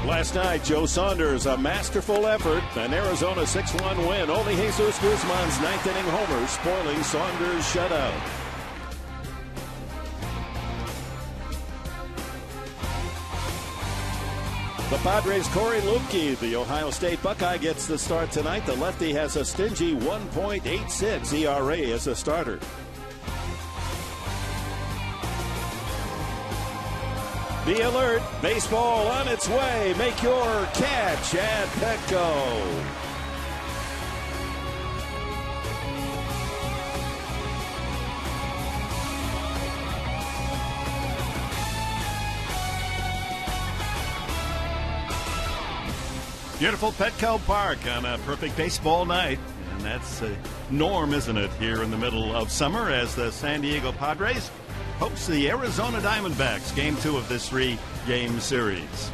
Last night, Joe Saunders, a masterful effort, an Arizona 6-1 win. Only Jesus Guzman's ninth inning homer spoiling Saunders' shutout. The Padres' Corey Luebke, the Ohio State Buckeye, gets the start tonight. The lefty has a stingy 1.86 ERA as a starter. Be alert, baseball on its way. Make your catch at PETCO. Beautiful Petco Park on a perfect baseball night. And that's a norm, isn't it, here in the middle of summer as the San Diego Padres host the Arizona Diamondbacks, Game 2 of this 3-game series.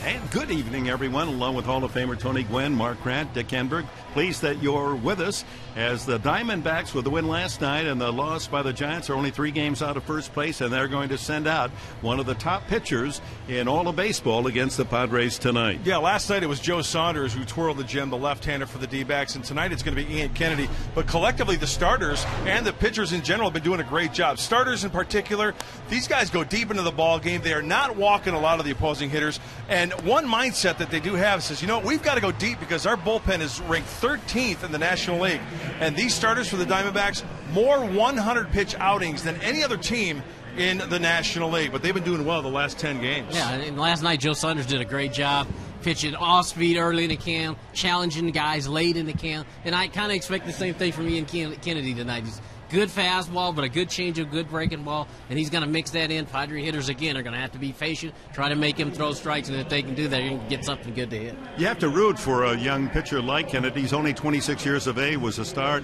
And good evening, everyone, along with Hall of Famer Tony Gwynn, Mark Grant, Dick Enberg. Pleased that you're with us as the Diamondbacks, with the win last night and the loss by the Giants, are only 3 games out of first place, and they're going to send out one of the top pitchers in all of baseball against the Padres tonight. Yeah, last night it was Joe Saunders who twirled the gem, the left-hander for the D-backs, and tonight it's going to be Ian Kennedy. But collectively, the starters and the pitchers in general have been doing a great job. Starters in particular, these guys go deep into the ball game. They are not walking a lot of the opposing hitters. And one mindset that they do have says, you know, we've got to go deep because our bullpen is ranked 13th in the National League. And these starters for the Diamondbacks, more 100-pitch outings than any other team in the National League. But they've been doing well the last 10 games. Yeah, and last night Joe Saunders did a great job pitching off speed early in the count, challenging the guys late in the count. And I kind of expect the same thing from Ian Kennedy tonight. He's good fastball, but a good changeup, good breaking ball, and he's going to mix that in. Padre hitters, again, are going to have to be patient, try to make him throw strikes, and if they can do that, you can get something good to hit. You have to root for a young pitcher like Kennedy. He's only 26 years of age, was a start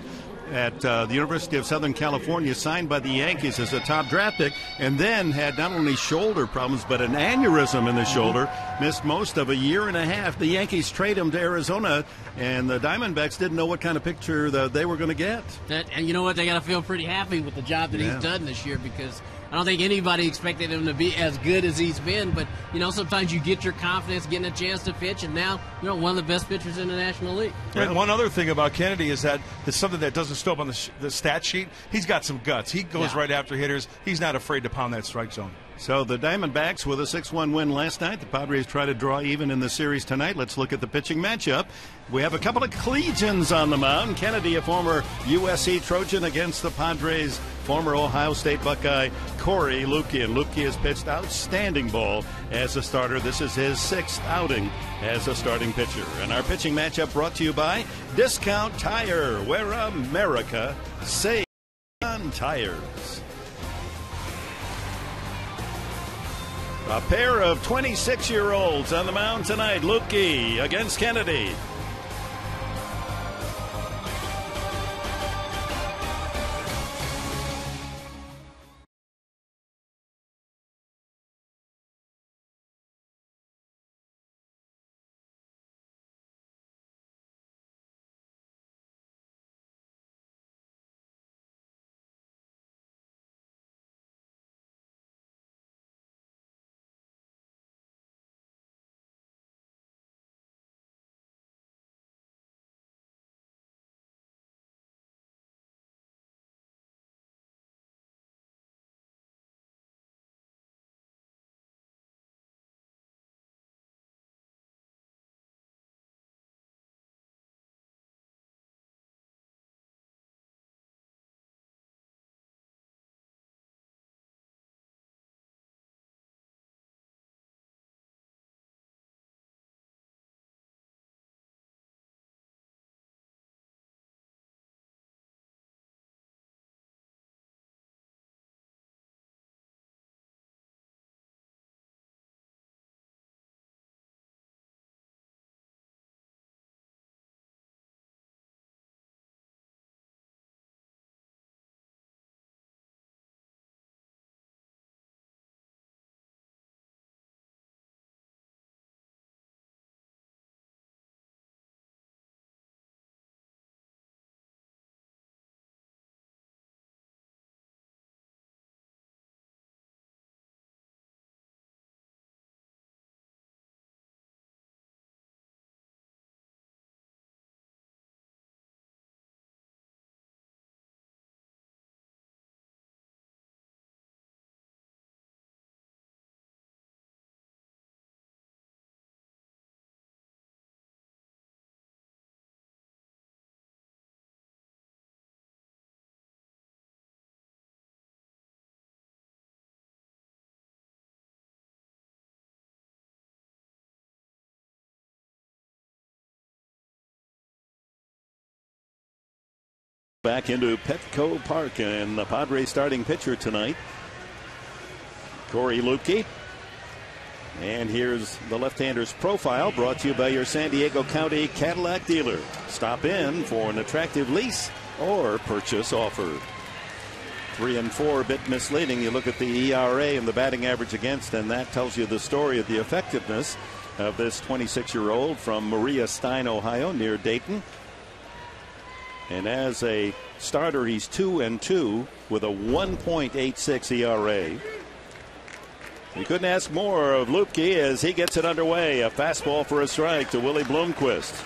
at the University of Southern California, signed by the Yankees as a top draft pick, and then had not only shoulder problems but an aneurysm in the shoulder, missed most of a year and a half. The Yankees trade him to Arizona, and the Diamondbacks didn't know what kind of picture they were going to get. And you know what? They got to feel pretty happy with the job that he's done this year, because I don't think anybody expected him to be as good as he's been, but, you know, sometimes you get your confidence getting a chance to pitch, and now, you know, one of the best pitchers in the National League. And one other thing about Kennedy is that it's something that doesn't show up on the stat sheet. He's got some guts. He goes right after hitters. He's not afraid to pound that strike zone. So the Diamondbacks with a 6-1 win last night. The Padres try to draw even in the series tonight. Let's look at the pitching matchup. We have a couple of collegians on the mound. Kennedy, a former USC Trojan, against the Padres' former Ohio State Buckeye, Corey Luebke. And Luebke has pitched outstanding ball as a starter. This is his 6th outing as a starting pitcher. And our pitching matchup brought to you by Discount Tire, where America saves on tires. A pair of 26-year-olds on the mound tonight. Luebke against Kennedy. back into Petco Park, and the Padres starting pitcher tonight, Corey Lupke. And here's the left-hander's profile, brought to you by your San Diego County Cadillac dealer. Stop in for an attractive lease or purchase offer. 3 and 4, a bit misleading. You look at the ERA and the batting average against, and that tells you the story of the effectiveness of this 26-year-old from Maria Stein, Ohio, near Dayton. And as a starter, he's 2 and 2 with a 1.86 ERA. You couldn't ask more of Lupke as he gets it underway. A fastball for a strike to Willie Bloomquist.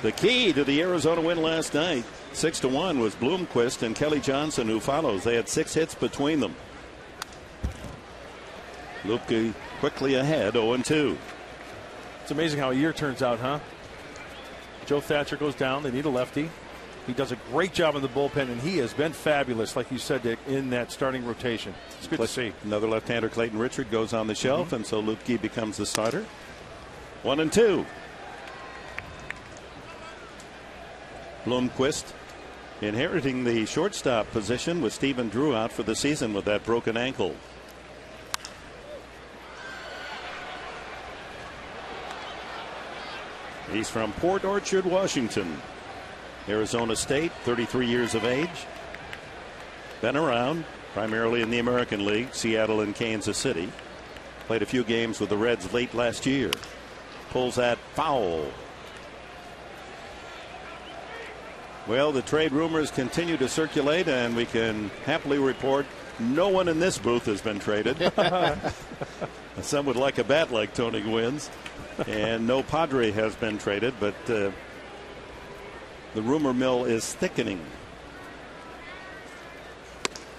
The key to the Arizona win last night, 6-1, was Bloomquist and Kelly Johnson, who follows. They had 6 hits between them. Lupke quickly ahead, 0-2. It's amazing how a year turns out, huh? Joe Thatcher goes down. They need a lefty. He does a great job in the bullpen, and he has been fabulous, like you said, Dick, in that starting rotation. It's good to see. Another left-hander, Clayton Richard, goes on the shelf, and so Lupke becomes the starter. 1-2. Bloomquist inheriting the shortstop position with Stephen Drew out for the season with that broken ankle. He's from Port Orchard, Washington. Arizona State, 33 years of age. Been around, primarily in the American League, Seattle and Kansas City. Played a few games with the Reds late last year. Pulls that foul. Well, the trade rumors continue to circulate, and we can happily report no one in this booth has been traded. Some would like a bat like Tony Gwynn's. And no Padre has been traded, but the rumor mill is thickening.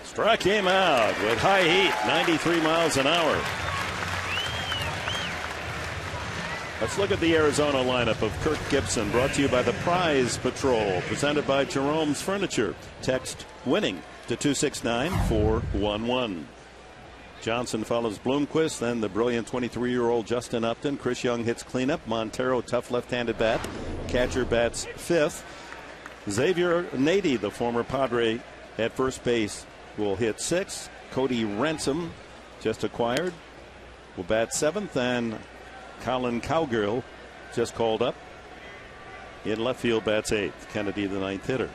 Struck him out with high heat, 93 miles an hour. Let's look at the Arizona lineup of Kirk Gibson, brought to you by the Prize Patrol, presented by Jerome's Furniture. Text winning to 269-411. Johnson follows Bloomquist, then the brilliant 23-year-old Justin Upton. Chris Young hits cleanup. Montero, tough left-handed bat. Catcher bats fifth. Xavier Nady, the former Padre at first base, will hit sixth. Cody Ransom, just acquired, will bat seventh. And Colin Cowgill, just called up in left field, bats eighth. Kennedy, the ninth hitter.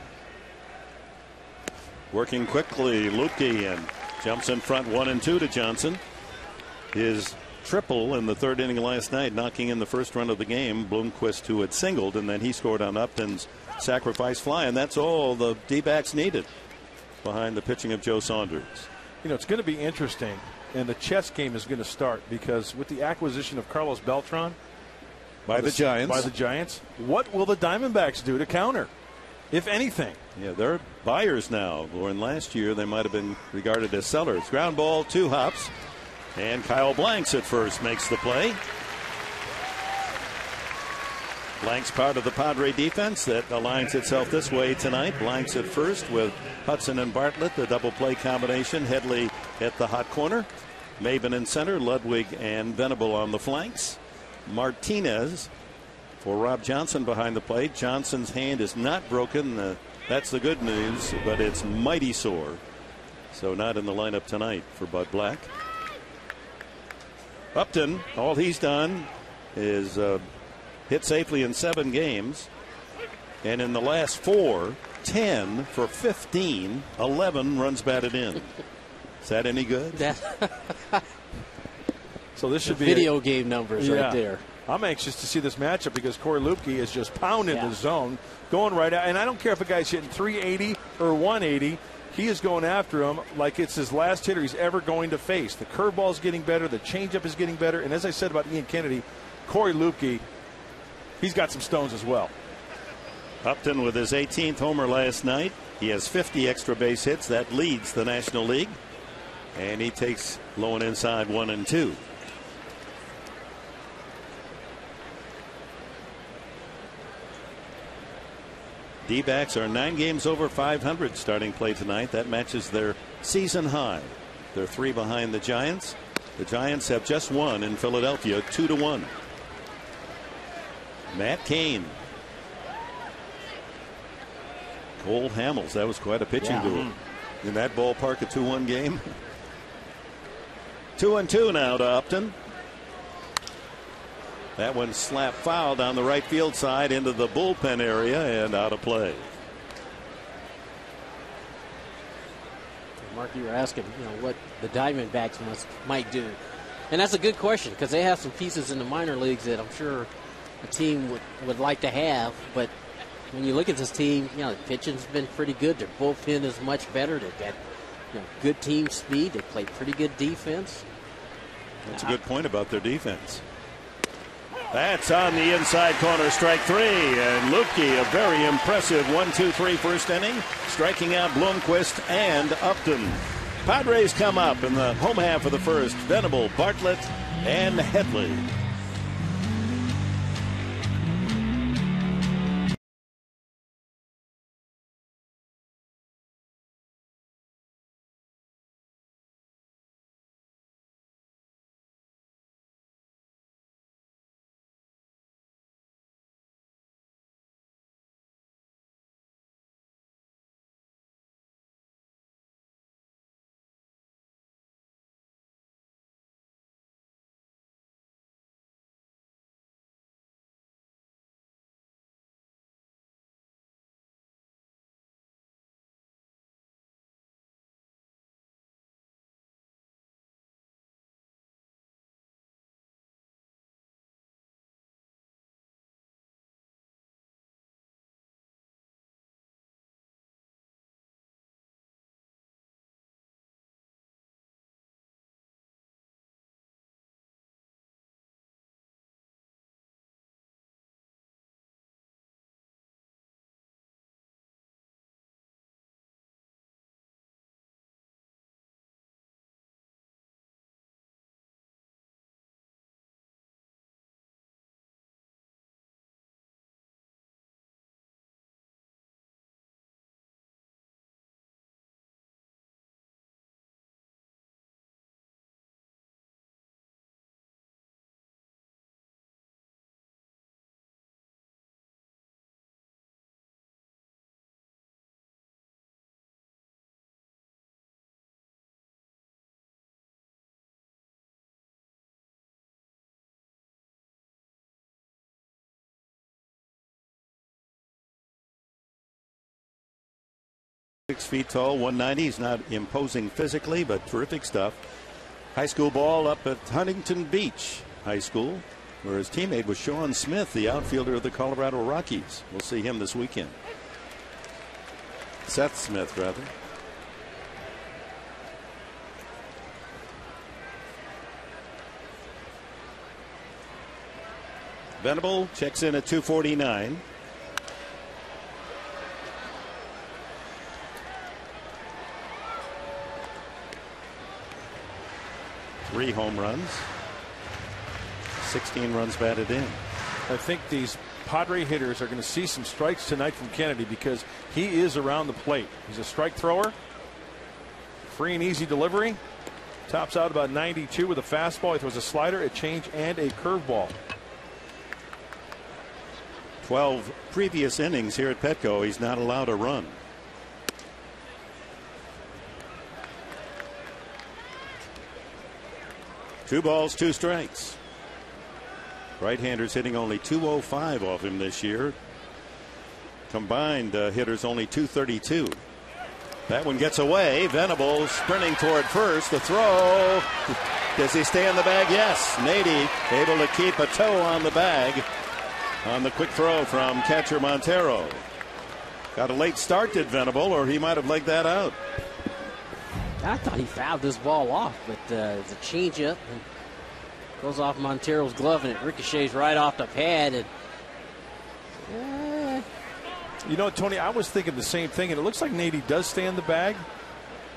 Working quickly, Lupke, and jumps in front 1-2 to Johnson. His triple in the third inning last night, knocking in the first run of the game. Bloomquist, who had singled, and then he scored on Upton's sacrifice fly, and that's all the D-backs needed behind the pitching of Joe Saunders. You know, it's going to be interesting, and the chess game is going to start, because with the acquisition of Carlos Beltran by the Giants, what will the Diamondbacks do to counter, if anything? Yeah, they're buyers now. When last year they might have been regarded as sellers. Ground ball, 2 hops, and Kyle Blanks at first makes the play. Blanks part of the Padre defense that aligns itself this way tonight. Blanks at first with Hudson and Bartlett, the double play combination. Headley at the hot corner. MAYBIN in center. Ludwig and Venable on the flanks. Martinez for Rob Johnson behind the plate. Johnson's hand is not broken. That's the good news, but it's mighty sore. So not in the lineup tonight for Bud Black. Upton, all he's done is hit safely in 7 games. And in the last 4, 10 for 15, 11 runs batted in. Is that any good? So this should be video game numbers right there. I'm anxious to see this matchup, because Corey Lupke is just pounding the zone, going right out. And I don't care if a guy's hitting 380 or 180. He is going after him like it's his last hitter he's ever going to face. The curveball is getting better. The changeup is getting better. And as I said about Ian Kennedy, Corey Lupke, he's got some stones as well. Upton with his 18th homer last night. He has 50 extra base hits. That leads the National League. And he takes low and inside 1-2. D-backs are 9 games over 500 starting play tonight. That matches their season high. They're 3 behind the Giants. The Giants have just won in Philadelphia, 2-1. Matt Cain. Cole Hamels, that was quite a pitching duel in that ballpark, a 2-1 game. 2-2 now to Upton. That one slap foul down the right field side into the bullpen area and out of play. Mark, you were asking, what the Diamondbacks might do. And that's a good question, because they have some pieces in the minor leagues that I'm sure a team would like to have. But when you look at this team, the pitching's been pretty good. Their bullpen is much better. They've got good team speed. They play pretty good defense. That's a good point about their defense. That's on the inside corner, strike 3. And Lupke, a very impressive 1-2-3 first inning, striking out Blomquist and Upton. Padres come up in the home half of the first. Venable, Bartlett, and Headley. Six feet tall, 190. He's not imposing physically, but terrific stuff. High school ball up at Huntington Beach High School, where his teammate was Sean Smith, the outfielder of the Colorado Rockies. We'll see him this weekend. Seth Smith, rather. Venable checks in at 249. Three home runs, 16 runs batted in. I think these Padre hitters are going to see some strikes tonight from Kennedy because he is around the plate. He's a strike thrower, free and easy delivery, tops out about 92 with a fastball. He throws a slider, a change, and a curveball. 12 previous innings here at Petco, he's not allowed a run. Two balls, two strikes. Right-handers hitting only 205 off him this year. Combined hitters only 232. That one gets away. Venable sprinting toward first. The throw. Does he stay in the bag? Yes. Nady able to keep a toe on the bag on the quick throw from catcher Montero. Got a late start, did Venable, or he might have legged that out. I thought he fouled this ball off, but it's a changeup and goes off Montero's glove and it ricochets right off the pad. And you know, Tony, I was thinking the same thing, and it looks like Nady does stay in the bag.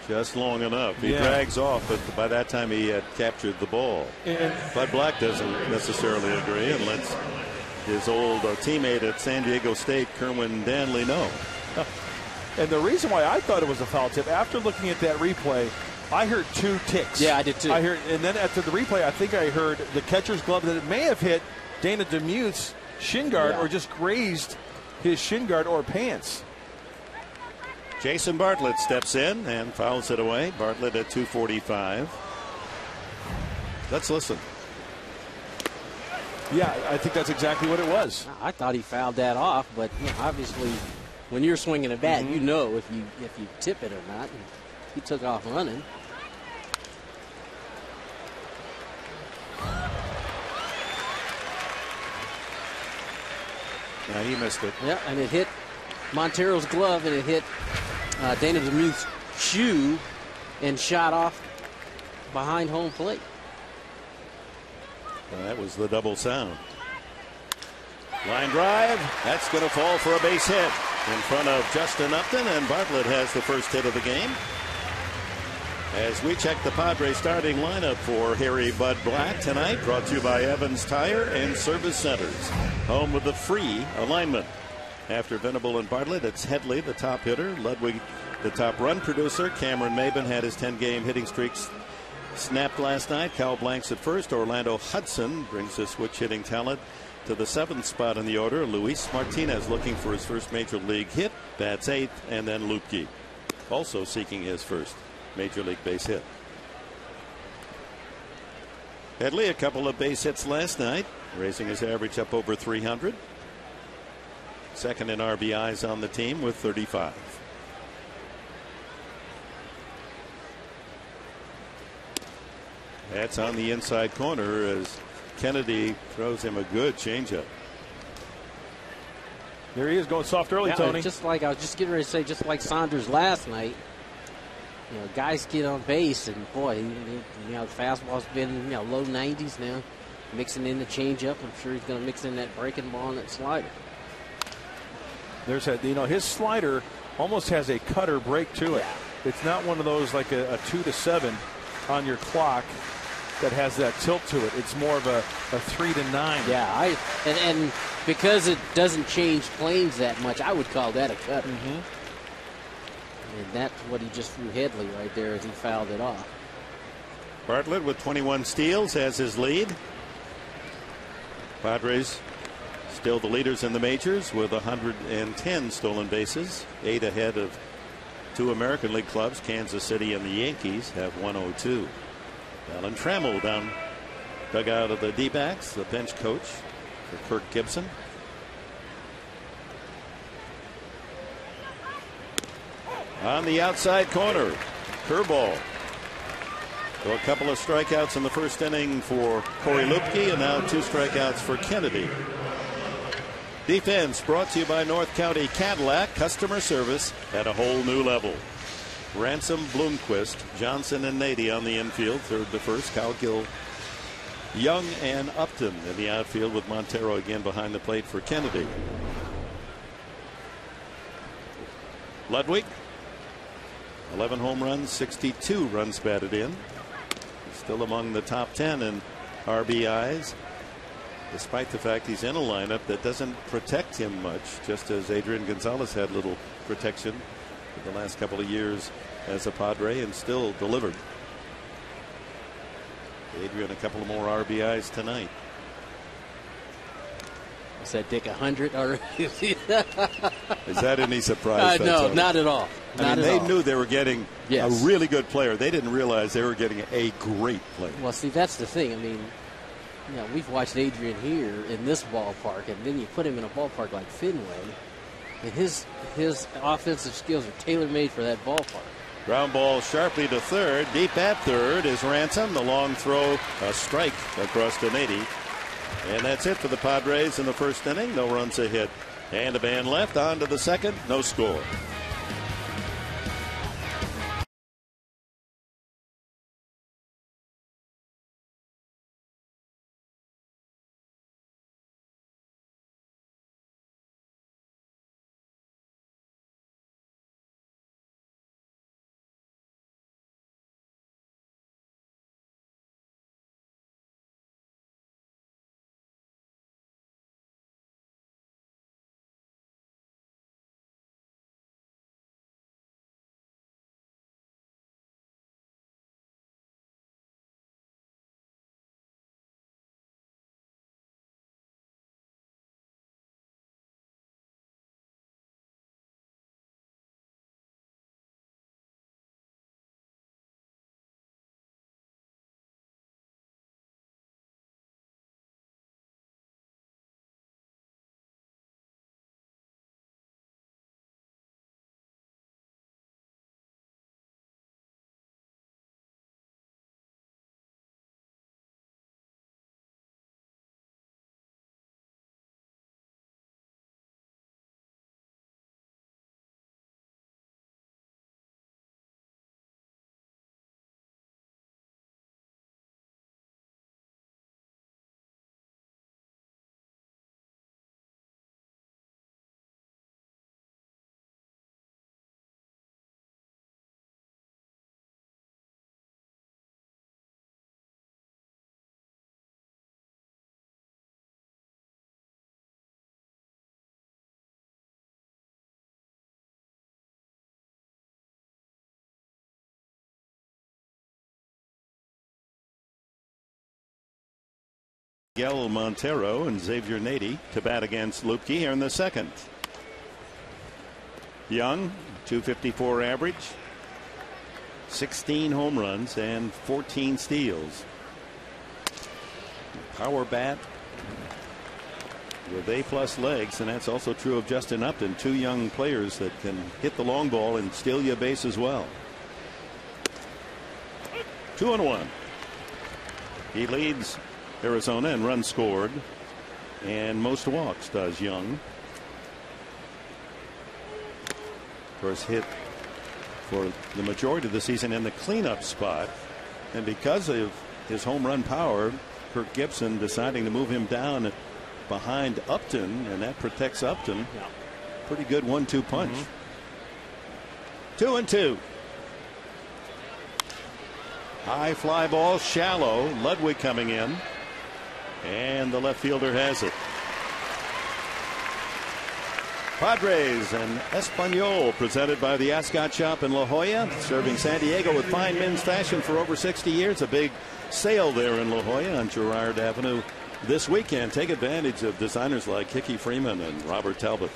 Just long enough. He drags off, but by that time he had captured the ball. Bud Black doesn't necessarily agree and lets his old teammate at San Diego State, Kerwin Danley, know. And the reason why I thought it was a foul tip, after looking at that replay, I heard two ticks. Yeah, I did too. And then after the replay, I think I heard the catcher's glove that it may have hit Dana Demuth's shin guard or just grazed his shin guard or pants. Jason Bartlett steps in and fouls it away. Bartlett at 245. Let's listen. Yeah, I think that's exactly what it was. I thought he fouled that off, but obviously when you're swinging a bat, you know if you tip it or not. And he took off running. Now he missed it. Yeah, and it hit Montero's glove, and it hit Dana DeMuth's shoe and shot off behind home plate. That was the double sound. Line drive. That's going to fall for a base hit in front of Justin Upton, and Bartlett has the first hit of the game. As we check the Padres starting lineup for Harry Bud Black tonight, brought to you by Evans Tire and Service Centers, home with the free alignment. After Venable and Bartlett, it's Headley, the top hitter, Ludwig, the top run producer. Cameron Maybin had his 10-game hitting streaks snapped last night. Cal Blanks at first. Orlando Hudson brings the switch hitting talent to the 7th spot in the order. Luis Martinez looking for his first major league hit, bats 8th, and then Lupke also seeking his first major league base hit. Headley, a couple of base hits last night, raising his average up over 300. Second in RBIs on the team with 35. That's on the inside corner as Kennedy throws him a good changeup. There he is, going soft early, Tony. Just like I was just getting ready to say, just like Saunders last night. You know, guys get on base, and boy, the fastball's been low 90s now. Mixing in the changeup, I'm sure he's going to mix in that breaking ball and that slider. There's his slider almost has a cutter break to it. Yeah. It's not one of those like a 2 to 7 on your clock that has that tilt to it. It's more of a 3 to 9. Yeah, and because it doesn't change planes that much, I would call that a cutter. And that's what he just threw Headley right there as he fouled it off. Bartlett with 21 steals has his lead. Padres still the leaders in the majors with 110 stolen bases, 8 ahead of 2 American League clubs. Kansas City and the Yankees have 102. Alan Trammell down dugout of the D-backs, the bench coach for Kirk Gibson. On the outside corner, curveball. So a couple of strikeouts in the first inning for Corey Lupke, and now 2 strikeouts for Kennedy. Defense brought to you by North County Cadillac, customer service at a whole new level. Ransom, Bloomquist, Johnson, and Nady on the infield. Third to first, Cowgill, Young, and Upton in the outfield with Montero again behind the plate for Kennedy. Ludwig, 11 home runs, 62 runs batted in. Still among the top 10 in RBIs, despite the fact he's in a lineup that doesn't protect him much, just as Adrian Gonzalez had little protection for the last couple of years as a Padre and still delivered. Adrian, a couple of more RBIs tonight. Is that Dick 100 already? Is that any surprise? No, not at all. They knew they were getting Yes. a really good player. They didn't realize they were getting a great player. Well, see, that's the thing. I mean, we've watched Adrian here in this ballpark, and then you put him in a ballpark like Fenway, and his offensive skills are tailor-made for that ballpark. Ground ball sharply to third. Deep at third is Ransom. The long throw, a strike across to Nady. And that's it for the Padres in the first inning. No runs a hit. And a man left. On to the second. No score. Miguel Montero and Xavier Nady to bat against Lupke here in the second. Young, 254 average, 16 home runs and 14 steals. Power bat with A+ legs, and that's also true of Justin Upton. Two young players that can hit the long ball and steal you a base as well. 2-1. He leads Arizona in runs scored and most walks, does Young. Of course, hit for the majority of the season in the cleanup spot, and because of his home run power, Kirk Gibson deciding to move him down behind Upton, and that protects Upton. Yeah. Pretty good 1-2 punch. 2-2. High fly ball, shallow. Ludwig coming in, and the left fielder has it. Padres and Espanol, presented by the Ascot Shop in La Jolla, serving San Diego with fine men's fashion for over 60 years. A big sale there in La Jolla on Girard Avenue this weekend. Take advantage of designers like Hickey Freeman and Robert Talbot.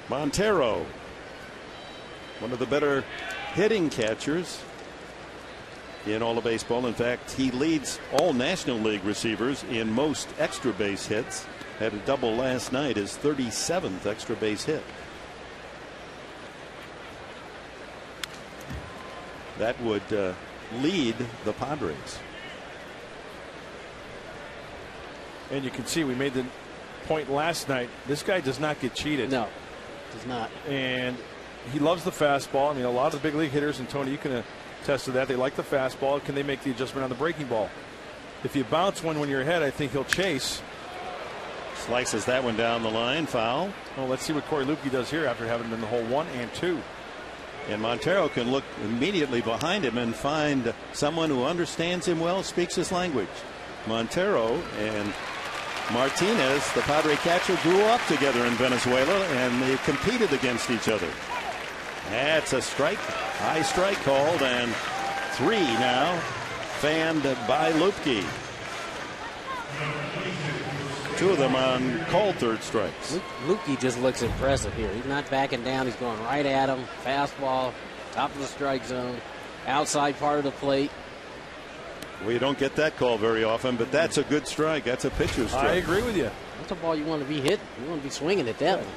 Montero, one of the better hitting catchers in all of baseball. In fact, he leads all National League receivers in most extra base hits. Had a double last night, his 37th extra base hit. That would lead the Padres. And you can see we made the point last night. This guy does not get cheated. No, does not. And he loves the fastball. I mean, a lot of the big league hitters, and Tony, you can attest to that, they like the fastball. Can they make the adjustment on the breaking ball? If you bounce one when you're ahead, I think he'll chase. Slices that one down the line, foul. Well, let's see what Corey Lupke does here after having been the hole 1 and 2. And Montero can look immediately behind him and find someone who understands him well, speaks his language. Montero and Martinez, the Padre catcher, grew up together in Venezuela, and they competed against each other. That's a strike, high strike called, and 3 now fanned by Lupke. 2 of them on called third strikes. Lupke just looks impressive here. He's not backing down. He's going right at him. Fastball, top of the strike zone, outside part of the plate. Well, you don't get that call very often, but that's a good strike. That's a pitcher's strike. I agree with you. That's a ball you want to be hitting. You want to be swinging at that one.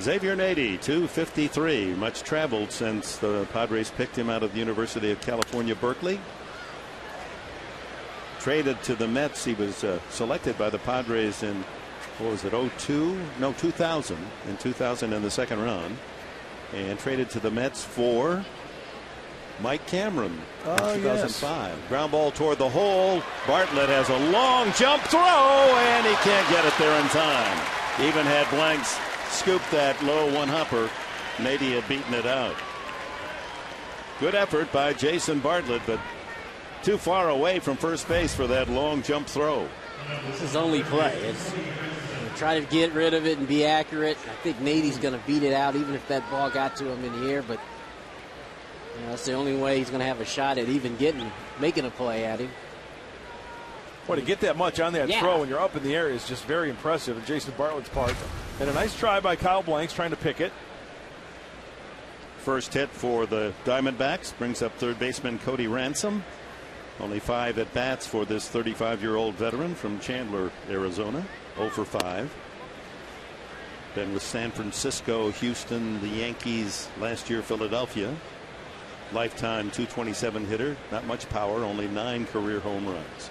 Xavier Nady, 253, much traveled since the Padres picked him out of the University of California, Berkeley. Traded to the Mets. He was selected by the Padres in, what was it, 02? No, 2000. In 2000 in the second round. And traded to the Mets for Mike Cameron in 2005. Yes. Ground ball toward the hole. Bartlett has a long jump throw, and he can't get it there in time. Even had Blanks scoop that low one-hopper, Nady had beaten it out. Good effort by Jason Bartlett, but too far away from first base for that long jump throw. This is only play. It's try to get rid of it and be accurate. I think Nady's going to beat it out, even if that ball got to him in the air. But you know, that's the only way he's going to have a shot at even making a play at him. Well, to get that much on that throw when you're up in the air is just very impressive on Jason Bartlett's part. And a nice try by Kyle Blanks trying to pick it. First hit for the Diamondbacks brings up third baseman Cody Ransom. Only 5 at bats for this 35-year-old veteran from Chandler, Arizona. 0 for 5. Been with San Francisco, Houston, the Yankees, last year Philadelphia. Lifetime 227 hitter. Not much power, only 9 career home runs.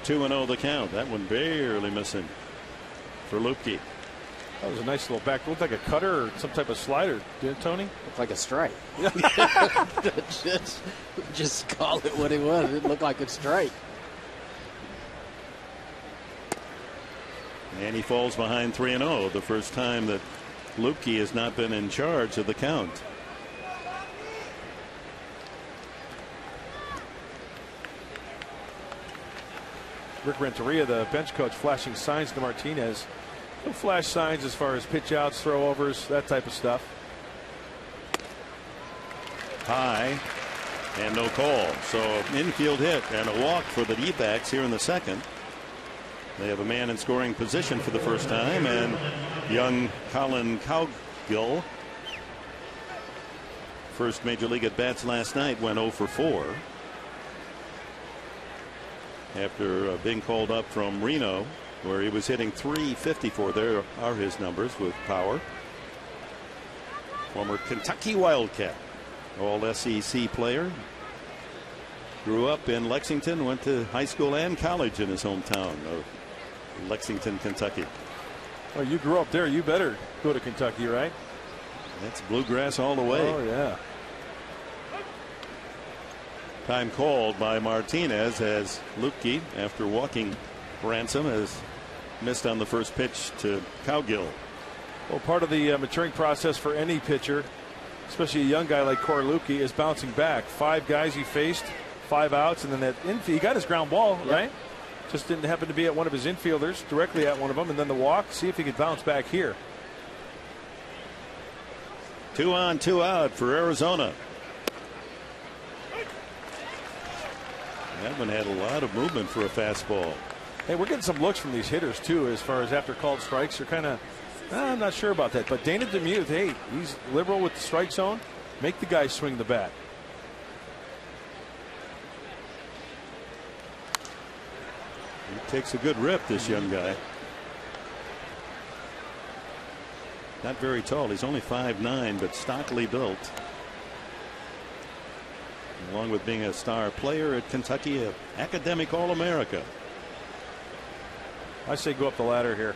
Two and 0 the count. That one barely missing for Lupke. That was a nice little back. Looked like a cutter or some type of slider, didn't it, Tony? Looked like a strike. just call it what it was. It looked like a strike. And he falls behind 3-0. The first time that Lupke has not been in charge of the count. Rick Renteria, the bench coach, flashing signs to Martinez. He'll flash signs as far as pitch outs, throw overs, that type of stuff. High and no call. So infield hit and a walk for the D-backs here in the second. They have a man in scoring position for the first time, and young Colin Cowgill, first major league at bats last night, went 0 for 4 after being called up from Reno, where he was hitting .354. There are his numbers with power. Former Kentucky Wildcat, all SEC player. Grew up in Lexington, went to high school and college in his hometown of Lexington, Kentucky. Well, you grew up there. You better go to Kentucky, right? That's bluegrass all the way. Oh, yeah. Time called by Martinez as Lupke, after walking Ransom, has missed on the first pitch to Cowgill. Well, part of the maturing process for any pitcher, especially a young guy like Corey Lupke, is bouncing back. 5 guys he faced, 5 outs, and then that infield, he got his ground ball, right? Just didn't happen to be at one of his infielders, directly at one of them, and then the walk. See if he could bounce back here. 2 on, 2 out for Arizona. That one had a lot of movement for a fastball. Hey, we're getting some looks from these hitters, too, as far as after called strikes. They're kind of, I'm not sure about that. But Dana DeMuth, hey, he's liberal with the strike zone. Make the guy swing the bat. He takes a good rip, this young guy. Not very tall. He's only 5'9", but stockily built. Along with being a star player at Kentucky, an academic All-America. I say go up the ladder here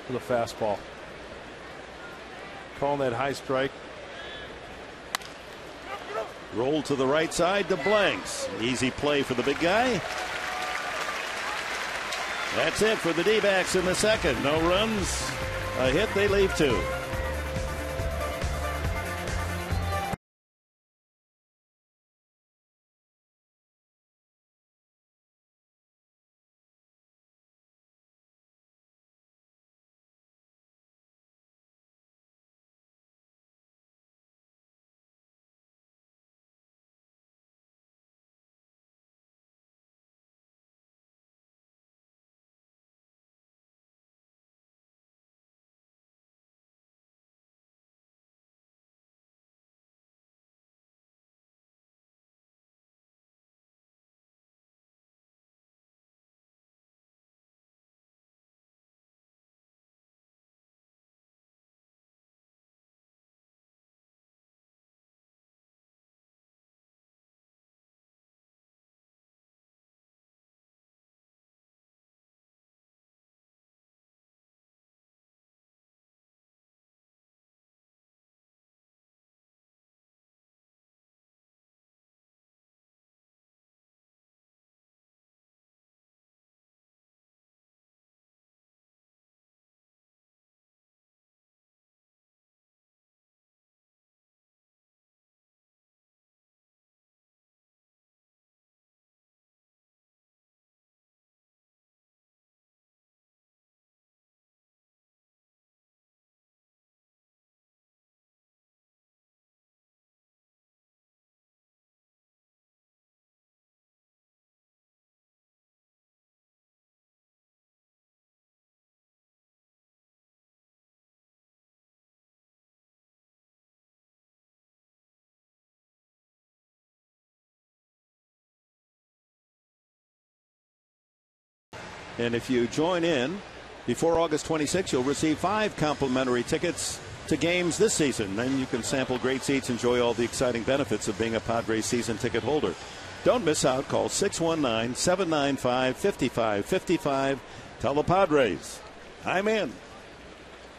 with a fastball. Calling that high strike. Roll to the right side to Blanks. Easy play for the big guy. That's it for the D-backs in the second. No runs, a hit, they leave 2. And if you join in before August 26, you'll receive 5 complimentary tickets to games this season. Then you can sample great seats, enjoy all the exciting benefits of being a Padres season ticket holder. Don't miss out. Call 619-795-5555. Tell the Padres I'm in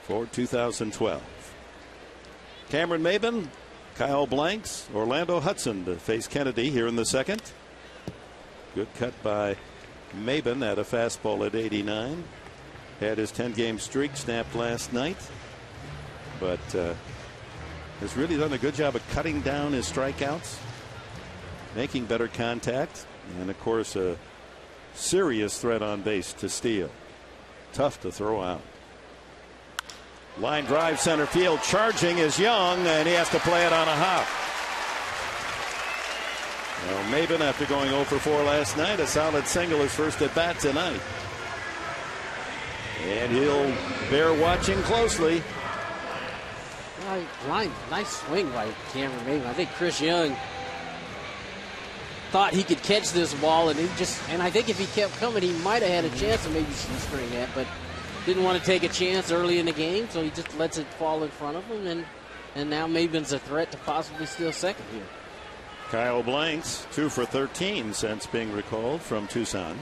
for 2012. Cameron Maybin, Kyle Blanks, Orlando Hudson to face Kennedy here in the second. Good cut by Maybin at a fastball at 89. Had his 10-game streak snapped last night, but has really done a good job of cutting down his strikeouts, making better contact, and of course a serious threat on base to steal. Tough to throw out. Line drive center field. Charging is Young, and he has to play it on a hop. Well, MAYBIN, after going 0 for 4 last night, a solid single his first at bat tonight. And he'll bear watching closely. Nice swing by Cameron MAYBIN. I think Chris Young thought he could catch this ball, and I think if he kept coming, he might have had a chance to maybe shoestring that, but didn't want to take a chance early in the game, so he just lets it fall in front of him, and now MAYBIN's a threat to possibly steal second here. Kyle Blanks 2 for 13 since being recalled from Tucson.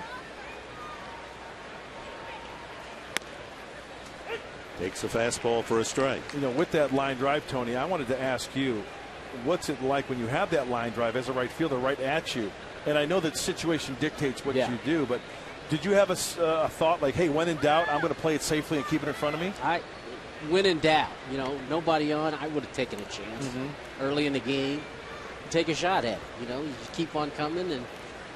Takes a fastball for a strike. You know, with that line drive, Tony, I wanted to ask you, what's it like when you have that line drive as a right fielder right at you? And I know that situation dictates what you do, but did you have a thought like, hey, when in doubt, I'm going to play it safely and keep it in front of me? When in doubt, you know, nobody on, I would have taken a chance early in the game. Take a shot at it. You know, you just keep on coming,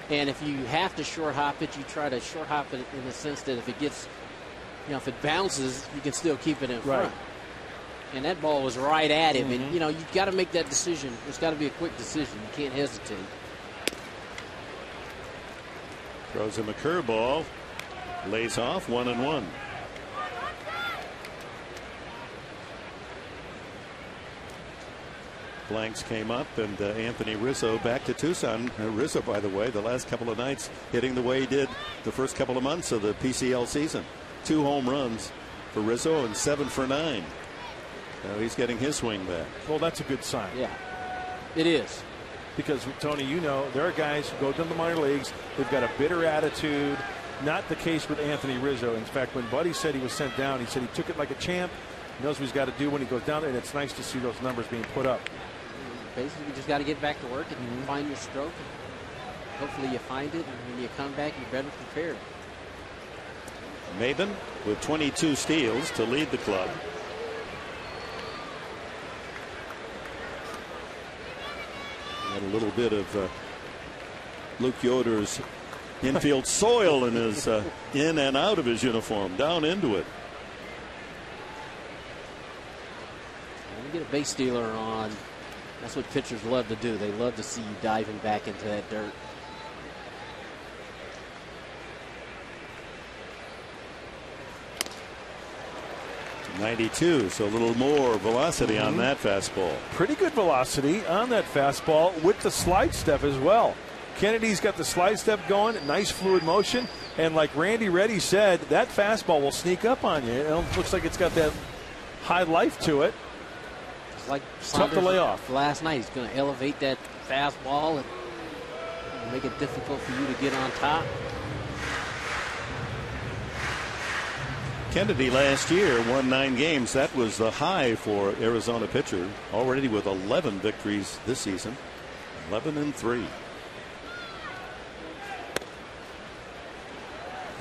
and if you have to short hop it, you try to short hop it in the sense that if it gets, you know, if it bounces, you can still keep it in front. And that ball was right at him, and you know, you've got to make that decision. It's got to be a quick decision. You can't hesitate. Throws him a curveball, lays off 1-1. Blanks came up, and Anthony Rizzo back to Tucson. Rizzo, by the way, the last couple of nights hitting the way he did the first couple of months of the PCL season. 2 home runs for Rizzo and 7 for 9. Now he's getting his swing back. Well, that's a good sign. Yeah, it is. Because, Tony, you know, there are guys who go to the minor leagues. They've got a bitter attitude. Not the case with Anthony Rizzo. In fact, when Buddy said he was sent down, he said he took it like a champ. He knows what he's got to do when he goes down there, and it's nice to see those numbers being put up. Basically, you just got to get back to work and find your stroke. And hopefully you find it, and when you come back, you're better prepared. MAYBIN with 22 steals to lead the club. Had a little bit of Luke Yoder's infield soil in his in and out of his uniform, down into it. When you get a base stealer on, that's what pitchers love to do. They love to see you diving back into that dirt. .92, so a little more velocity on that fastball. Pretty good velocity on that fastball with the slide step as well. Kennedy's got the slide step going, nice fluid motion, and like Randy Reddy said, that fastball will sneak up on you. It looks like it's got that high life to it. It's like tough to lay off. Last night, he's going to elevate that fastball and make it difficult for you to get on top. Kennedy last year won 9 games. That was the high for Arizona pitcher, already with 11 victories this season. 11-3.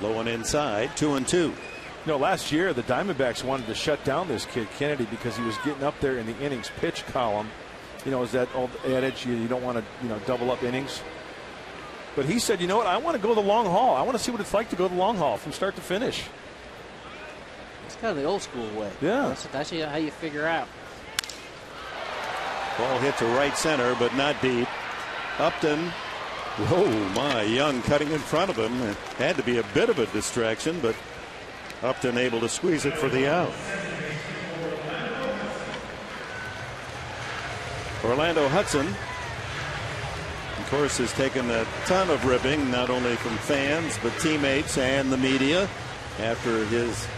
Low and inside, 2-2. You know, last year the Diamondbacks wanted to shut down this kid Kennedy because he was getting up there in the innings pitch column. You know, is that old adage, you don't want to, you know, double up innings. But he said, you know what, I want to go the long haul. I want to see what it's like to go the long haul from start to finish. It's kind of the old school way. Yeah. That's how you figure out. Ball hit to right center, but not deep. Upton. Oh my, Young cutting in front of him. It had to be a bit of a distraction, but Upton able to squeeze it for the out. Orlando Hudson, of course, has taken a ton of ribbing, not only from fans, but teammates and the media after his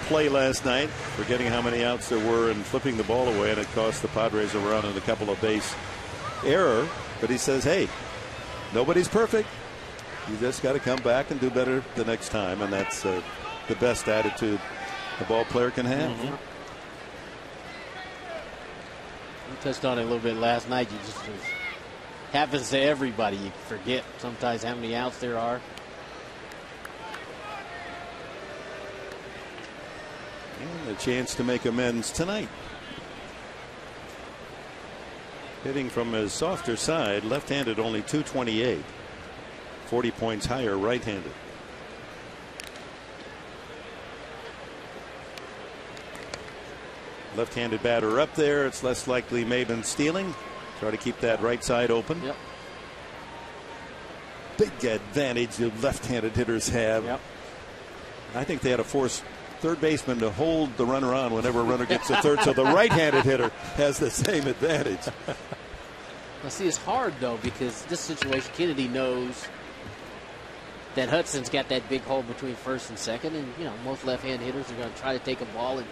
play last night, forgetting how many outs there were and flipping the ball away, and it cost the Padres a run and a couple of base error. But he says, hey, nobody's perfect. You just got to come back and do better the next time, and that's the best attitude a ball player can have. We touched on it a little bit last night. It happens to everybody. You forget sometimes how many outs there are. And a chance to make amends tonight. Hitting from his softer side, left-handed, only .228. 40 points higher right-handed. Left-handed batter up there. It's less likely MAYBIN stealing. Try to keep that right side open. Yep. Big advantage the left-handed hitters have. Yep. I think they had to force third baseman to hold the runner on whenever a runner gets to third, so the right-handed hitter has the same advantage. Now, see, it's hard, though, because this situation, Kennedy knows that Hudson's got that big hole between first and second, and, you know, most left-hand hitters are going to try to take a ball and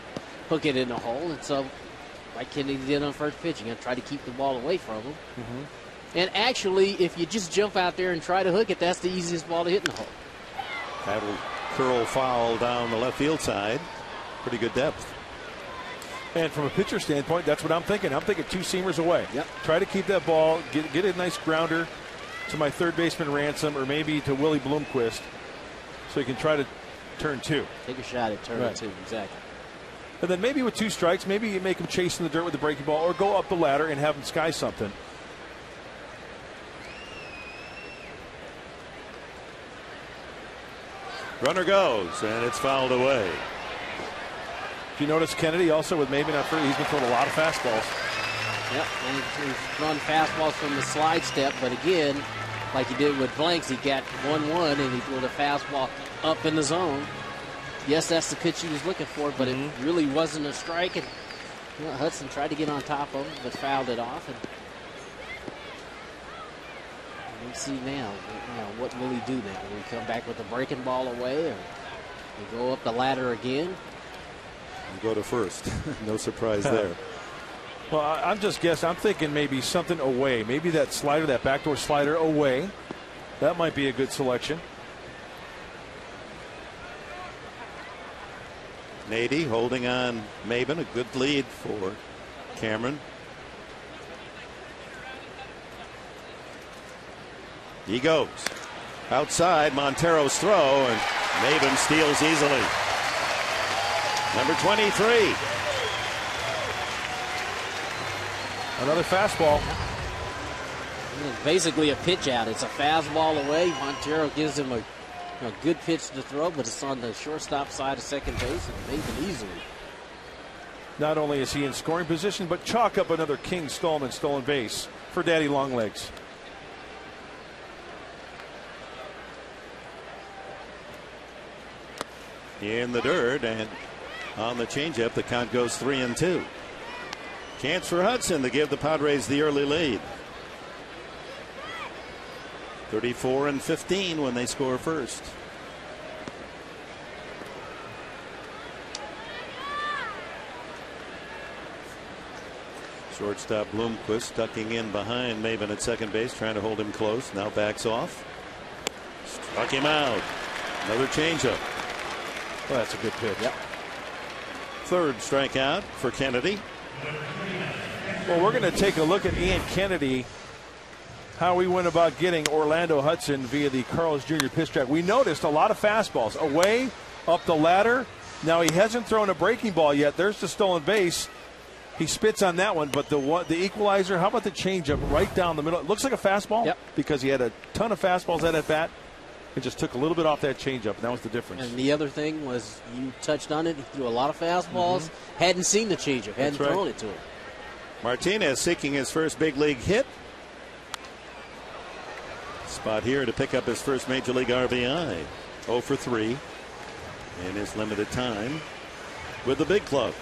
hook it in the hole, and so, like Kennedy did on first pitch, you're going to try to keep the ball away from him. And actually, if you just jump out there and try to hook it, that's the easiest ball to hit in the hole. That'll curl foul down the left field side. Pretty good depth. And from a pitcher standpoint, that's what I'm thinking. I'm thinking two-seamers away. Yep. Try to keep that ball, get a nice grounder to my third baseman Ransom, or maybe to Willie Bloomquist, so you can try to turn two. Take a shot at turn two, exactly. And then maybe with two strikes, maybe you make him chase in the dirt with the breaking ball, or go up the ladder and have him sky something. Runner goes, and it's fouled away. If you notice, Kennedy also with MAYBIN out front, he's been throwing a lot of fastballs. Yep, and he's throwing fastballs from the slide step, but again, like he did with Blanks, he got 1-1, and he threw the fastball up in the zone. Yes, that's the pitch he was looking for, but it really wasn't a strike, and you know, Hudson tried to get on top of him, but fouled it off. And we see now, you know, what will he do now? Will he come back with the breaking ball away, or he go up the ladder again? You go to first. No surprise there. Well, I'm just guessing. I'm thinking maybe something away. Maybe that slider, that backdoor slider away. That might be a good selection. Nady holding on MAYBIN. A good lead for Cameron. He goes. Outside, Montero's throw, and MAYBIN steals easily. Number 23. Another fastball. It's basically a pitch out. It's a fastball away. Montero gives him a good pitch to throw, but it's on the shortstop side of second base, and MAYBIN easily. Not only is he in scoring position, but chalk up another King Stallman stolen base for Daddy Longlegs. In the dirt, and on the changeup, the count goes 3-2. Chance for Hudson to give the Padres the early lead. 34-15 when they score first. Shortstop Bloomquist tucking in behind MAYBIN at second base, trying to hold him close. Now backs off. Struck him out. Another changeup. Well, that's a good pitch. Yep. Third strikeout for Kennedy. Well, we're going to take a look at Ian Kennedy, how we went about getting Orlando Hudson via the Carl's Jr. pitch track. We noticed a lot of fastballs away, up the ladder. Now he hasn't thrown a breaking ball yet. There's the stolen base. He spits on that one, but the equalizer, how about the changeup right down the middle? It looks like a fastball. Yep. Because he had a ton of fastballs at bat. It just took a little bit off that changeup, and that was the difference. And the other thing was, you touched on it, he threw a lot of fastballs, hadn't seen the changeup, hadn't thrown it to him. Martinez seeking his first big league hit. Spot here to pick up his first major league RBI. 0 for 3 in his limited time with the big club.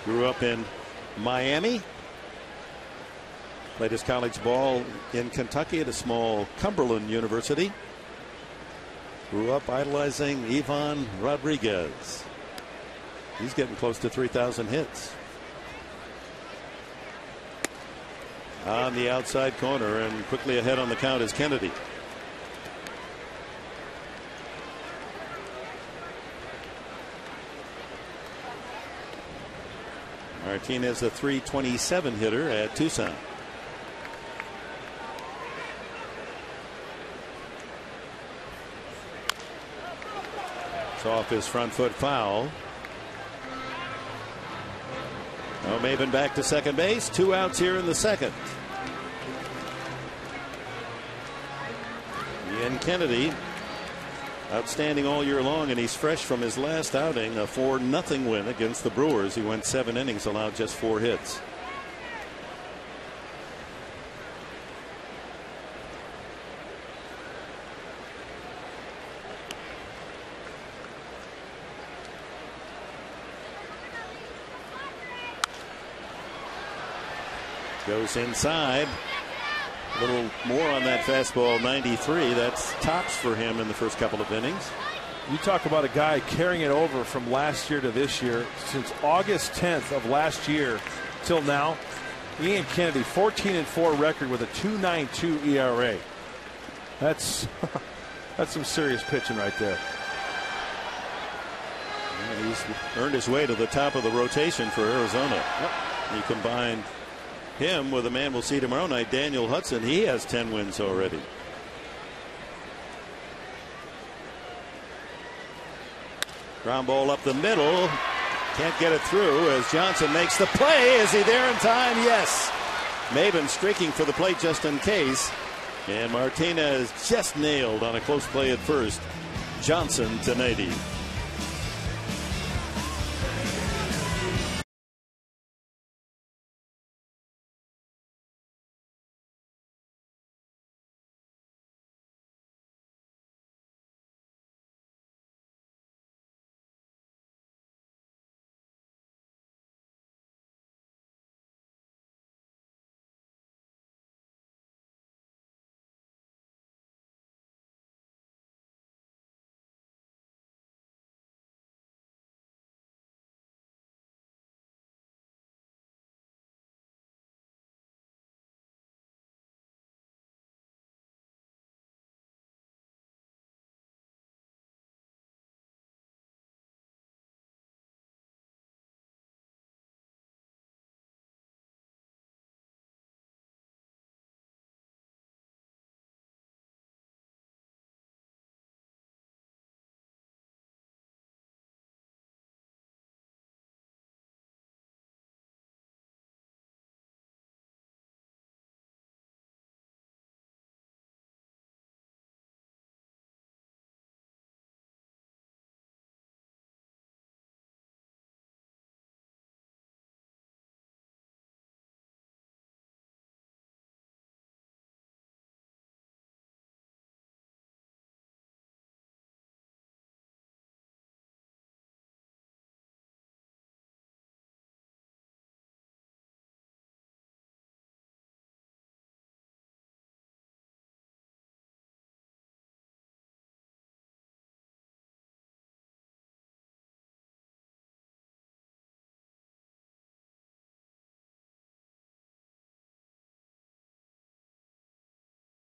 Grew up in Miami. Played his college ball in Kentucky at a small Cumberland University. Grew up idolizing Ivan Rodriguez. He's getting close to 3,000 hits. On the outside corner, and quickly ahead on the count is Kennedy. Martinez, a .327 hitter at Tucson. It's off his front foot foul. Now MAYBIN back to second base. 2 outs here in the second. Ian Kennedy, outstanding all year long, and he's fresh from his last outing, a 4-0 win against the Brewers. He went 7 innings, allowed just 4 hits. Goes inside. A little more on that fastball, 93. That's tops for him in the first couple of innings. You talk about a guy carrying it over from last year to this year. Since August 10th of last year till now, Ian Kennedy, 14-4 record with a 2.92 ERA. That's some serious pitching right there. And he's earned his way to the top of the rotation for Arizona. You combine him with a man we'll see tomorrow night, Daniel Hudson. He has 10 wins already. Ground ball up the middle. Can't get it through as Johnson makes the play. Is he there in time? Yes. MAYBIN streaking for the plate just in case. And Martinez just nailed on a close play at first. Johnson to Nady.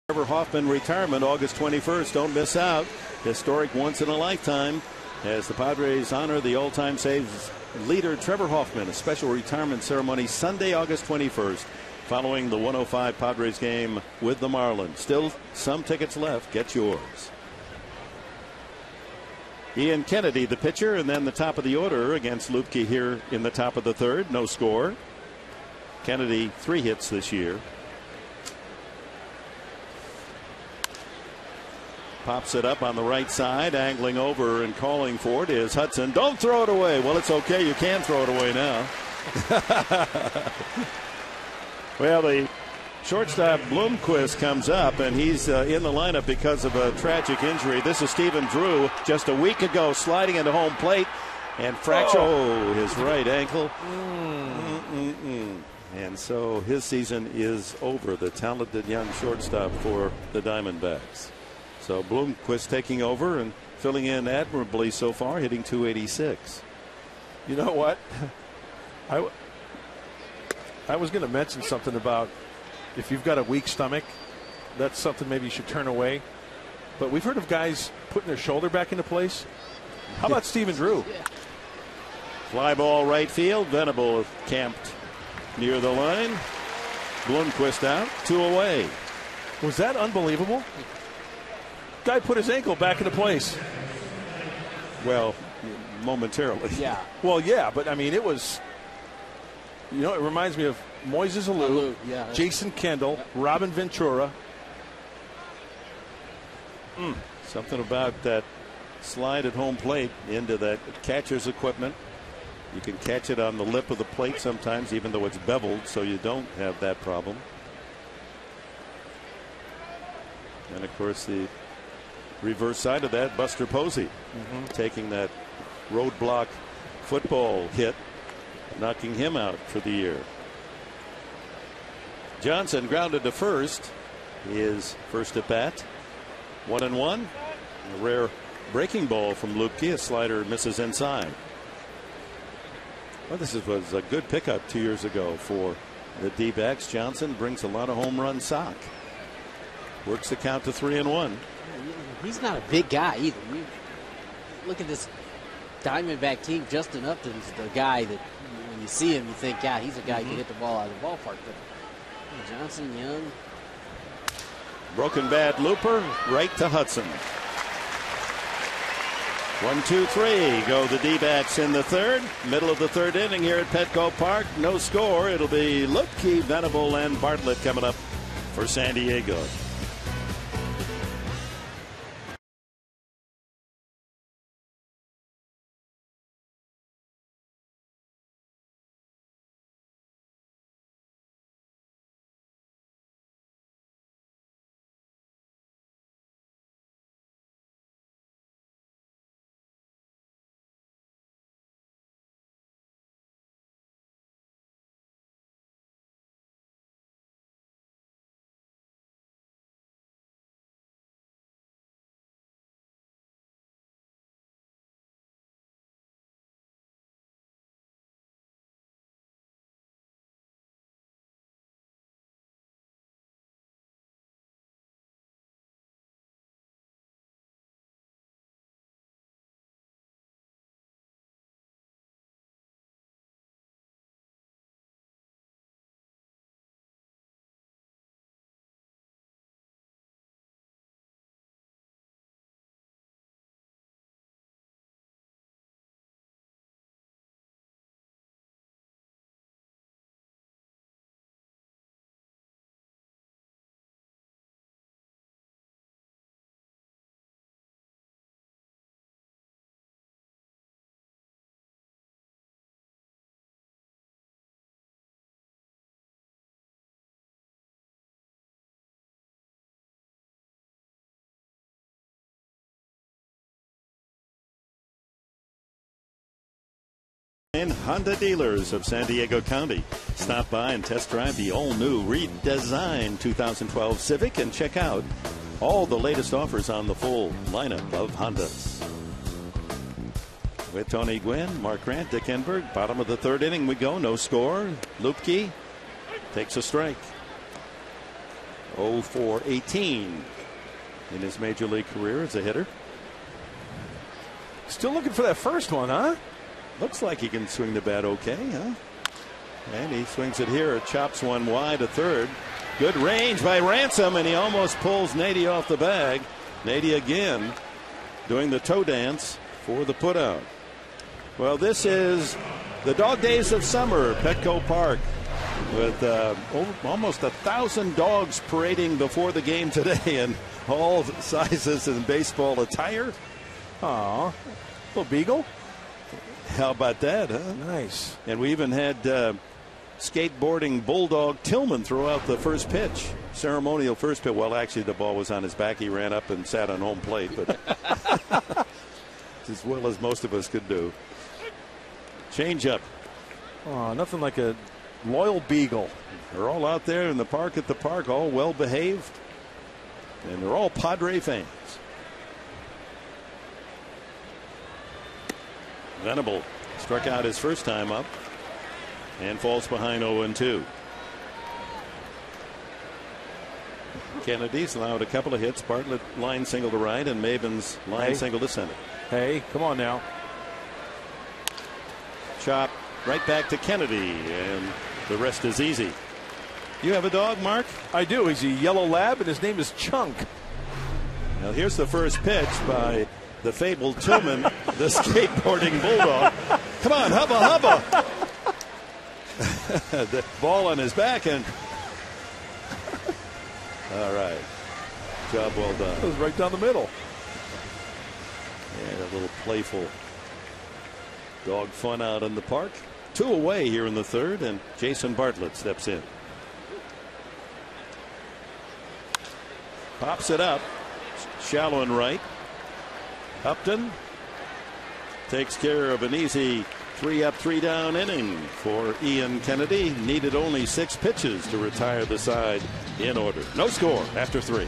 Trevor Hoffman retirement August 21st. Don't miss out. Historic once in a lifetime as the Padres honor the all-time saves leader Trevor Hoffman. A special retirement ceremony Sunday, August 21st, following the 105 Padres game with the Marlins. Still some tickets left. Get yours. Ian Kennedy, the pitcher, and then the top of the order against Lupke here in the top of the third. No score. Kennedy 3 hits this year. Pops it up on the right side, angling over and calling for it is Hudson. Don't throw it away. Well, it's okay. You can throw it away now. Well, the shortstop Bloomquist comes up, and he's in the lineup because of a tragic injury. This is Stephen Drew just a week ago sliding into home plate and fracture his right ankle. And so his season is over. The talented young shortstop for the Diamondbacks. So Bloomquist taking over and filling in admirably so far, hitting .286. You know what? I was going to mention something about if you've got a weak stomach, that's something maybe you should turn away. But we've heard of guys putting their shoulder back into place. How about Stephen Drew? Fly ball right field. Venable camped near the line. Bloomquist out, 2 away. Was that unbelievable? Guy put his ankle back into place. Well, momentarily. Yeah. Well, yeah, but I mean, it was, you know, it reminds me of Moises Alou, yeah, Jason Kendall, Robin Ventura. Something about that slide at home plate into that catcher's equipment. You can catch it on the lip of the plate sometimes, even though it's beveled, so you don't have that problem. And of course, the reverse side of that, Buster Posey, taking that roadblock football hit, knocking him out for the year. Johnson grounded to first. His first at bat. 1-1. A rare breaking ball from Lupke. A slider misses inside. Well, this was a good pickup 2 years ago for the D-backs. Johnson brings a lot of home run stock. Works the count to 3-1. He's not a big guy either. You look at this Diamondback team. Justin Upton's the guy that when you see him, you think, yeah, he's a guy who can hit the ball out of the ballpark. But Johnson, young. Broken bat looper right to Hudson. 1-2-3 go the D-backs in the third. Middle of the third inning here at Petco Park. No score. It'll be Lupke, Venable, and Bartlett coming up for San Diego. Honda dealers of San Diego County. Stop by and test drive the all-new redesigned 2012 Civic and check out all the latest offers on the full lineup of Hondas. With Tony Gwynn, Mark Grant, Dick Enberg, bottom of the third inning we go. No score. Lupke takes a strike. 0-for-18 in his major league career as a hitter. Still looking for that first one, huh? Looks like he can swing the bat okay, huh? And he swings it here. Chops one wide to third. Good range by Ransom, and he almost pulls Nady off the bag. Nady again doing the toe dance for the putout. Well, this is the dog days of summer, Petco Park, with almost 1,000 dogs parading before the game today in all sizes and baseball attire. Aw, little beagle. How about that, huh? Nice. And we even had skateboarding bulldog Tillman throw out the first pitch. Ceremonial first pitch. Well, actually, the ball was on his back. He ran up and sat on home plate, but as well as most of us could do. Change up. Oh, nothing like a loyal beagle. They're all out there in the park at the park, all well behaved. And they're all Padre fans. Venable struck out his first time up and falls behind 0-2. Kennedy's allowed a couple of hits. Bartlett line single to right and Maybin's line single to center. Hey, come on now. Chop right back to Kennedy, and the rest is easy. You have a dog, Mark? I do. He's a yellow lab, and his name is Chunk. Now here's the first pitch by the fabled Tillman, the skateboarding bulldog. Come on, hubba, hubba. The ball on his back, and all right. Job well done. It was right down the middle. And a little playful dog fun out in the park. 2 away here in the third, and Jason Bartlett steps in. Pops it up. Shallow and right. Upton takes care of an easy 3 up, 3 down inning for Ian Kennedy. Needed only 6 pitches to retire the side in order. No score after 3.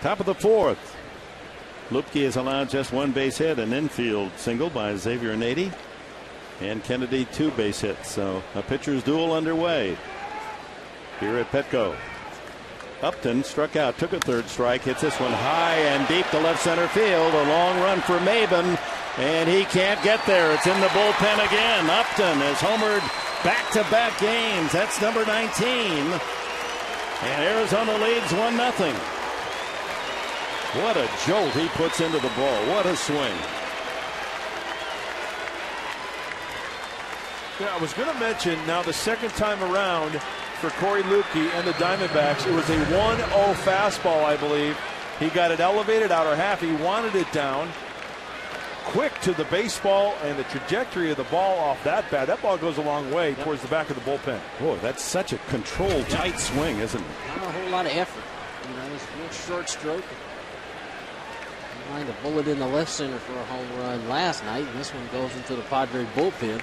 Top of the fourth. Lupke has allowed just 1 base hit, an infield single by Xavier Nady, and Kennedy 2 base hits. So a pitcher's duel underway here at Petco. Upton struck out, took a 3rd strike, hits this one high and deep to left center field. A long run for MAYBIN, and he can't get there. It's in the bullpen again. Upton has homered back-to-back games. That's number 19. And Arizona leads 1-0. What a jolt he puts into the ball. What a swing. Yeah, I was going to mention now the second time around for Corey Lukey and the Diamondbacks, it was a 1-0 fastball, I believe. He got it elevated outer half. He wanted it down. Quick to the baseball and the trajectory of the ball off that bat. That ball goes a long way towards the back of the bullpen. Boy, that's such a controlled, tight swing, isn't it? Not a whole lot of effort. You know, it's a real short stroke. Lined a bullet in the left center for a home run last night, and this one goes into the Padre bullpen.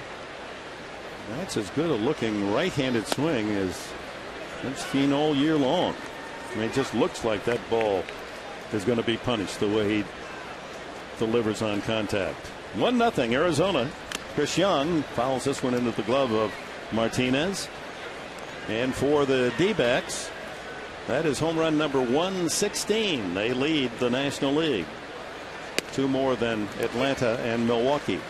That's as good a looking right-handed swing as I've seen all year long. I mean, it just looks like that ball is going to be punished the way he delivers on contact. 1-0 Arizona. Chris Young fouls this one into the glove of Martinez. And for the D-backs, that is home run number 116. They lead the National League. 2 more than Atlanta and Milwaukee.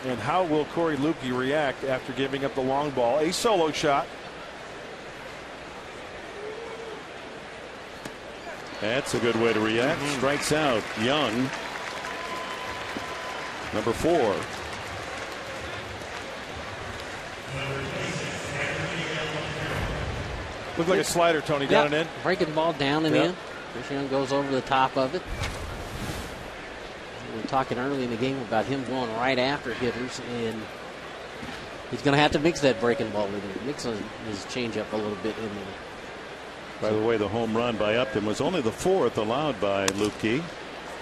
And how will Corey Lukey react after giving up the long ball? A solo shot. That's a good way to react. Strikes out Young. Number 4. Looked like a slider, Tony, down and in. Breaking the ball down and in. Chris Young goes over the top of it. We were talking early in the game about him going right after hitters, and he's going to have to mix that breaking ball with him. Mix his changeup a little bit in there. By the way, the home run by Upton was only the 4th allowed by Lupke,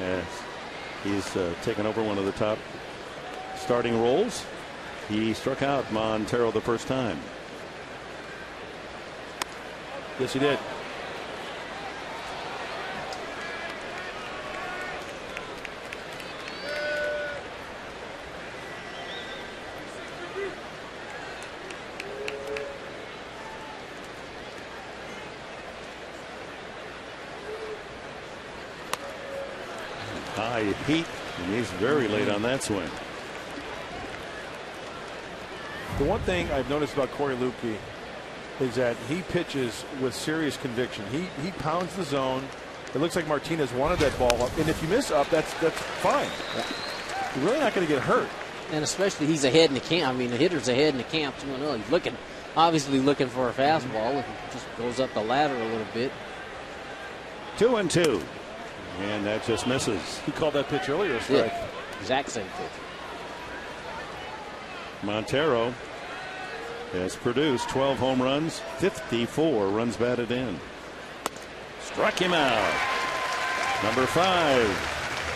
as he's taken over one of the top starting roles. He struck out Montero the first time. Yes, he did. high heat, and he's very late on that swing. The one thing I've noticed about Corey Luebke is that he pitches with serious conviction. He pounds the zone. It looks like Martinez wanted that ball up, and if you miss up, that's fine. Yeah. You're really not going to get hurt. And especially he's ahead in the camp. I mean, the hitter's ahead in the camp 2-0. He's obviously looking for a fastball. It just goes up the ladder a little bit. 2-2, and that just misses. He called that pitch earlier, strike. Yeah, exact same pitch. Montero has produced 12 home runs, 54 runs batted in. Struck him out. Number 5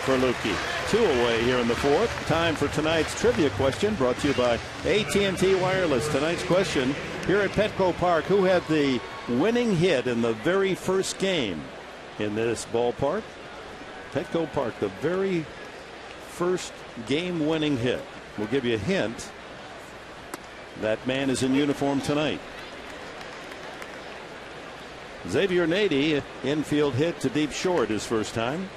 for Luebke. 2 away here in the 4th. Time for tonight's trivia question, brought to you by AT&T Wireless. Tonight's question here at PETCO Park: who had the winning hit in the very first game in this ballpark? PETCO Park, the very first game-winning hit. We'll give you a hint. That man is in uniform tonight. Xavier Nady, infield hit to deep short his first time.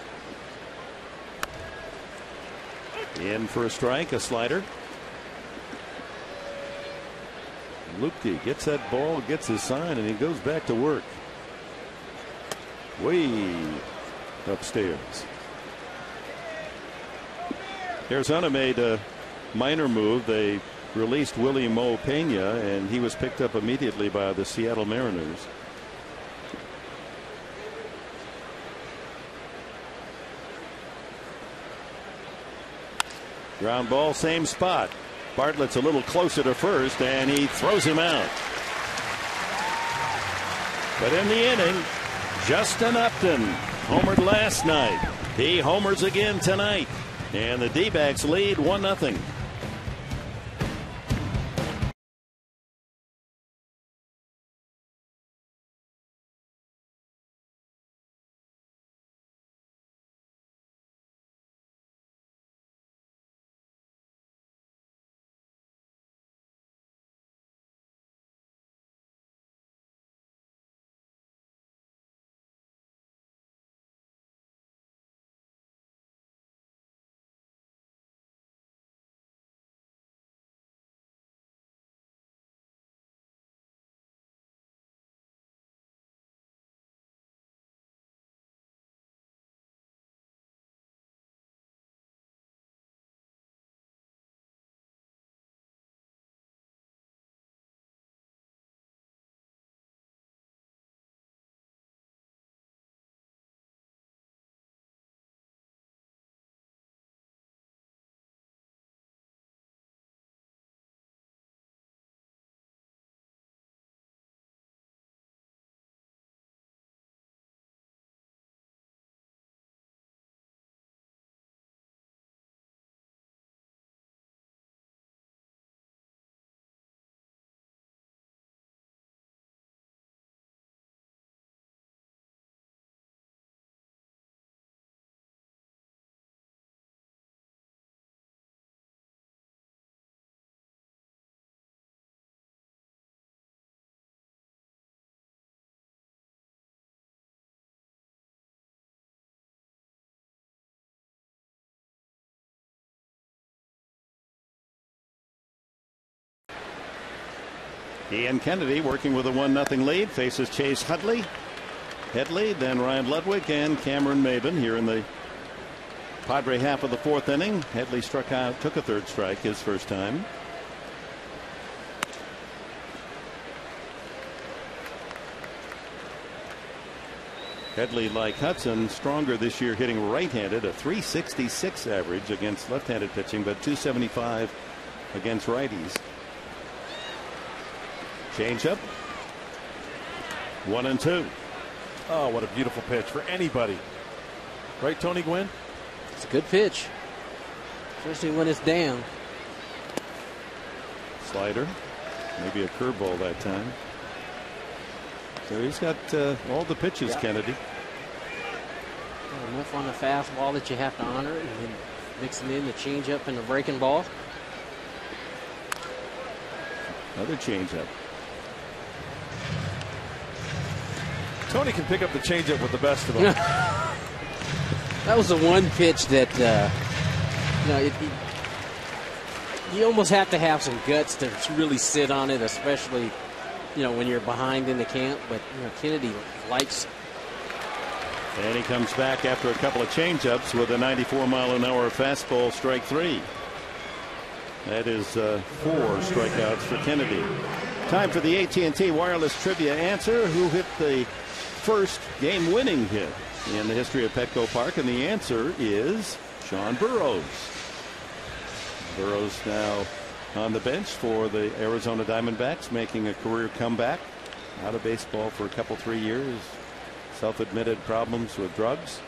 In for a strike, a slider. Luebke gets that ball, gets his sign, and he goes back to work. Way upstairs. Arizona made a minor move. They released Willie Mo Pena, and he was picked up immediately by the Seattle Mariners. Ground ball, same spot. Bartlett's a little closer to first, and he throws him out. But in the inning, Justin Upton homered last night. He homers again tonight, and the D-backs lead 1-0. Ian Kennedy, working with a 1-0 lead, faces Chase Headley, then Ryan Ludwig and Cameron MAYBIN here in the Padre half of the 4th inning. Headley struck out, took a 3rd strike his first time. Headley, like Hudson, stronger this year hitting right-handed, a .366 average against left-handed pitching, but .275 against righties. Changeup. 1-2. Oh, what a beautiful pitch for anybody. Right, Tony Gwynn? It's a good pitch, especially when it's down. Slider. Maybe a curveball that time. So he's got all the pitches, yeah. Kennedy. Enough on the fastball that you have to honor it, and then mixing in the changeup and the breaking ball. Another changeup. Tony can pick up the changeup with the best of them. That was the one pitch that, you almost have to have some guts to really sit on it, especially, when you're behind in the camp. But, Kennedy likes. And he comes back after a couple of changeups with a 94-mile-an-hour fastball, strike 3. That is 4 strikeouts for Kennedy. Time for the AT&T Wireless Trivia answer. Who hit the first game-winning hit in the history of Petco Park? And the answer is Sean Burroughs. Burroughs now on the bench for the Arizona Diamondbacks, making a career comeback. Out of baseball for a couple, 3 years. Self-admitted problems with drugs.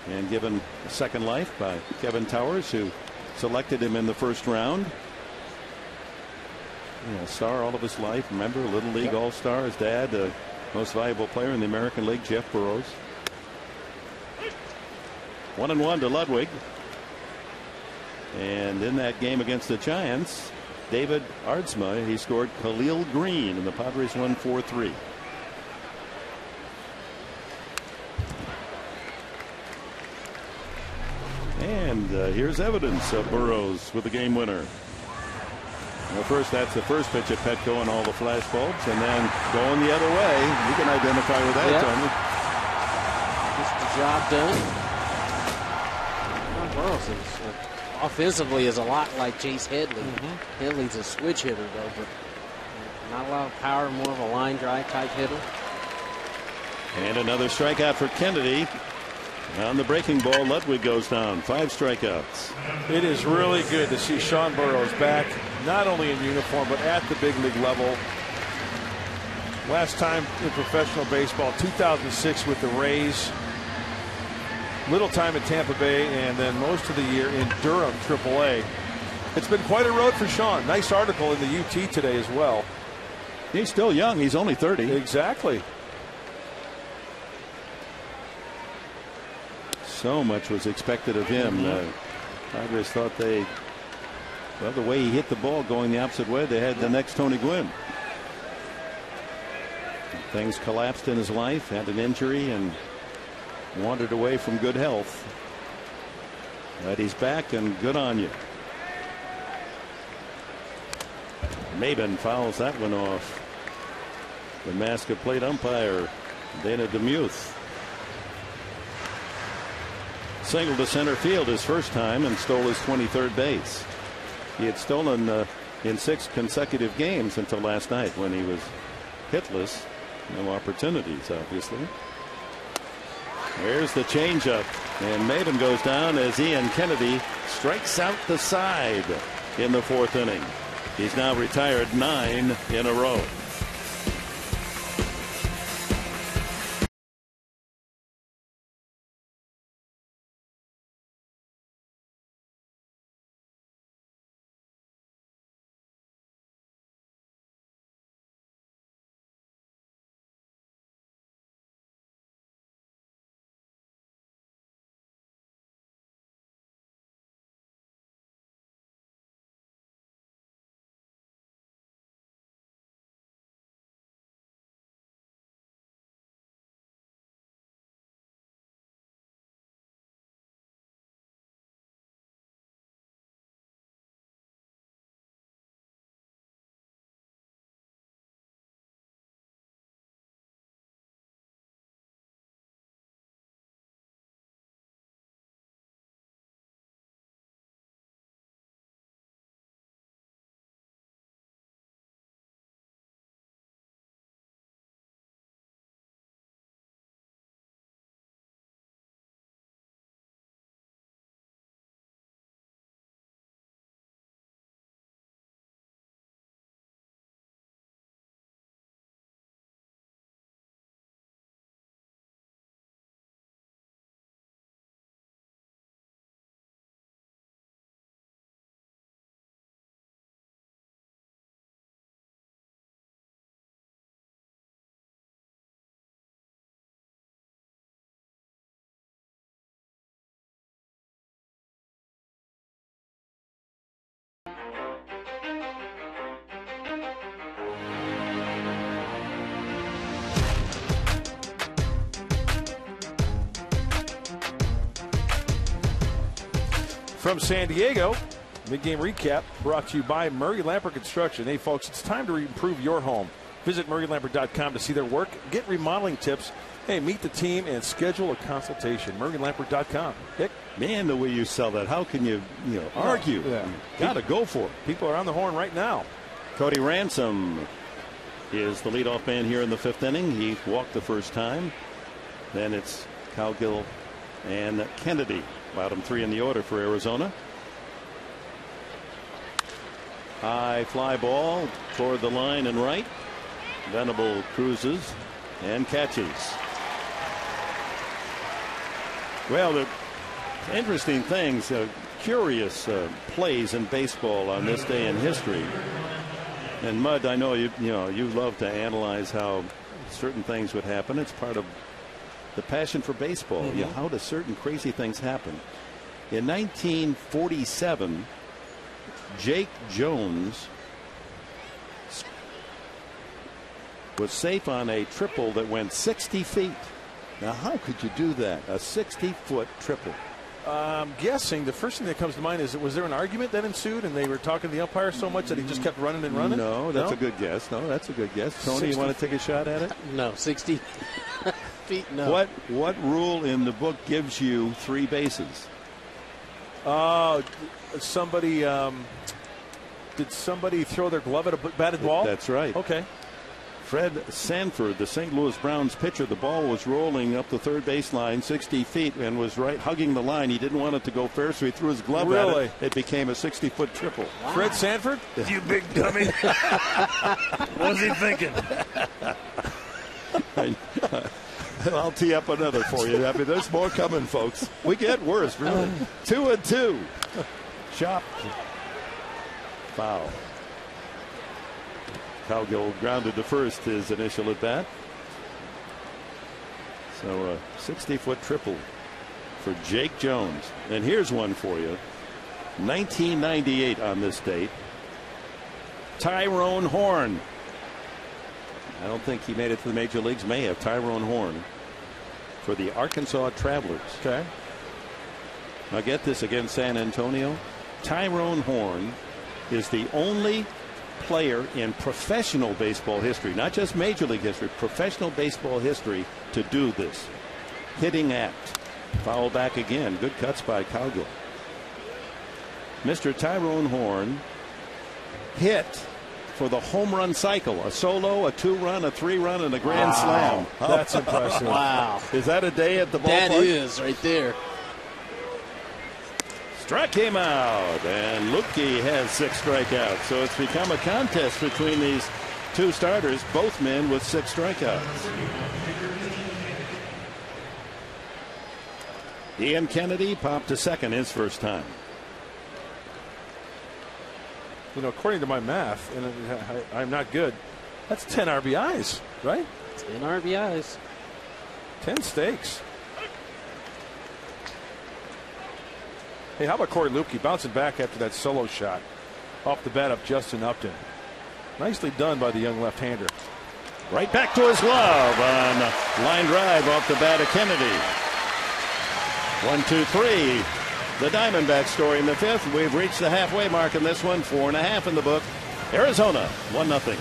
And given a second life by Kevin Towers, who selected him in the first round. Star all of his life. Remember, Little League All-Star. His dad, most valuable player in the American League, Jeff Burroughs. 1-1 to Ludwig. And in that game against the Giants, David Aardsma, he scored Khalil Green, and the Padres won 4-3. And here's evidence of Burroughs with the game winner. Well, first, that's the first pitch at Petco and all the flash bulbs, and then going the other way. You can identify with that, Tony. Just the job done. Burroughs offensively is a lot like Chase Headley. Headley's a switch hitter, though, but not a lot of power, more of a line drive type hitter. And another strikeout for Kennedy. On the breaking ball, Ludwig goes down. 5 strikeouts. It is really good to see Sean Burroughs back, not only in uniform, but at the big league level. Last time in professional baseball, 2006 with the Rays. Little time at Tampa Bay, and then most of the year in Durham AAA. It's been quite a road for Sean. Nice article in the UT today as well. He's still young. He's only 30. Exactly. So much was expected of him. Padres thought the way he hit the ball going the opposite way, they had the next Tony Gwynn. Things collapsed in his life, had an injury, and wandered away from good health. But he's back, and good on you. MAYBIN fouls that one off. The mask of plate umpire, Dana DeMuth. Single to center field his first time and stole his 23rd base. He had stolen in 6 consecutive games until last night when he was hitless. No opportunities, obviously. There's the changeup, and MAYBIN goes down as Ian Kennedy strikes out the side in the 4th inning. He's now retired 9 in a row. From San Diego, mid-game recap brought to you by Murray Lamper Construction. Hey, folks, it's time to improve your home. Visit MurrayLamper.com to see their work, get remodeling tips. Hey, meet the team and schedule a consultation. MurrayLamper.com. Dick? Man, the way you sell that, how can you argue? Yeah. Got to go for it. People are on the horn right now. Cody Ransom is the leadoff man here in the 5th inning. He walked the first time. Then it's Cowgill and Kennedy. Bottom 3 in the order for Arizona. High fly ball toward the line and right. Venable cruises and catches. Well, the interesting things, curious plays in baseball on this day in history. And Mud, I know you love to analyze how certain things would happen. It's part of the passion for baseball. Mm-hmm. How do certain crazy things happen? In 1947, Jake Jones was safe on a triple that went 60 feet. Now, how could you do that? A 60-foot triple. I'm guessing the first thing that comes to mind is, was there an argument that ensued and they were talking to the umpire so much that he just kept running and running? No, that's a good guess. No, that's a good guess. Tony, you want to take a shot at it? No, 60 feet, no. What rule in the book gives you 3 bases? Somebody did somebody throw their glove at a batted ball? That's right. Okay. Fred Sanford, the St. Louis Browns pitcher, the ball was rolling up the third baseline 60 feet and was right hugging the line. He didn't want it to go fair, so he threw his glove at it. It became a 60-foot triple. Wow. Fred Sanford? You big dummy. What was he thinking? I'll tee up another for you. I mean, there's more coming, folks. We get worse, really. 2-2. Chop. Foul. Cowgill grounded to first his initial at bat. So a 60-foot triple for Jake Jones. And here's one for you. 1998 on this date. Tyrone Horn. I don't think he made it to the major leagues. May have. Tyrone Horn for the Arkansas Travelers. Okay. Now get this against San Antonio. Tyrone Horn is the only player in professional baseball history, not just major league history, professional baseball history to do this. Hitting act. Foul back again. Good cuts by Cowgill. Mr. Tyrone Horn hit for the home run cycle. A solo, a 2-run, a 3-run, and a grand slam. That's impressive. Wow. Is that a day at the ballpark? That is right there. Struck him out, and Lupke has 6 strikeouts. So it's become a contest between these 2 starters, both men with 6 strikeouts. Ian Kennedy popped to second his first time. You know, according to my math, and I'm not good, that's 10 RBIs, right? 10 RBIs. 10 steaks. Hey, how about Corey Lupke bouncing back after that solo shot off the bat of Justin Upton? Nicely done by the young left-hander. Right back to his glove on line drive off the bat of Kennedy. 1-2-3. The Diamondback story in the 5th. We've reached the halfway mark in this one. 4.5 in the book. Arizona 1-0.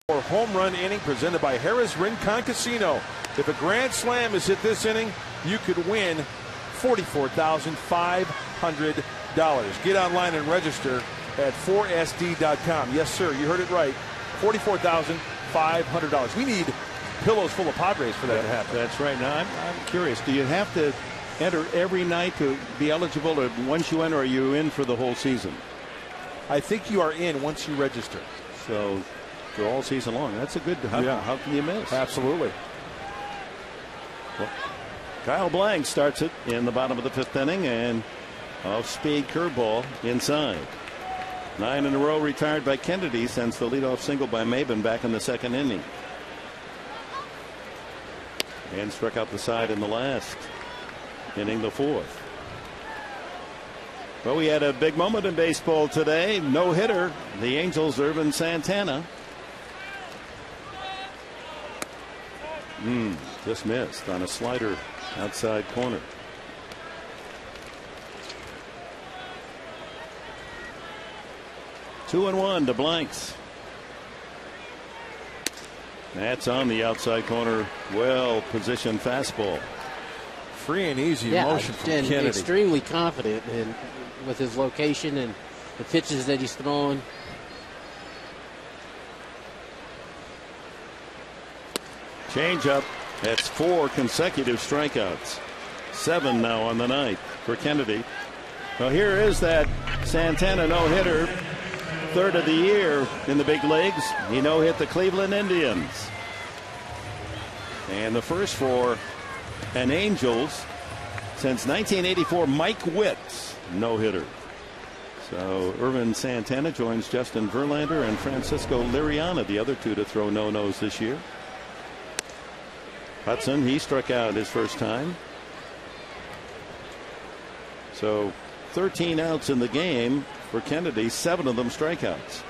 For home run inning presented by Harris Rincon Casino. If a grand slam is hit this inning, you could win $44,500. Get online and register at 4sd.com. Yes, sir, you heard it right. $44,500. We need pillows full of Padres for that to happen. That's right. Now, I'm curious. Do you have to enter every night to be eligible, or once you enter, are you in for the whole season? I think you are in once you register. So, for all season long. That's a good, how can you miss? Absolutely. Well, Kyle Blank starts it in the bottom of the 5th inning, and off-speed curveball inside. 9 in a row retired by Kennedy since the leadoff single by MAYBIN back in the 2nd inning. And struck out the side in the last inning, the 4th. Well, we had a big moment in baseball today. No-hitter, the Angels' Irvin Santana. Just missed on a slider outside corner. Two and one to Blanks. That's on the outside corner. Well positioned fastball. Free and easy motion from Kennedy. Extremely confident with his location and the pitches that he's throwing. Change up. That's 4 consecutive strikeouts. 7 now on the night for Kennedy. Well, here is that Santana no-hitter. 3rd of the year in the big leagues. He no-hit the Cleveland Indians. And the first for an Angels since 1984 Mike Witt's no-hitter. So Irvin Santana joins Justin Verlander and Francisco Liriano, the other 2 to throw no-nos this year. Hudson, he struck out his first time. So 13 outs in the game for Kennedy, 7 of them strikeouts.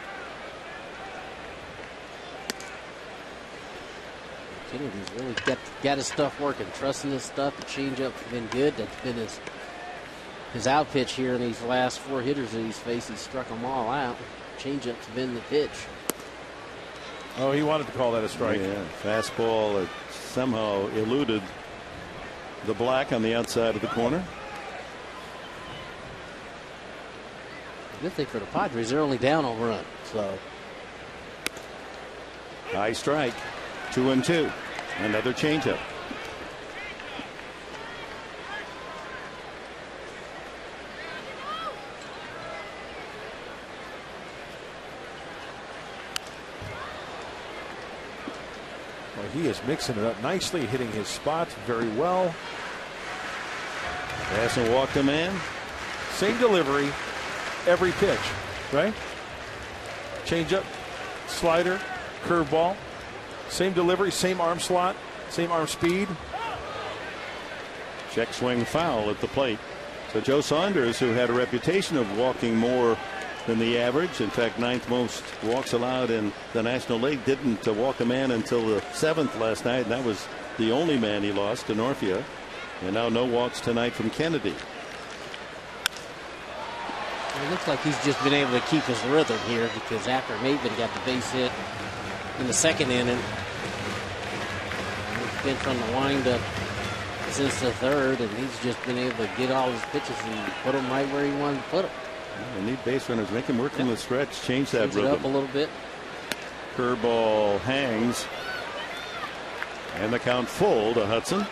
Kennedy's really got his stuff working, trusting his stuff. The changeup's been good. That's been his out pitch here in these last 4 hitters that he's faced. He struck them all out. Changeup's been the pitch. Oh, he wanted to call that a strike. Yeah, fastball that somehow eluded the black on the outside of the corner. Good thing for the Padres, they're only down on run. So high strike. 2-2. Another changeup. Well, he is mixing it up nicely, hitting his spots very well. Hasn't walked a man. Same delivery every pitch, right? Changeup, slider, curveball. Same delivery, same arm slot, same arm speed. Check swing foul at the plate. So Joe Saunders, who had a reputation of walking more than the average, in fact 9th most walks allowed in the National League, didn't walk a man until the 7th last night, and that was the only man he lost to Norfia. And now no walks tonight from Kennedy. It looks like he's just been able to keep his rhythm here, because after MAYBIN got the base hit in the 2nd inning, he's been trying to wind up since the 3rd, and he's just been able to get all his pitches and put them right where he wanted to put them. Yeah, need base runners, make him work from the stretch, change that rhythm. It up a little bit. Curveball hangs, and the count full to Hudson.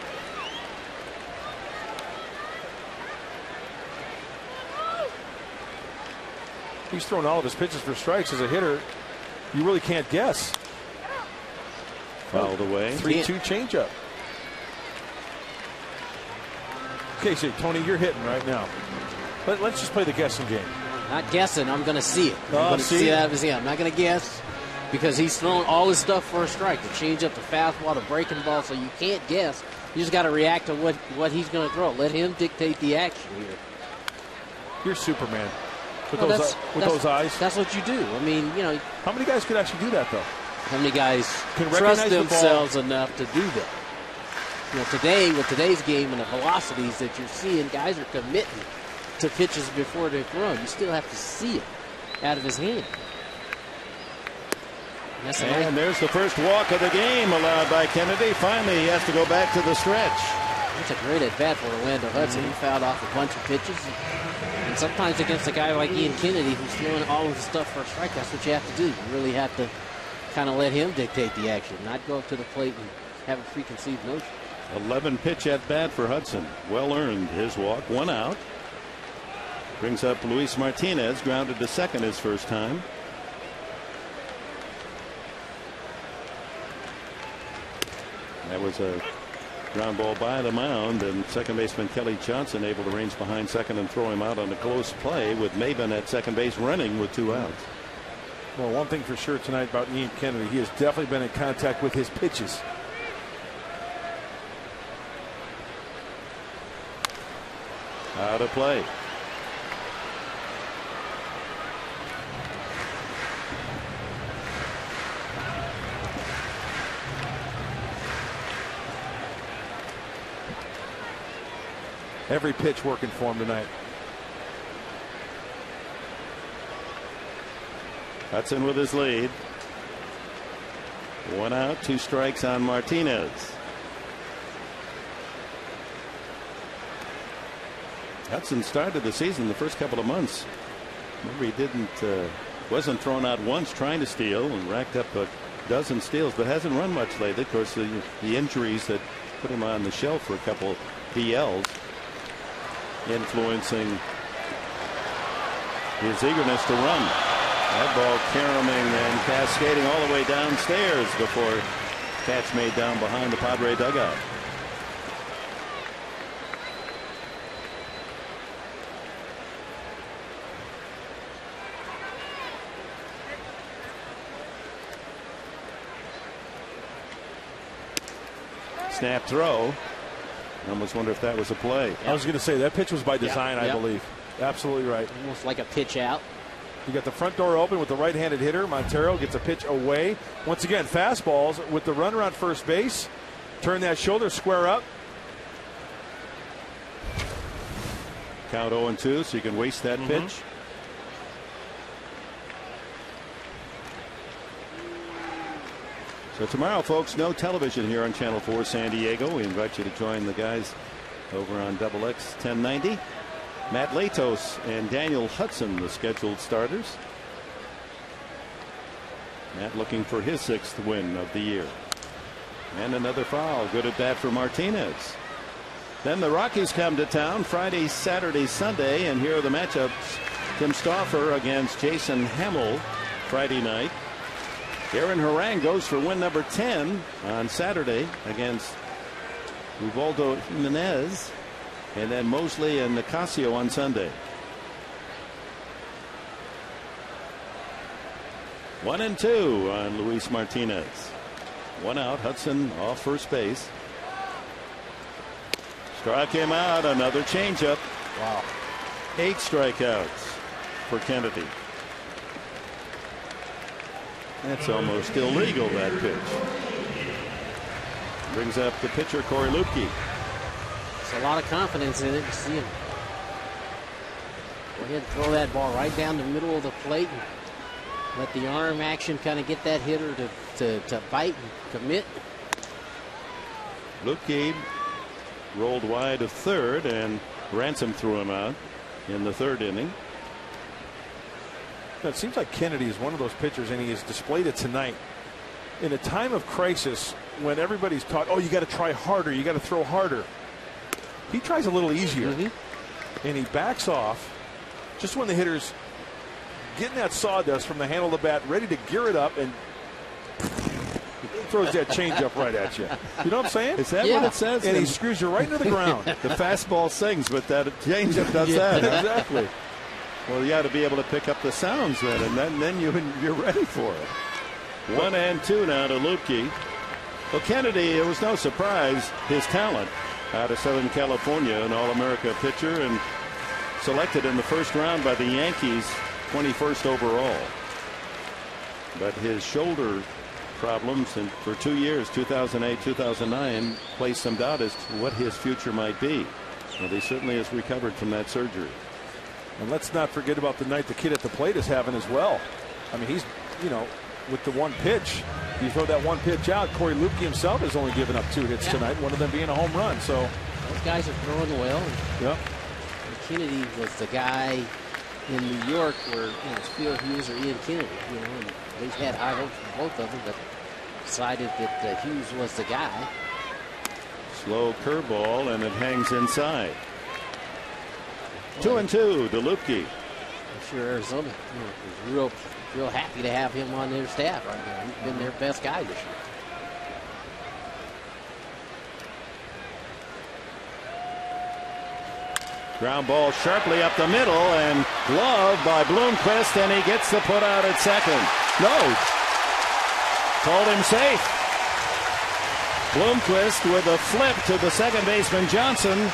He's thrown all of his pitches for strikes. As a hitter, you really can't guess. Fouled away. 3-2 changeup. Okay, so Tony, you're hitting right now. Let's just play the guessing game. Not guessing. I'm going to see it. I'm going to see it out of his hand. I'm not going to guess, because he's thrown all his stuff for a strike. The changeup, the fastball, the breaking ball. So you can't guess. You just got to react to what he's going to throw. Let him dictate the action here. You're Superman. With those eyes. That's what you do. I mean, you know. How many guys could actually do that, though? How many guys can trust themselves enough to do that? You know, today, with today's game and the velocities that you're seeing, guys are committing to pitches before they're thrown. You still have to see it out of his hand. And there's the first walk of the game allowed by Kennedy. Finally, he has to go back to the stretch. That's a great at-bat for Orlando Hudson. He fouled off a bunch of pitches. And sometimes against a guy like Ian Kennedy, who's throwing all of the stuff for a strike, that's what you have to do. You really have to kind of let him dictate the action, not go up to the plate and have a preconceived notion. 11 pitch at bat for Hudson. Well earned his walk. 1 out. Brings up Luis Martinez, grounded to second his first time. That was a ground ball by the mound, and second baseman Kelly Johnson able to range behind second and throw him out on a close play with MAYBIN at second base running with 2 outs. Well, one thing for sure tonight about Ian Kennedy, he has definitely been in contact with his pitches. Out of play. Every pitch working for him tonight. Hudson with his lead. 1 out, 2 strikes on Martinez. Hudson started the season the first couple of months. Remember, he wasn't thrown out once trying to steal and racked up a dozen steals, but hasn't run much lately. Of course, the injuries that put him on the shelf for a couple DLs influencing his eagerness to run. That ball caroming and cascading all the way downstairs before catch made down behind the Padre dugout. Snap throw. I almost wonder if that was a play. I was going to say that pitch was by design, I believe. Absolutely right. Almost like a pitch out. You got the front door open with the right-handed hitter. Montero gets a pitch away. Once again, fastballs with the runner on first base. Turn that shoulder, square up. Count 0-2, so you can waste that pitch. So tomorrow, folks, no television here on Channel 4 San Diego. We invite you to join the guys over on XX 1090. Matt Latos and Daniel Hudson, the scheduled starters. Matt looking for his 6th win of the year. And another foul. Good at bat for Martinez. Then the Rockies come to town Friday, Saturday, Sunday, and here are the matchups. Tim Stauffer against Jason Hamill Friday night. Aaron Harang goes for win number 10 on Saturday against Ubaldo Jimenez, and then Mosley and Nicasio on Sunday. 1-2 on Luis Martinez. 1 out. Hudson off first base. Struck him out. Another changeup. Wow. 8 strikeouts for Kennedy. That's almost illegal, that pitch. Brings up the pitcher, Corey Lupke. There's a lot of confidence in it. You see him go ahead and throw that ball right down the middle of the plate and let the arm action kind of get that hitter to bite and commit. Lupke rolled wide of third, and Ransom threw him out in the 3rd inning. It seems like Kennedy is one of those pitchers, and he has displayed it tonight. In a time of crisis, when everybody's taught, oh, you got to try harder, you got to throw harder, he tries a little easier, and he backs off just when the hitter's getting that sawdust from the handle of the bat, ready to gear it up, and throws that changeup right at you. You know what I'm saying? Is that what it says? And he screws you right into the ground. The fastball sings, but that changeup does that. Exactly. Well, you got to be able to pick up the sounds then, and then you're ready for it. 1-2 now to Lupke. Well, Kennedy, it was no surprise his talent out of Southern California, an All-America pitcher, and selected in the 1st round by the Yankees, 21st overall. But his shoulder problems and for 2 years, 2008, 2009, placed some doubt as to what his future might be. Well, he certainly has recovered from that surgery. And let's not forget about the night the kid at the plate is having as well. I mean, he's, with the one pitch. You throw that one pitch out. Corey Lupke himself has only given up 2 hits tonight, one of them being a home run. So those guys are throwing well. Yep. Kennedy was the guy in New York where it's Phil Hughes or Ian Kennedy. And they had high hopes for both of them, but decided that Hughes was the guy. Slow curveball, and it hangs inside. 2-2 to Lupke. I'm sure Arizona is real happy to have him on their staff right now. He's been their best guy this year. Ground ball sharply up the middle, and glove by Bloomquist, and he gets the put out at second. No. Called him safe. Bloomquist with a flip to the second baseman Johnson,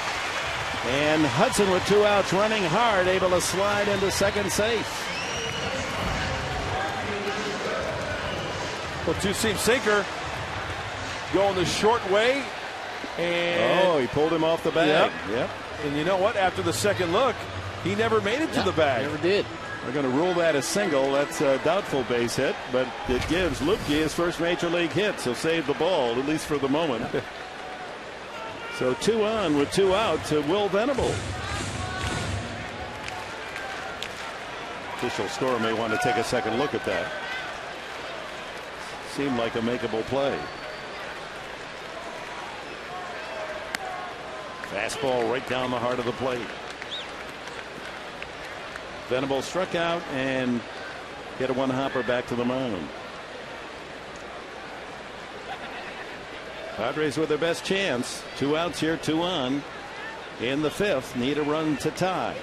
and Hudson with 2 outs running hard, able to slide into second safe. Well, 2-seam sinker going the short way, and he pulled him off the bag. Yep. And you know what? After the second look, he never made it to the bag. Never did. We're going to rule that a single. That's a doubtful base hit, but it gives Lupke his first major league hit, so save the ball, at least for the moment. So 2 on with 2 out to Will Venable. Official score may want to take a second look at that. Seemed like a makeable play. Fastball right down the heart of the plate. Venable struck out and hit a one-hopper back to the mound. Padres with their best chance. 2 outs here, 2 on. In the 5th, need a run to tie.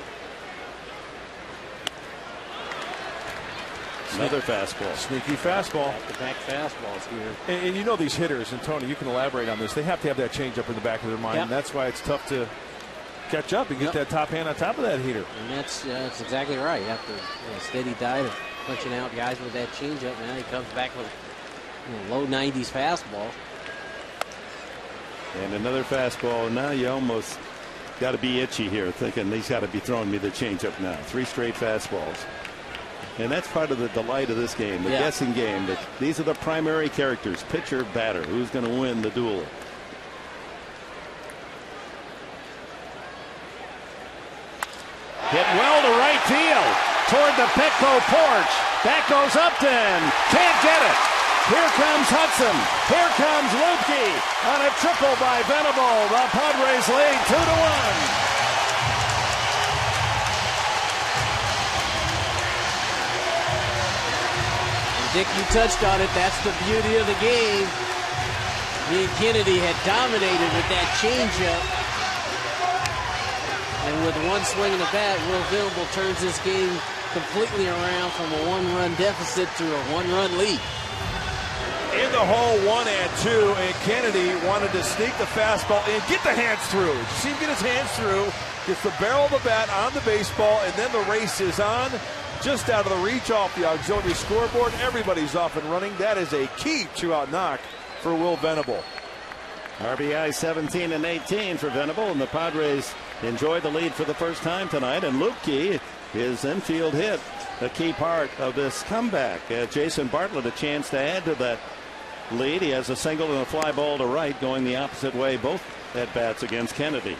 Another fastball. Sneaky fastball. Back-to-back fastballs here. And you know these hitters, and Tony, you can elaborate on this. They have to have that changeup in the back of their mind, and that's why it's tough to catch up and get that top hand on top of that heater. And that's exactly right. After a steady diet of punching out guys with that changeup, now he comes back with low 90s fastball. And another fastball. Now you almost got to be itchy here, thinking he's got to be throwing me the changeup now. 3 straight fastballs. And that's part of the delight of this game, the guessing game. That these are the primary characters, pitcher, batter. Who's going to win the duel? Hit well to right field, toward the PETCO porch. That goes Upton. Can't get it. Here comes Hudson. Here comes Lupke on a triple by Venable. The Padres lead 2-1. Dick, you touched on it. That's the beauty of the game. Me and Kennedy had dominated with that changeup. And with one swing of the bat, Will Venable turns this game completely around from a 1-run deficit to a 1-run lead. In the hole, 1-2, and Kennedy wanted to sneak the fastball and get the hands through. You see him get his hands through, gets the barrel of the bat on the baseball, and then the race is on. Just out of the reach off the auxiliary scoreboard. Everybody's off and running. That is a key 2-out knock for Will Venable. RBI 17 and 18 for Venable, and the Padres enjoy the lead for the first time tonight. And Lupke, his infield hit, a key part of this comeback. Jason Bartlett a chance to add to that lead. He has a single and a fly ball to right going the opposite way, both at bats against Kennedy.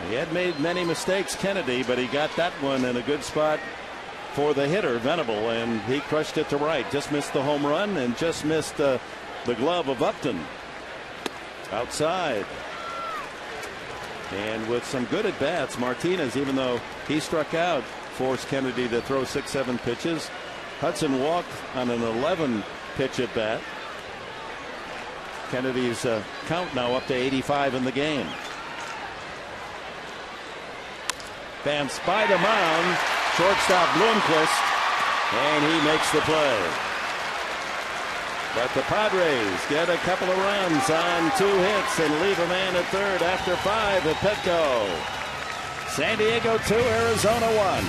He had made many mistakes, Kennedy, but he got that one in a good spot for the hitter, Venable, and he crushed it to right. Just missed the home run and just missed the glove of Upton. Outside. And with some good at bats, Martinez, even though he struck out, forced Kennedy to throw 6-7 pitches. Hudson walked on an 11 pitch at bat. Kennedy's count now up to 85 in the game. Bamps by the mound, shortstop Bloomquist, and he makes the play. But the Padres get a couple of runs on 2 hits and leave a man at third after 5 at PETCO. San Diego 2, Arizona 1.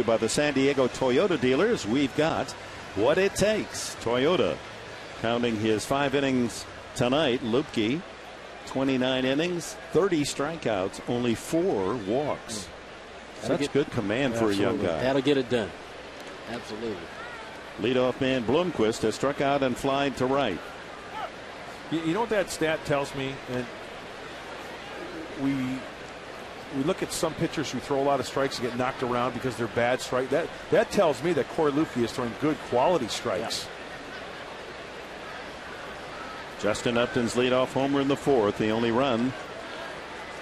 By the San Diego Toyota dealers, we've got What It Takes. Toyota counting his 5 innings tonight. Lupke, 29 innings, 30 strikeouts, only 4 walks. Such good command for a young guy. That'll get it done. Absolutely. Leadoff man Bloomquist has struck out and flied to right. You know what that stat tells me? And we look at some pitchers who throw a lot of strikes and get knocked around because they're bad strike. That tells me that Corey Lupke is throwing good quality strikes. Yeah. Justin Upton's leadoff homer in the 4th, the only run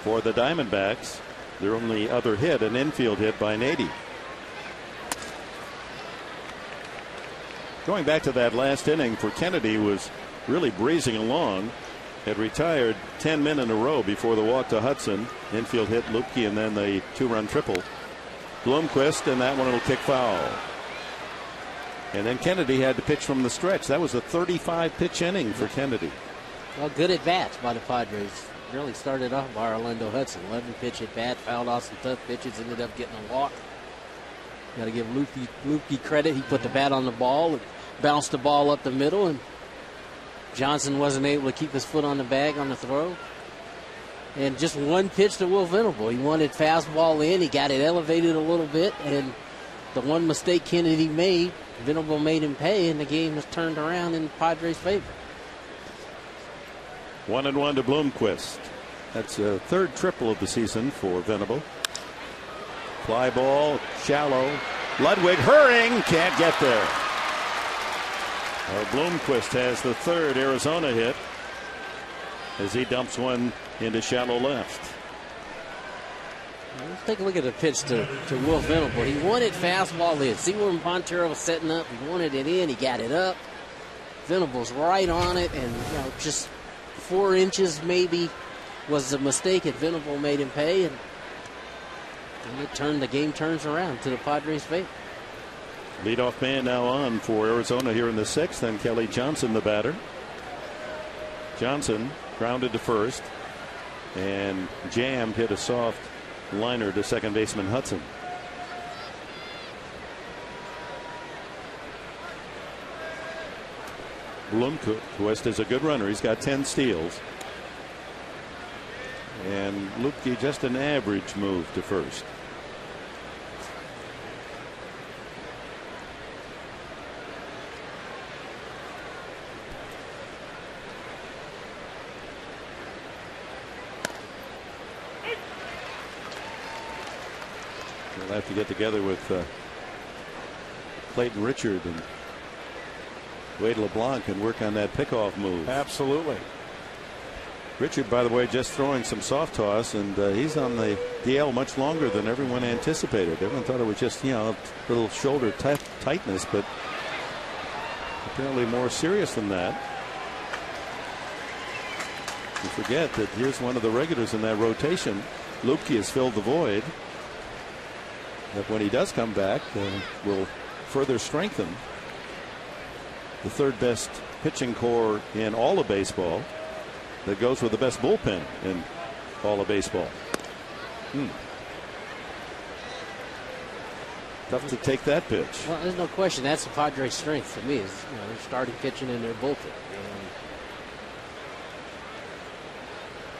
for the Diamondbacks. Their only other hit, an infield hit by Nady. Going back to that last inning for Kennedy, was really breezing along. Had retired 10 men in a row before the walk to Hudson. Infield hit Lupke and then the 2-run triple. Bloomquist, and that one will kick foul. And then Kennedy had to pitch from the stretch. That was a 35-pitch inning for Kennedy. Well, good at bats by the Padres. Really started off by Orlando Hudson. 11-pitch at bat, fouled off some tough pitches, ended up getting a walk. Got to give Lupke credit. He put the bat on the ball and bounced the ball up the middle, and Johnson wasn't able to keep his foot on the bag on the throw. And just one pitch to Will Venable. He wanted fastball in. He got it elevated a little bit, and the one mistake Kennedy made, Venable made him pay, and the game was turned around in Padres' favor. 1-1 to Bloomquist. That's a 3rd triple of the season for Venable. Fly ball, shallow. Ludwig hurrying, can't get there. Bloomquist has the 3rd Arizona hit as he dumps one into shallow left. Let's take a look at the pitch to Will Venable. He wanted fastball in. See where Montero was setting up? He wanted it in. He got it up. Venable's right on it, and just 4 inches maybe was the mistake that Venable made him pay, and the game turns around to the Padres' favor. Leadoff man now on for Arizona here in the 6th, and Kelly Johnson the batter. Johnson grounded to first and jammed, hit a soft liner to second baseman Hudson. Bloomquist is a good runner. He's got 10 steals. And Lupke just an average move to first. We'll have to get together with Clayton Richard and Wade LeBlanc and work on that pickoff move. Absolutely. Richard, by the way, just throwing some soft toss, and he's on the DL much longer than everyone anticipated. Everyone thought it was just, a little shoulder tightness, but apparently more serious than that. You forget that here's one of the regulars in that rotation. Lupke has filled the void. That when he does come back, will further strengthen the 3rd best pitching core in all of baseball. That goes with the best bullpen in all of baseball. Tough to take that pitch. Well, there's no question that's the Padres' strength to me is they're starting pitching in their bullpen.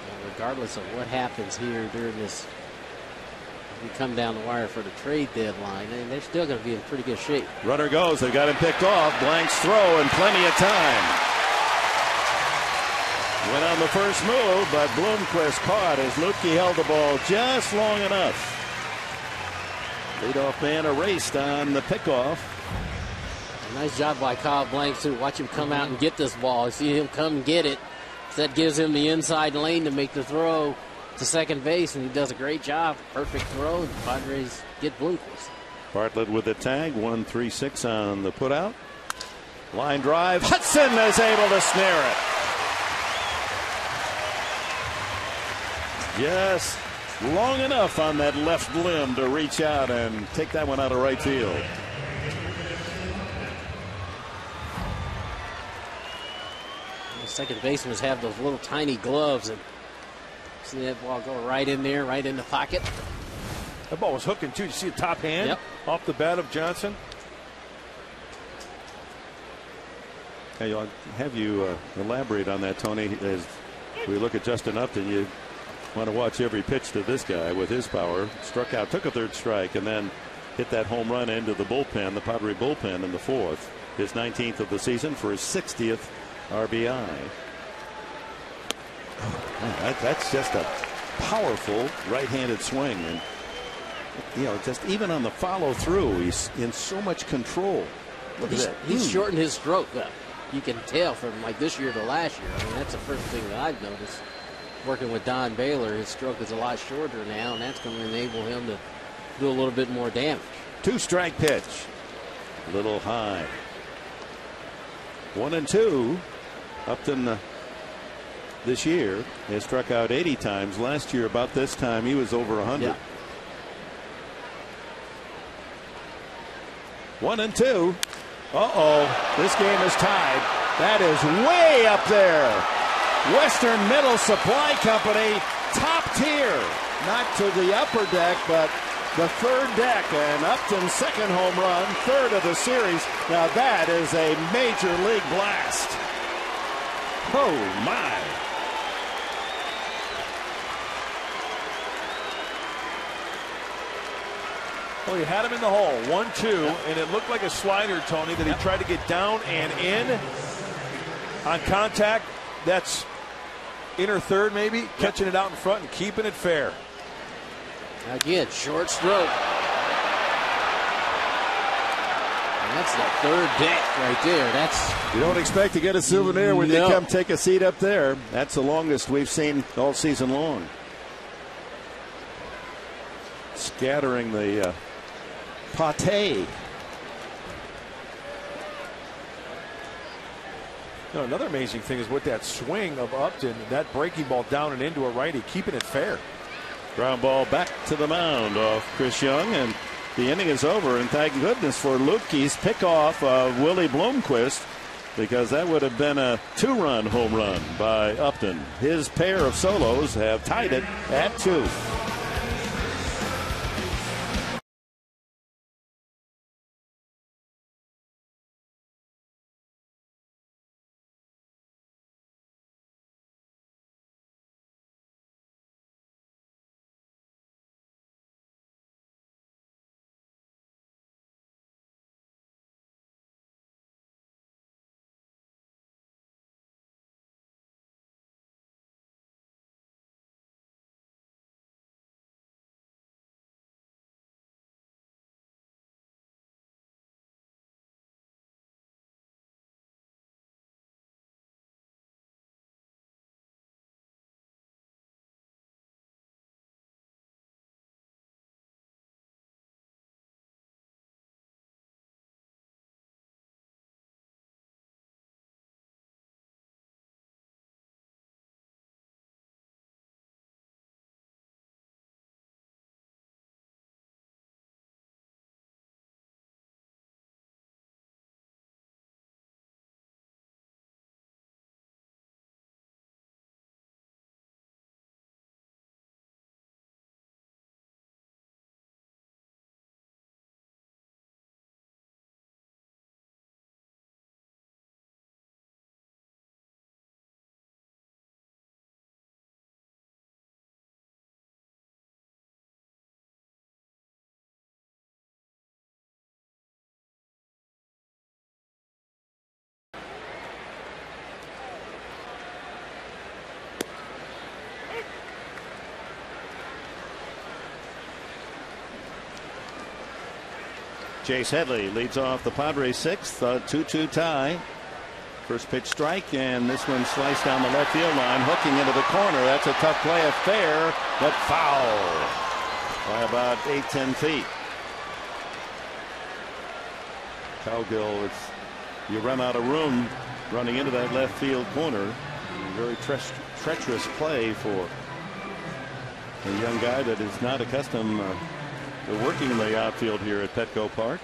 And regardless of what happens here during this, we come down the wire for the trade deadline, and they're still going to be in pretty good shape. Runner goes. They've got him picked off. Blank's throw and plenty of time. Went on the first move, but Bloomquist caught as Lupke held the ball just long enough. Leadoff man erased on the pickoff. Nice job by Kyle Blanks too. Watch him come out and get this ball. You see him come and get it. That gives him the inside lane to make the throw to second base, and he does a great job. Perfect throw. The Padres get Bloomquist. Bartlett with the tag. 1-3-6 on the putout. Line drive. Hudson is able to snare it. Just long enough on that left limb to reach out and take that one out of right field. The second basemen have those little tiny gloves, and see that ball go right in there, right in the pocket. That ball was hooking, too. You see a top hand off the bat of Johnson? Hey, I'll have you elaborate on that, Tony. As we look at Justin Upton, you want to watch every pitch to this guy with his power. Struck out, took a third strike, and then hit that home run into the bullpen, the Padre bullpen in the fourth. His 19th of the season for his 60th RBI. Oh, that's just a powerful right-handed swing. And, you know, just even on the follow through, he's in so much control. Look at that. He's shortened his stroke up. You can tell from like this year to last year. I mean, that's the first thing that I've noticed. Working with Don Baylor, his stroke is a lot shorter now, and that's going to enable him to do a little bit more damage. 2-strike pitch. A little high. 1-2. Upton this year has struck out 80 times. Last year, about this time, he was over 100. Yeah. 1-2. Uh-oh. This game is tied. That is way up there. Western Middle Supply Company, top tier. Not to the upper deck, but the third deck. And Upton's second home run, third of the series. Now that is a major league blast. Oh, my. Well, he had him in the hole, 1-2, and it looked like a slider, Tony, that he tried to get down and in on contact. That's inner third, maybe, catching it out in front and keeping it fair. Again, short stroke. And that's the third deck right there. You don't expect to get a souvenir when you come take a seat up there. That's the longest we've seen all season long. Scattering the pate. Another amazing thing is with that swing of Upton, that breaking ball down and into a righty, keeping it fair. Ground ball back to the mound off Chris Young, and the inning is over. And thank goodness for Lukey's pickoff of Willie Bloomquist, because that would have been a 2-run home run by Upton. His pair of solos have tied it at 2. Chase Headley leads off the Padres' 6th, 2-2 tie. First pitch strike, and this one sliced down the left field line, hooking into the corner. That's a tough play, a fair, but foul by about 8-10 feet. Cowgill, you run out of room running into that left field corner. Very treacherous play for a young guy that is not accustomed to working in the outfield here at Petco Park.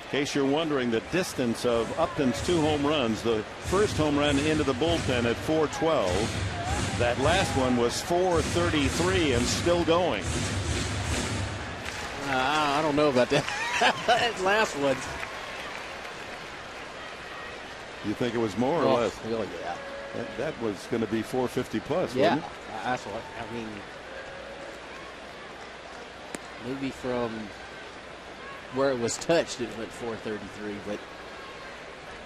In case you're wondering, the distance of Upton's 2 home runs, the first home run into the bullpen at 412. That last one was 433 and still going. I don't know about that. That last one. You think it was more or less? Oh, yeah. That was going to be 450 plus, Yeah, wasn't it? that's what I mean. Maybe from where it was touched, it went 433, but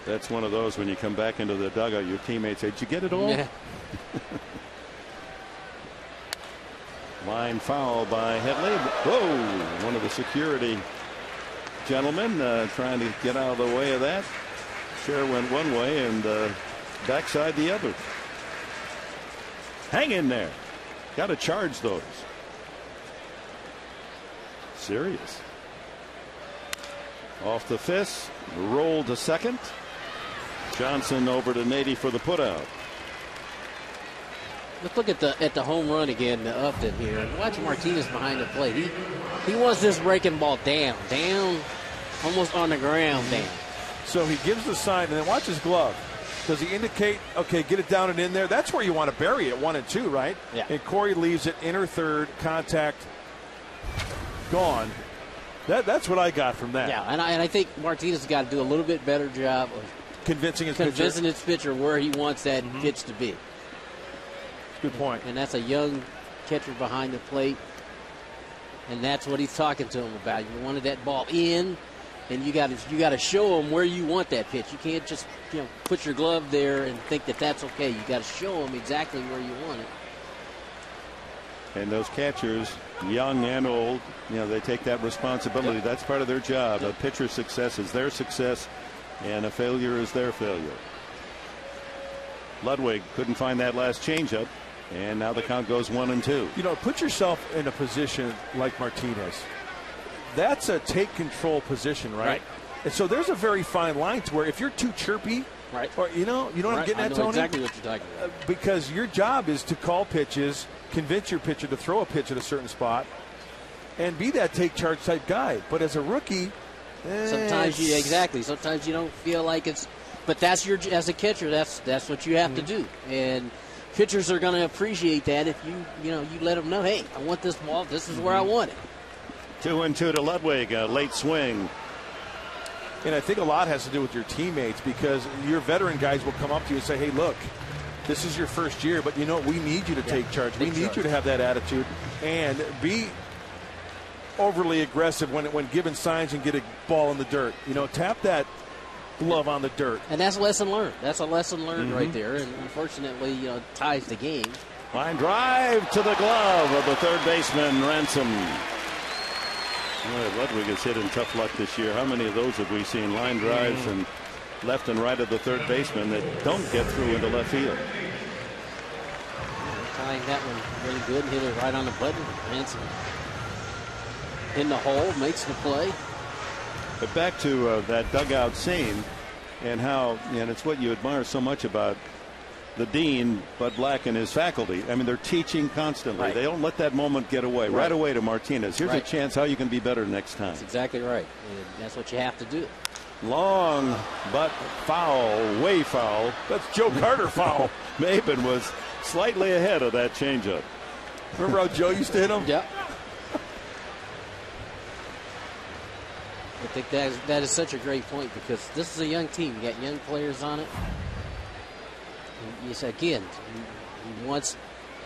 that's one of those when you come back into the dugout, your teammates say, "Did you get it all?" Yeah. Line foul by Headley. Whoa! One of the security gentlemen trying to get out of the way of that. Chair went one way and backside the other. Hang in there. Got to charge those. Serious. Off the fist. Roll to second. Johnson over to Nady for the putout. Let's look at the home run again to Upton here. Watch Martinez behind the plate. He wants this breaking ball down, almost on the ground, down. So he gives the sign, and then watch his glove. Does he indicate, okay, get it down and in there? That's where you want to bury it, 1 and 2, right? Yeah. And Corey leaves it inner third, contact, gone. That's what I got from that. Yeah, and I think Martinez has got to do a little bit better job of convincing his pitcher where he wants that pitch to be. Good point. And that's a young catcher behind the plate, and that's what he's talking to him about. You wanted that ball in, and you got to show him where you want that pitch. You can't just put your glove there and think that that's okay. You got to show him exactly where you want it. And those catchers, young and old, they take that responsibility. Yep. That's part of their job. Yep. A pitcher's success is their success, and a failure is their failure. Ludwig couldn't find that last changeup, and now the count goes 1 and 2. Put yourself in a position like Martinez. That's a take control position, right? And so there's a very fine line to where if you're too chirpy, right? Or you know what I'm getting at, Tony? Exactly what you're talking about. Because your job is to call pitches, convince your pitcher to throw a pitch at a certain spot, and be that take charge type guy. But as a rookie, sometimes you don't feel like it's. But that's as a catcher, that's what you have to do, and pitchers are going to appreciate that if you let them know, hey, I want this ball. This is where I want it. 2 and 2 to Ludwig. A late swing. And I think a lot has to do with your teammates, because your veteran guys will come up to you and say, hey, look, this is your first year, but we need you to take charge. We need you to have that attitude and be overly aggressive when given signs and get a ball in the dirt. Tap that glove on the dirt. And that's a lesson learned. That's a lesson learned right there. And unfortunately, ties the game. Line drive to the glove of the third baseman, Ransom. Ludwig has hit in tough luck this year. How many of those have we seen? Line drives and left and right of the third baseman that don't get through into left field. Tying that one really good. Hit it right on the button. Ransom in the hole, makes the play. But back to that dugout scene and how, and it's what you admire so much about the dean, Bud Black, and his faculty. I mean, they're teaching constantly. Right. They don't let that moment get away. Right away to Martinez. Here's Right. a chance how you can be better next time. That's exactly right. And that's what you have to do. Long, but foul, way foul. That's Joe Carter foul. MAYBIN was slightly ahead of that changeup. Remember how Joe used to hit him? Yep. I think that is such a great point, because this is a young team. You got young players on it. And you say, again, he wants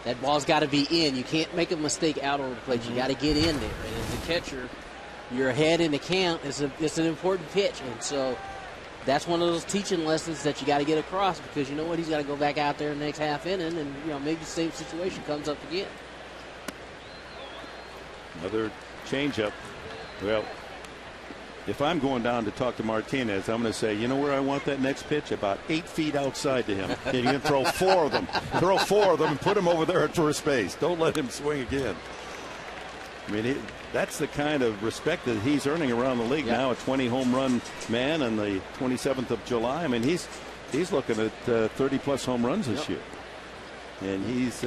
that ball's got to be in. You can't make a mistake out on the plate. You got to get in there. And as a catcher, you're ahead in the count. It's an important pitch. And so that's one of those teaching lessons that you got to get across, because you know what? He's got to go back out there in the next half inning, and maybe the same situation comes up again. Another changeup. Well, if I'm going down to talk to Martinez, I'm going to say, you know where I want that next pitch? About 8 feet outside to him. And you can throw 4 of them. Throw 4 of them and put him over there at first base. Don't let him swing again. I mean, that's the kind of respect that he's earning around the league now. A 20 home run man on the 27th of July. I mean, he's looking at 30 plus home runs this year. And he's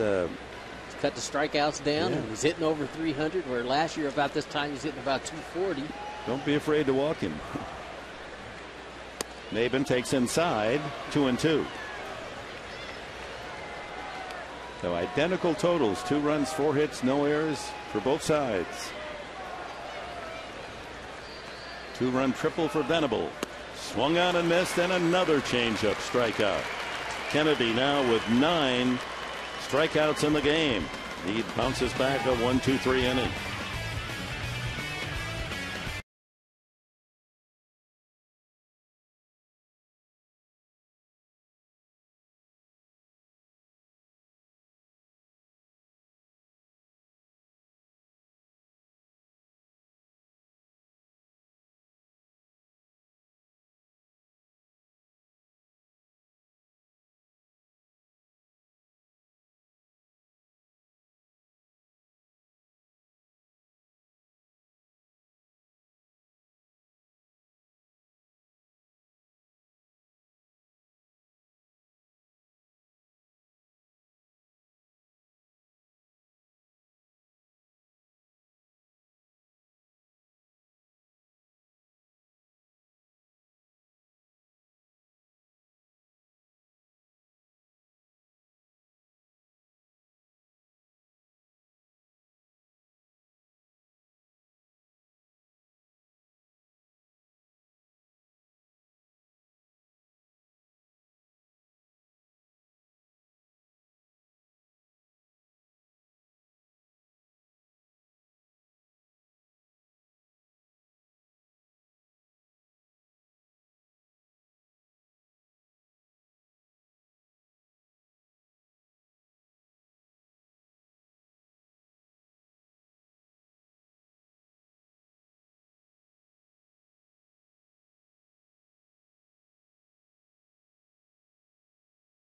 cut the strikeouts down, and he's hitting over 300, where last year about this time he's hitting about 240. Don't be afraid to walk him. MAYBIN takes inside, 2 and 2. So identical totals, 2 runs, 4 hits, no errors for both sides. 2-run triple for Venable. Swung on and missed, and another changeup strikeout. Kennedy now with 9 strikeouts in the game. He bounces back a 1-2-3 inning.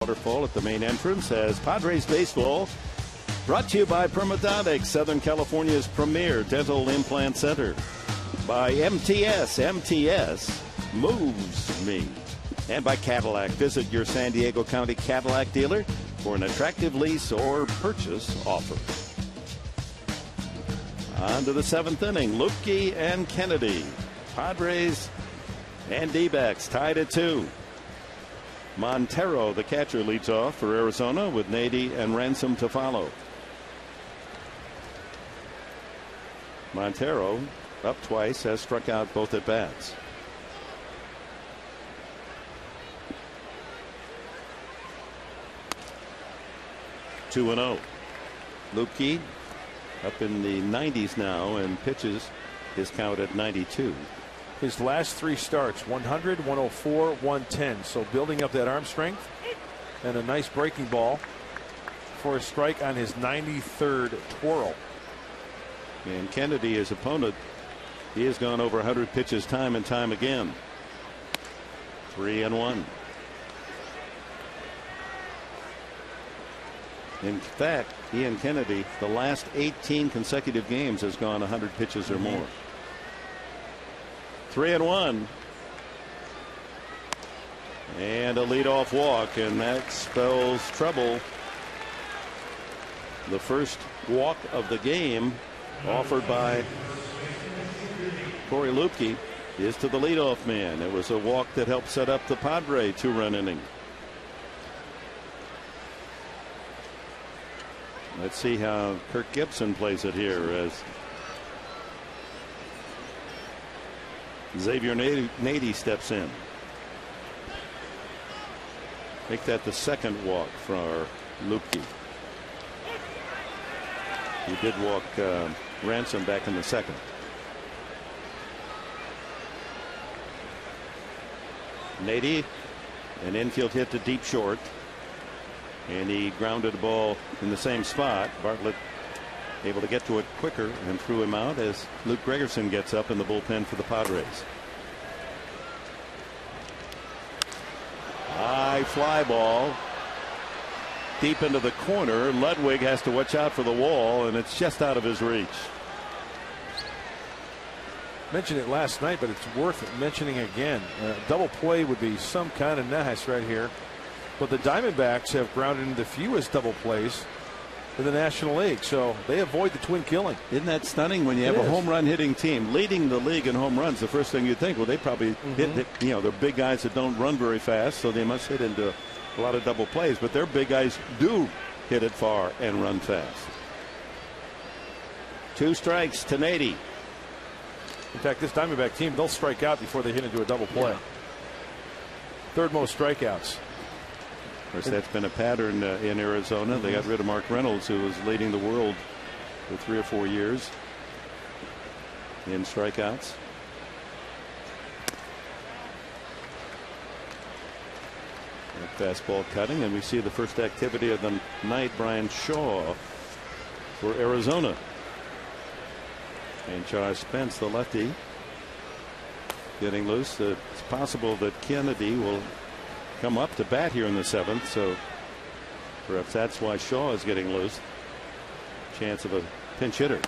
Waterfall at the main entrance as Padres baseball brought to you by Permadontics, Southern California's premier dental implant center. By MTS moves me. And by Cadillac. Visit your San Diego County Cadillac dealer for an attractive lease or purchase offer. On to the 7th inning. Lupke and Kennedy. Padres and D-backs tied at 2. Montero, the catcher, leads off for Arizona with Nady and Ransom to follow. Montero, up twice, has struck out both at bats. Two and 0. Lupke up in the 90s now and pitches his count at 92. His last 3 starts, 100, 104, 110. So building up that arm strength and a nice breaking ball for a strike on his 93rd twirl. And Kennedy, his opponent, he has gone over 100 pitches time and time again. 3-1. In fact, Ian Kennedy, the last 18 consecutive games has gone 100 pitches or more. 3-1. And a leadoff walk, and that spells trouble. The first walk of the game, offered by Corey Lupke, is to the leadoff man. It was a walk that helped set up the Padre 2-run inning. Let's see how Kirk Gibson plays it here as Xavier Nady steps in. Make that the second walk for Lupke. He did walk Ransom back in the second. Nady, an infield hit to deep short, and he grounded the ball in the same spot. Bartlett able to get to it quicker and threw him out as Luke Gregerson gets up in the bullpen for the Padres. High fly ball deep into the corner. Ludwig has to watch out for the wall, and it's just out of his reach. Mentioned it last night, but it's worth mentioning again. Double play would be some kind of nice right here. But the Diamondbacks have grounded into the fewest double plays in the National League, so they avoid the twin killing. Isn't that stunning when you have a home run hitting team leading the league in home runs? The first thing you'd think, well, they probably hit, you know, they're big guys that don't run very fast, so they must hit into a lot of double plays, but their big guys do hit it far and run fast. 2 strikes to Nady. In fact, this Diamondback team, they'll strike out before they hit into a double play. Yeah. Third most strikeouts. Of course, that's been a pattern in Arizona. They got rid of Mark Reynolds, who was leading the world for 3 or 4 years in strikeouts. That fastball cutting, and we see the first activity of the night. Brian Shaw for Arizona. And Charles Spence, the lefty, getting loose. It's possible that Kennedy will come up to bat here in the 7th, so perhaps that's why Shaw is getting loose. Chance of a pinch hitter.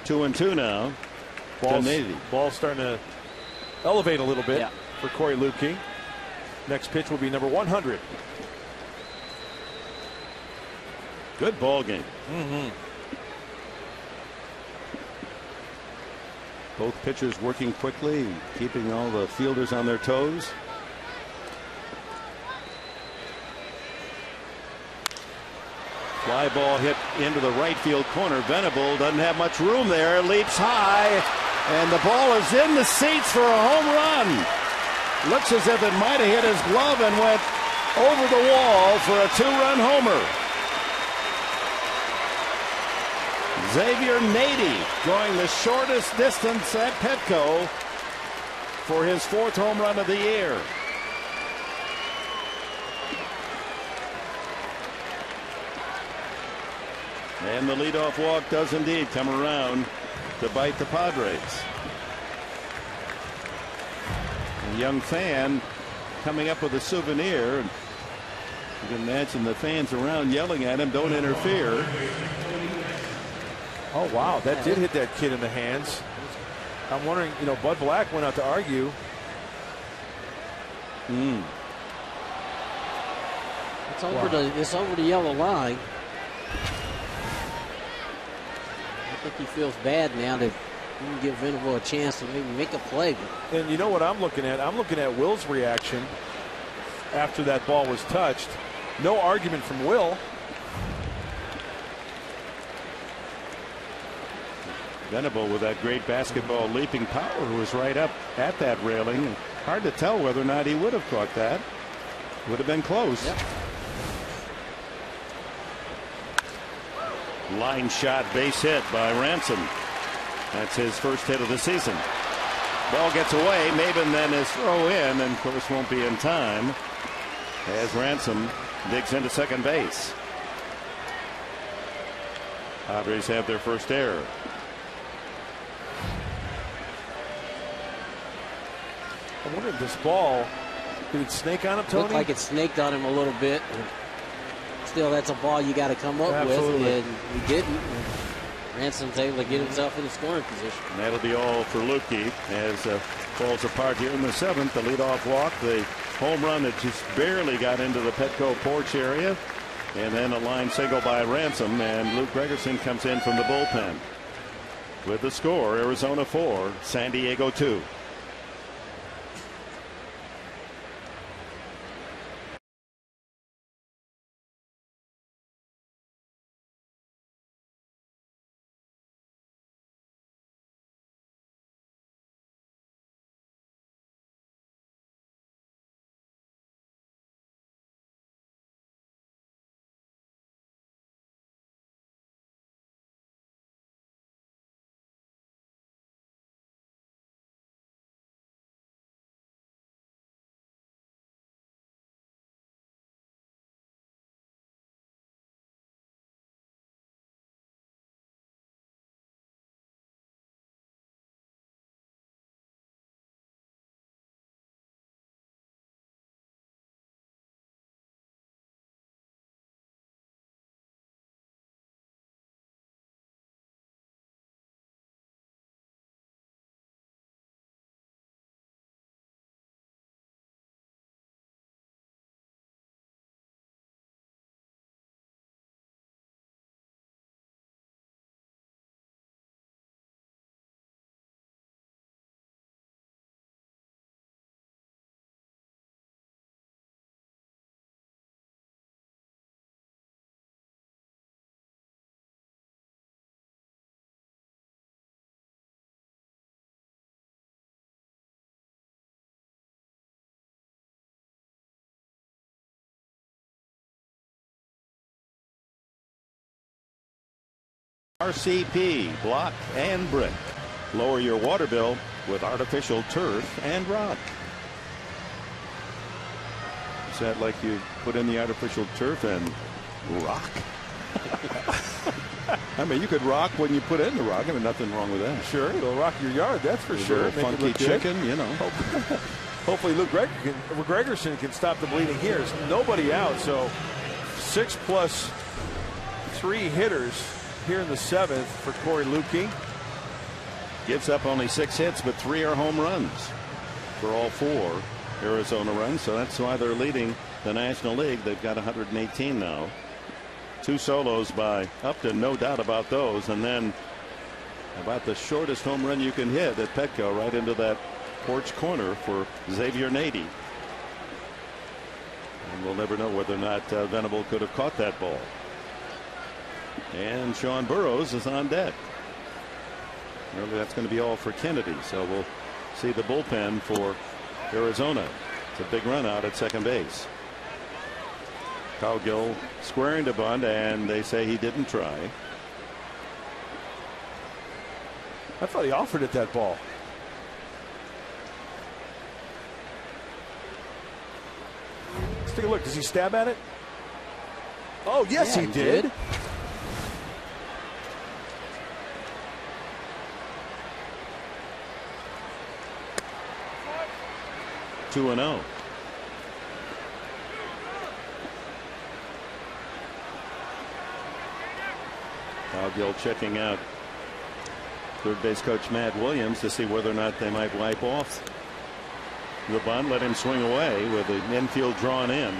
2-2 now. Ball's starting to elevate a little bit for Corey Luebke. Next pitch will be number 100. Good ball game. Both pitchers working quickly, keeping all the fielders on their toes. Fly ball hit into the right field corner. Venable doesn't have much room there. Leaps high, and the ball is in the seats for a home run. Looks as if it might have hit his glove and went over the wall for a 2-run homer. Xavier Nady going the shortest distance at Petco for his 4th home run of the year. And the leadoff walk does indeed come around to bite the Padres. A young fan coming up with a souvenir. You can imagine the fans around yelling at him, "Don't interfere." Oh, wow. That did hit that kid in the hands. I'm wondering, Bud Black went out to argue. It's over the yellow line. I think he feels bad now that he can give Venable a chance to maybe make a play. And you know what I'm looking at? I'm looking at Will's reaction after that ball was touched. No argument from Will. Venable with that great basketball leaping power, who was right up at that railing. Hard to tell whether or not he would have caught that. Would have been close. Yep. Line shot, base hit by Ransom. That's his first hit of the season. Ball gets away. MAYBIN then is throw in, and of course won't be in time as Ransom digs into second base. Padres have their first error. I wonder if this ball, did it snake on him, Tony? Looked like it snaked on him a little bit. Still, that's a ball you got to come up with, and he didn't. Ransom's able to get himself in the scoring position. And that'll be all for Luebke as falls apart here in the 7th. The leadoff walk, the home run that just barely got into the Petco porch area, and then a line single by Ransom, and Luke Gregerson comes in from the bullpen. With the score, Arizona 4, San Diego 2. RCP, block and brick. Lower your water bill with artificial turf and rock. Is that like you put in the artificial turf and rock? I mean, you could rock when you put in the rock. I mean, nothing wrong with that. Sure, it'll rock your yard, that's for sure. Funky chicken, you know. Hopefully Luke Gregerson can stop the bleeding here. There's nobody out, so 6 plus 3 hitters here in the 7th for Corey Lukey. Gives up only 6 hits, but 3 are home runs for all 4 Arizona runs. So that's why they're leading the National League. They've got 118 now. 2 solos by Upton, no doubt about those. And then about the shortest home run you can hit at Petco, right into that porch corner for Xavier Nady. And we'll never know whether or not Venable could have caught that ball. And Sean Burroughs is on deck. Really, that's going to be all for Kennedy. So we'll see the bullpen for Arizona. It's a big run out at second base. Cowgill squaring to bunt, and they say he didn't try. I thought he offered it that ball. Let's take a look. Does he stab at it? Oh, yes, Yeah, he did. 2-0. Cowgill checking out third base coach Matt Williams to see whether or not they might wipe off the bunt, let him swing away with the infield drawn in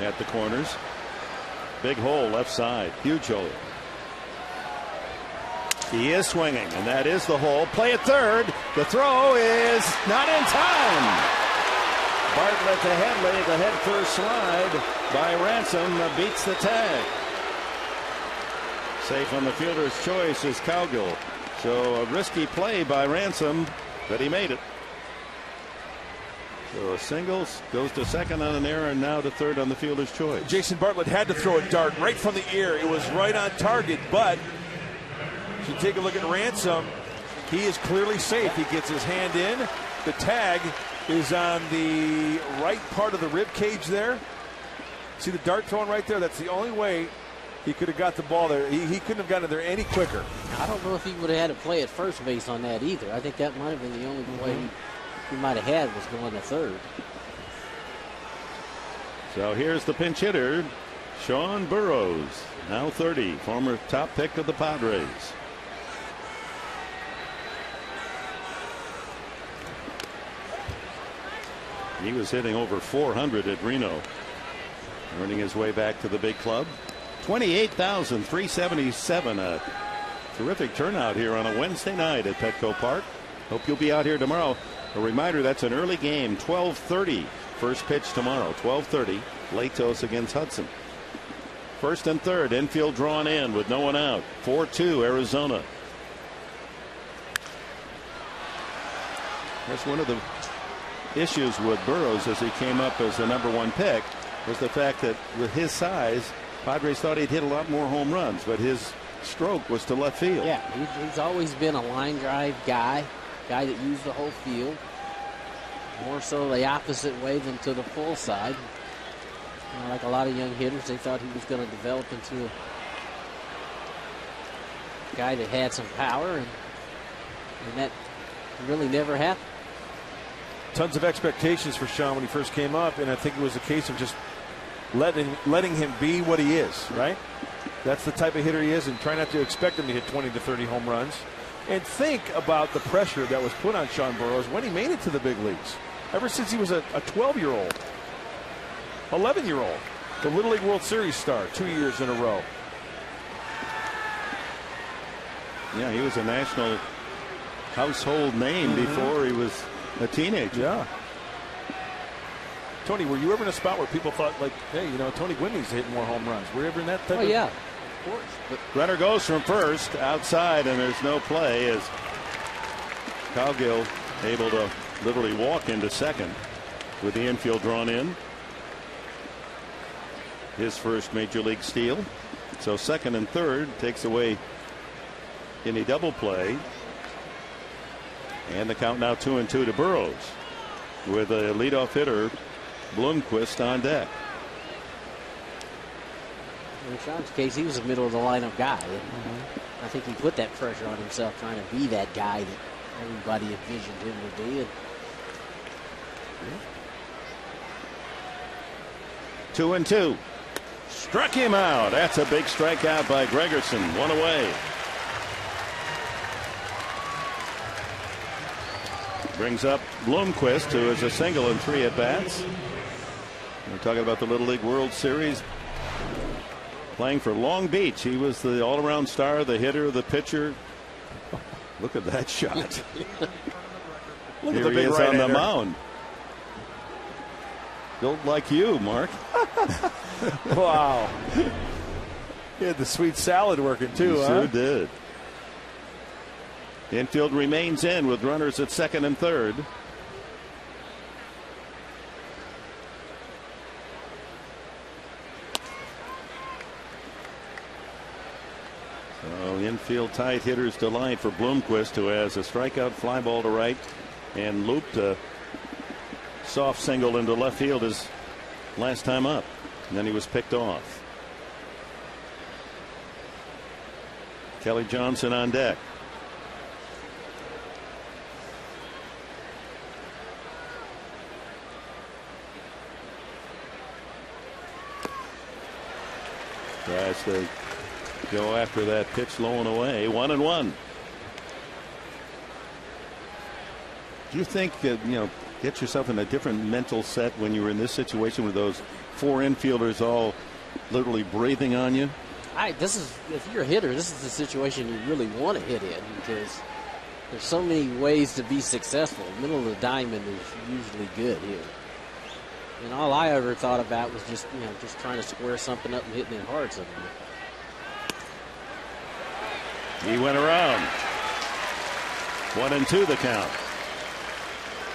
at the corners. Big hole left side, huge hole. He is swinging, and that is the hole. Play at third. The throw is not in time. Bartlett to Headley. The head first slide by Ransom beats the tag. Safe on the fielder's choice is Cowgill. So a risky play by Ransom, but he made it. So a single goes to second on an error, and now to third on the fielder's choice. Jason Bartlett had to throw a dart right from the ear. It was right on target, but if you take a look at Ransom, he is clearly safe. He gets his hand in. The tag is on the right part of the rib cage there. See the dart thrown right there? That's the only way he could have got the ball there. He couldn't have gotten there any quicker. I don't know if he would have had to play at first base on that either. I think that might have been the only play he might have had was going to third. So here's the pinch hitter, Sean Burroughs, now 30, former top pick of the Padres. He was hitting over 400 at Reno, earning his way back to the big club. 28,377. A terrific turnout here on a Wednesday night at Petco Park. Hope you'll be out here tomorrow. A reminder, that's an early game, 12:30. First pitch tomorrow, 12:30. Latos against Hudson. First and third, infield drawn in with no one out. 4-2 Arizona. That's one of the issues with Burroughs as he came up as the #1 pick, was the fact that with his size, Padres thought he'd hit a lot more home runs, but his stroke was to left field. Yeah, he's always been a line drive guy that used the whole field. More so the opposite way than to the full side. You know, like a lot of young hitters, they thought he was going to develop into a guy that had some power, and that really never happened. Tons of expectations for Sean when he first came up, and I think it was a case of just letting him be what he is, right? That's the type of hitter he is, and try not to expect him to hit 20 to 30 home runs. And think about the pressure that was put on Sean Burroughs when he made it to the big leagues. Ever since he was a 12-year-old, 11-year-old, the Little League World Series star 2 years in a row. Yeah, he was a national household name before he was a teenager. Yeah. Tony, were you ever in a spot where people thought, like, hey, you know, Tony Gwynne's hitting more home runs? Were you ever in that type of... yeah, of course. But runner goes from first outside, and there's no play as Cowgill able to literally walk into second with the infield drawn in. His first major league steal. So second and third takes away in a double play. And the count now 2-2 to Burrows with a leadoff hitter, Bloomquist, on deck. In Sean's case, he was a middle of the lineup guy. I think he put that pressure on himself trying to be that guy that everybody envisioned him to be. And 2-2. Struck him out. That's a big strikeout by Gregerson. One away. Brings up Bloomquist, who is a single in 3 at-bats. We're talking about the Little League World Series. Playing for Long Beach. He was the all-around star, the hitter, the pitcher. Look at that shot. Look Here at the he big is right on the hander. mound. Built like you, Mark. Wow. He had the sweet salad working too, He huh? sure did. Infield remains in with runners at second and third. So infield tight, hitter's delight for Bloomquist, who has a strikeout fly ball to right and looped a soft single into left field his last time up. And then he was picked off. Kelly Johnson on deck. Tries to go after that pitch low and away. 1-1. Do you think get yourself in a different mental set when you were in this situation with those 4 infielders all literally breathing on you? If you're a hitter, this is the situation you really want to hit in, because there's so many ways to be successful. Middle of the diamond is usually good here. And all I ever thought about was just trying to square something up and hitting it hard somewhere. He went around. 1-2 the count.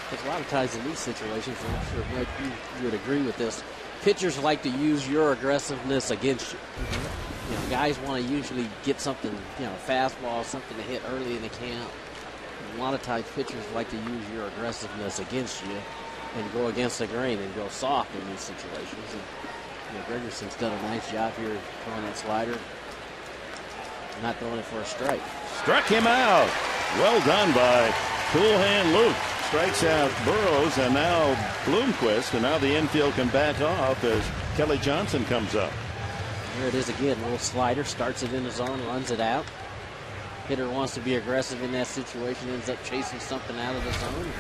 Because a lot of times in these situations, and I'm sure Mike, you would agree with this, pitchers like to use your aggressiveness against you. Guys want to usually get something, fastball, something to hit early in the count. And a lot of times pitchers like to use your aggressiveness against you and go against the grain and go soft in these situations. And Gregerson's done a nice job here throwing that slider, not throwing it for a strike. Struck him out. Well done by Cool Hand Luke. Strikes out Burrows, and now Bloomquist, and now the infield can back off as Kelly Johnson comes up. Here it is again, a little slider, starts it in the zone, runs it out. Hitter wants to be aggressive in that situation, ends up chasing something out of the zone.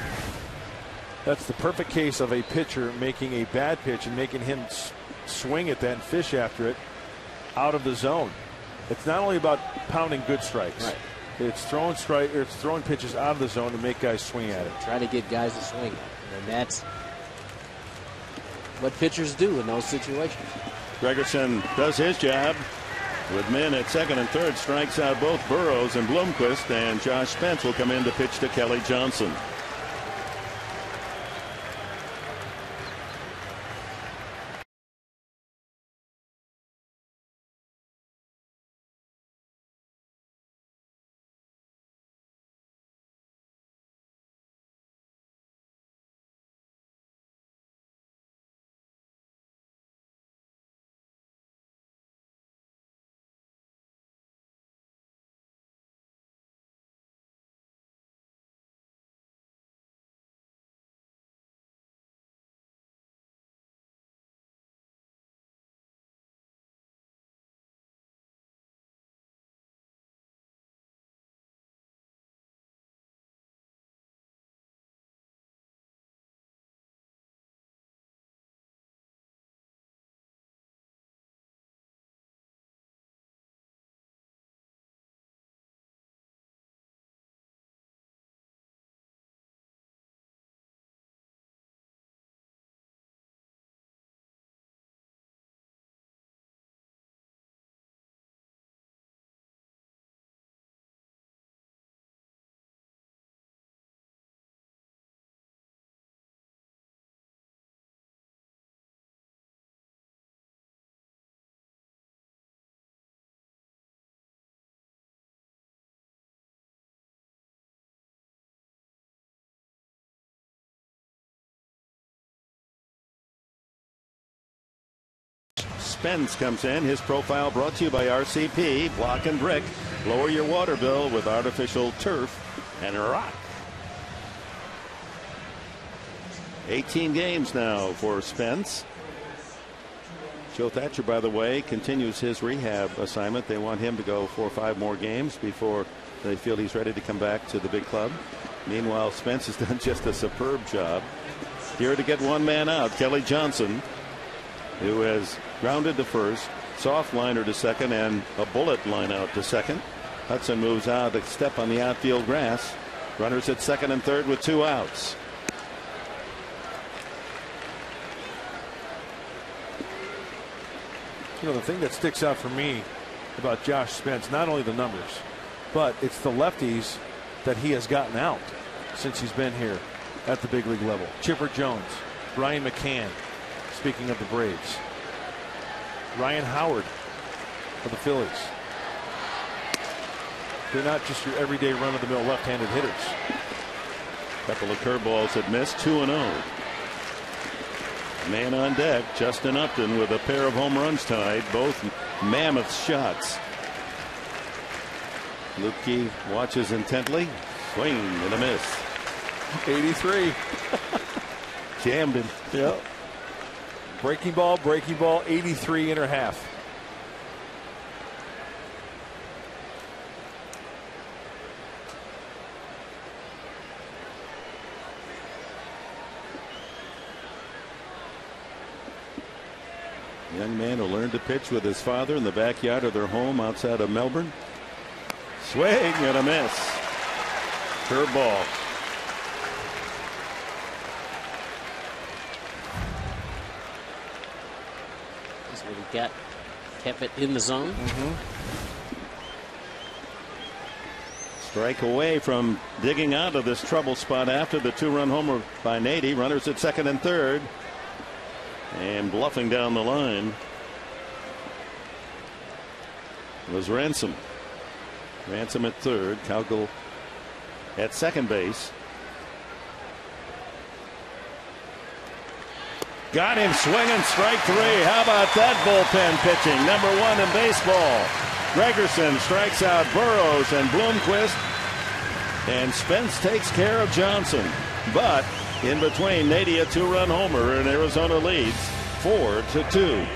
That's the perfect case of a pitcher making a bad pitch and making him swing at that and fish after it out of the zone. It's not only about pounding good strikes. Right. It's throwing pitches out of the zone to make guys swing at it. Try to get guys to swing. And that's what pitchers do in those situations. Gregerson does his job with men at second and third, strikes out both Burrows and Bloomquist, and Josh Spence will come in to pitch to Kelly Johnson. Spence comes in. His profile brought to you by RCP, Block and Brick. Lower your water bill with artificial turf and rock. 18 games now for Spence. Joe Thatcher, by the way, continues his rehab assignment. They want him to go 4 or 5 more games before they feel he's ready to come back to the big club. Meanwhile, Spence has done just a superb job. Here to get one man out, Kelly Johnson, who has grounded to first, soft liner to second, and a bullet line out to second. Hudson moves out a step on the outfield grass. Runners at second and third with 2 outs. You know, the thing that sticks out for me about Josh Spence, not only the numbers, but it's the lefties that he has gotten out since he's been here at the big league level. Chipper Jones, Brian McCann, speaking of the Braves, Ryan Howard of the Phillies. They're not just your everyday run-of-the-mill left-handed hitters. Couple of curveballs that missed, 2-0. Man on deck, Justin Upton with a pair of home runs tonight, both mammoth shots. Luke Key watches intently. Swing and a miss. 83. Jammed him. Yep. Breaking ball, 83.5. Young man who learned to pitch with his father in the backyard of their home outside of Melbourne. Swing and a miss. Curveball. That's what he got. Kept it in the zone. Strike away from digging out of this trouble spot after the 2-run homer by Nady. Runners at second and third. And bluffing down the line was Ransom. Ransom at third. Cowgill at second base. Got him swinging, strike 3. How about that bullpen pitching? Number 1 in baseball. Gregerson strikes out Burrows and Bloomquist. And Spence takes care of Johnson. But in between, Nady a 2-run homer, and Arizona leads 4-2.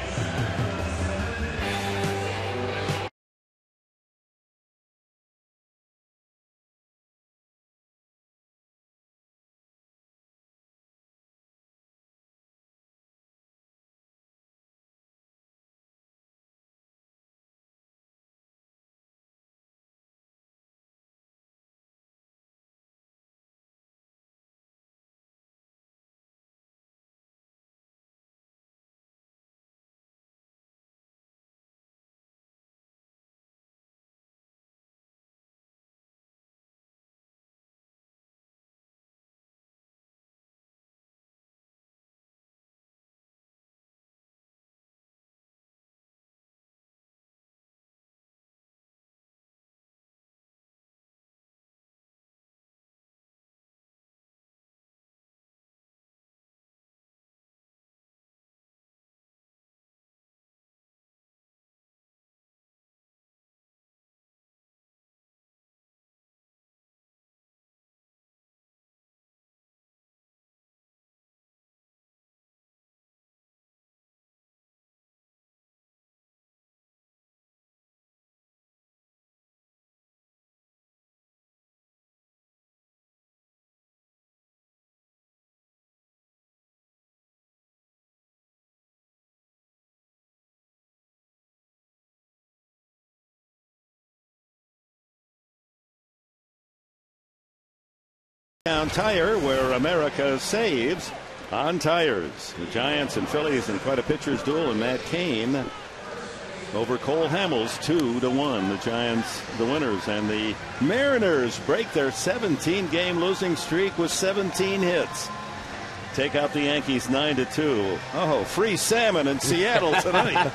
Down Tire, where America saves on tires. The Giants and Phillies in quite a pitcher's duel, and Matt Cain over Cole Hamels 2-1. The Giants the winners, and the Mariners break their 17-game losing streak with 17 hits. Take out the Yankees 9-2. Oh, free salmon in Seattle tonight.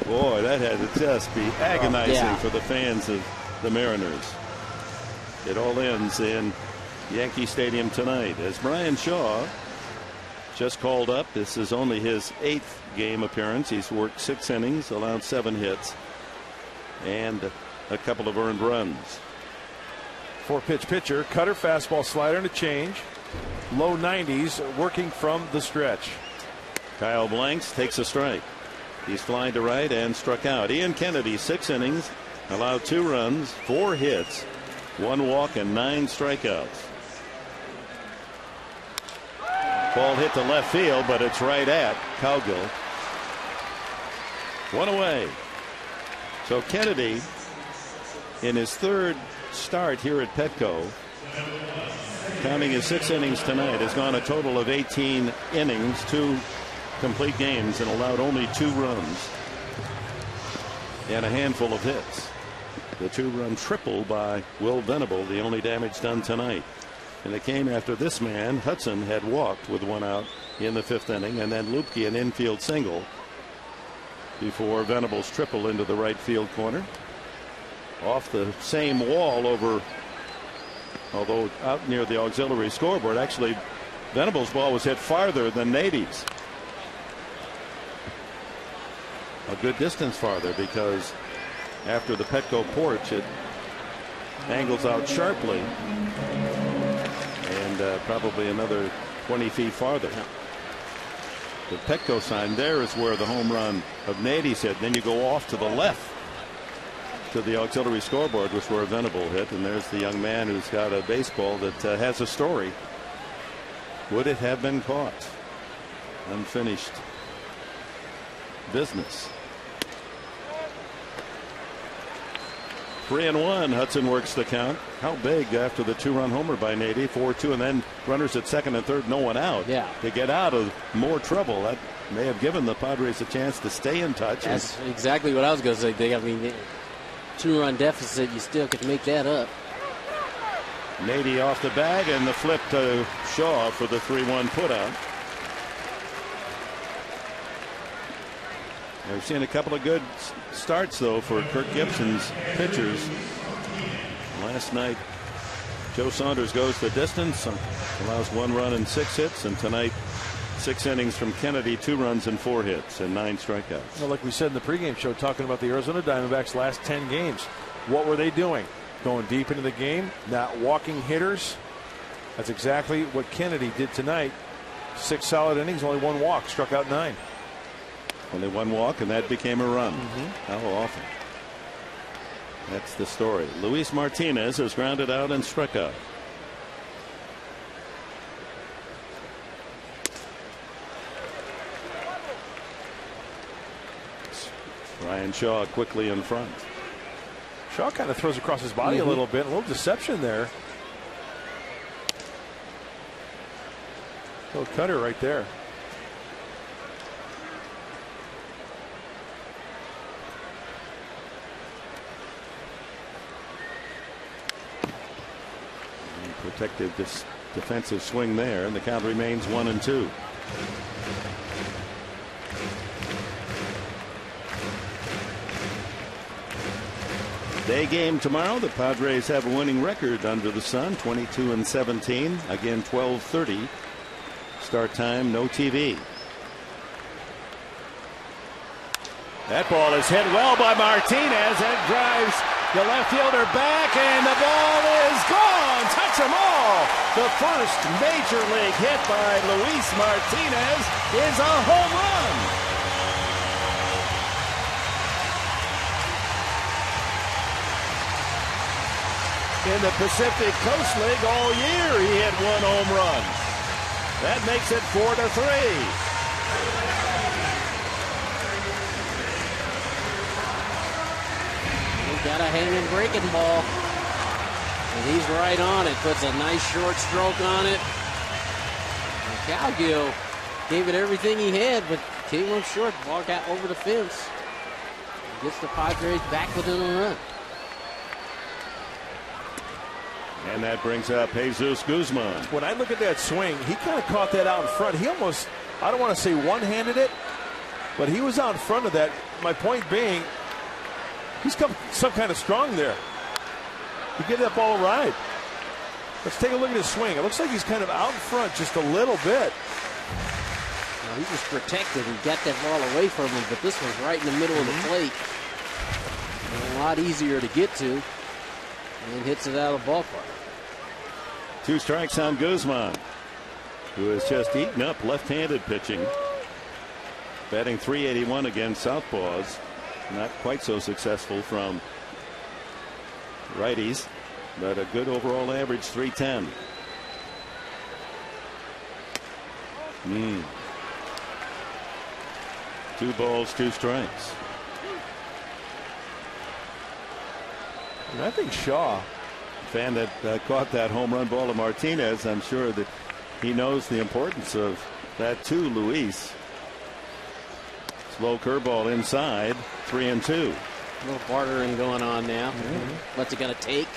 Boy, that had to just be agonizing for the fans of the Mariners. It all ends in Yankee Stadium tonight as Brian Shaw just called up. This is only his 8th game appearance. He's worked 6 innings, allowed 7 hits, and a couple of earned runs. 4-pitch pitcher, cutter, fastball, slider, and a change. Low 90s, working from the stretch. Kyle Blanks takes a strike. He's flying to right and struck out. Ian Kennedy, 6 innings, allowed 2 runs, 4 hits, 1 walk, and 9 strikeouts. Ball hit to left field, but it's right at Cowgill. 1 away. So Kennedy, in his 3rd start here at PETCO, counting his 6 innings tonight, has gone a total of 18 innings, 2 complete games, and allowed only 2 runs and a handful of hits. The 2-run triple by Will Venable, the only damage done tonight. And it came after this man, Hudson, had walked with 1 out in the 5th inning, and then Lupke an infield single before Venable's triple into the right field corner. Off the same wall over, although out near the auxiliary scoreboard. Actually, Venable's ball was hit farther than Nady's. A good distance farther, because after the Petco porch it angles out sharply, and probably another 20 feet farther. The Petco sign there is where the home run of Nady's hit. Then you go off to the left to the auxiliary scoreboard, which where Venable hit, and there's the young man who's got a baseball that has a story. Would it have been caught? Unfinished business. 3-1. Hudson works the count. How big after the 2-run homer by Nady, 4-2, and then runners at second and third, no one out. Yeah. To get out of more trouble. That may have given the Padres a chance to stay in touch. That's exactly what I was going to say. I mean, 2-run deficit, you still could make that up. Nady off the bag, and the flip to Shaw for the 3-1 putout. We've seen a couple of good starts, though, for Kirk Gibson's pitchers. Last night, Joe Saunders goes the distance, allows 1 run and 6 hits, and tonight 6 innings from Kennedy, 2 runs and 4 hits and 9 strikeouts. Well, like we said in the pregame show, talking about the Arizona Diamondbacks' last 10 games, what were they doing? Going deep into the game, not walking hitters. That's exactly what Kennedy did tonight. 6 solid innings, only 1 walk, struck out 9. Only 1 walk, and that became a run. How often? That's the story. Luis Martinez is grounded out and struck out. Ryan Shaw quickly in front. Shaw kind of throws across his body a little bit. A little deception there. Little cutter right there. Protective defensive swing there, and the count remains 1-2. Day game tomorrow. The Padres have a winning record under the sun, 22-17. Again, 12:30 start time. No TV. That ball is hit well by Martinez. That drives the left fielder back, and the ball is gone. Touch 'em all. The first major league hit by Luis Martinez is a home run. In the Pacific Coast League all year, he hit 1 home run. That makes it 4-3. Got a hanging breaking ball, and he's right on it. Puts a nice short stroke on it. And Cowgill gave it everything he had, but came up short. Ball got over the fence. Gets the Padres back within a run. And that brings up Jesus Guzman. When I look at that swing, he kind of caught that out in front. He almost, I don't want to say one-handed it, but he was out in front of that. My point being, he's come some kind of strong there. He gave that ball a ride. Let's take a look at his swing. It looks like he's kind of out in front just a little bit. He was protected. He got that ball away from him, but this one's right in the middle of the plate. And a lot easier to get to, and hits it out of the ballpark. 2 strikes on Guzman, who has just eaten up left-handed pitching. Batting .381 against southpaws. Not quite so successful from righties, but a good overall average, .310. 2 balls, 2 strikes. And I think Shaw, Fan that caught that home run ball to Martinez, I'm sure that he knows the importance of that too, Luis. Slow curveball inside, 3-2. A little bartering going on now. What's it going to take?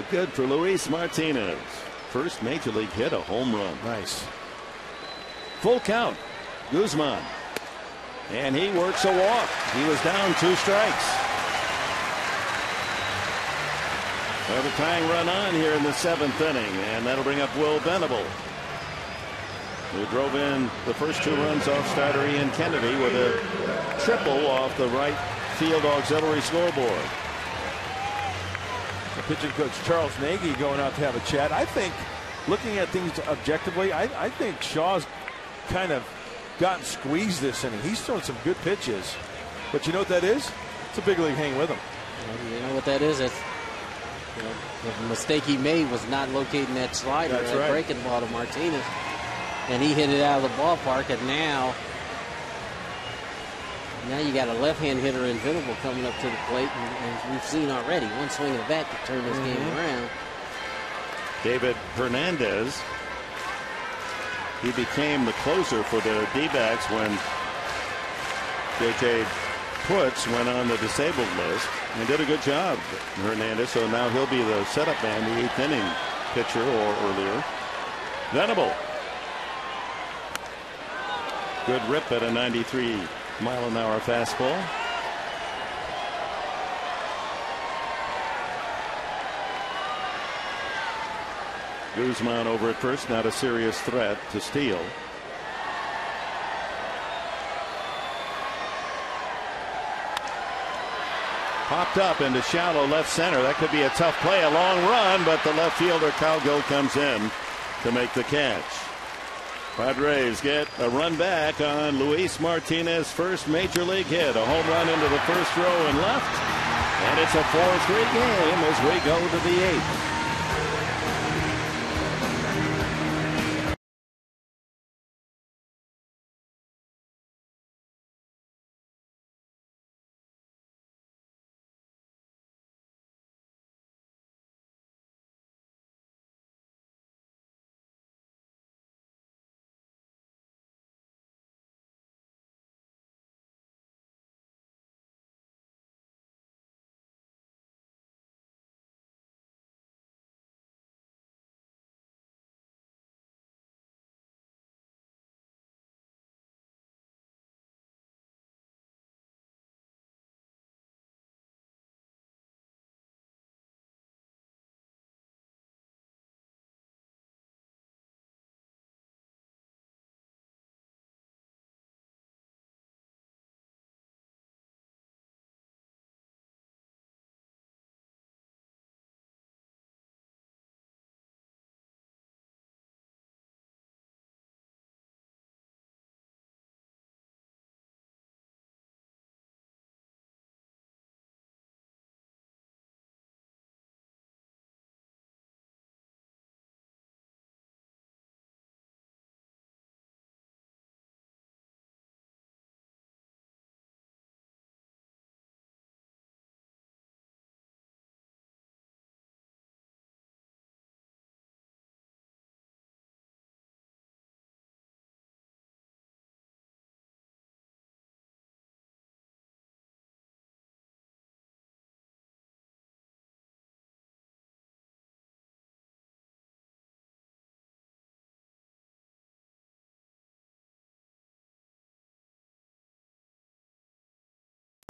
Good for Luis Martinez. First major league hit, a home run. nice. Full count. Guzman. And he works a walk. He was down 2 strikes. We have a tying run on here in the 7th inning, and that'll bring up Will Venable, who drove in the first 2 runs off starter Ian Kennedy with a triple off the right field auxiliary scoreboard. The pitching coach Charles Nagy going out to have a chat. I think, looking at things objectively, I think Shaw's kind of gotten squeezed this inning. He's throwing some good pitches, but you know what that is? It's a big league hang with him. You know what that is? It's, the mistake he made was not locating that slider, That's that right. breaking ball to Martinez, and he hit it out of the ballpark. And now you got a left-hand hitter in Venable coming up to the plate, and we've seen already one swing of the bat to turn this game around. David Hernandez. He became the closer for the D-backs when J.J. Putz went on the disabled list and did a good job, Hernandez. So now he'll be the setup man, the 8th inning pitcher or earlier. Venable. Good rip at a 93-mile-an-hour fastball. Guzman over at first, not a serious threat to steal. Popped up into shallow left center. That could be a tough play, a long run, but the left fielder Cowgill comes in to make the catch. Padres get a run back on Luis Martinez's first major league hit. A home run into the first row and left. And it's a 4-3 game as we go to the 8th.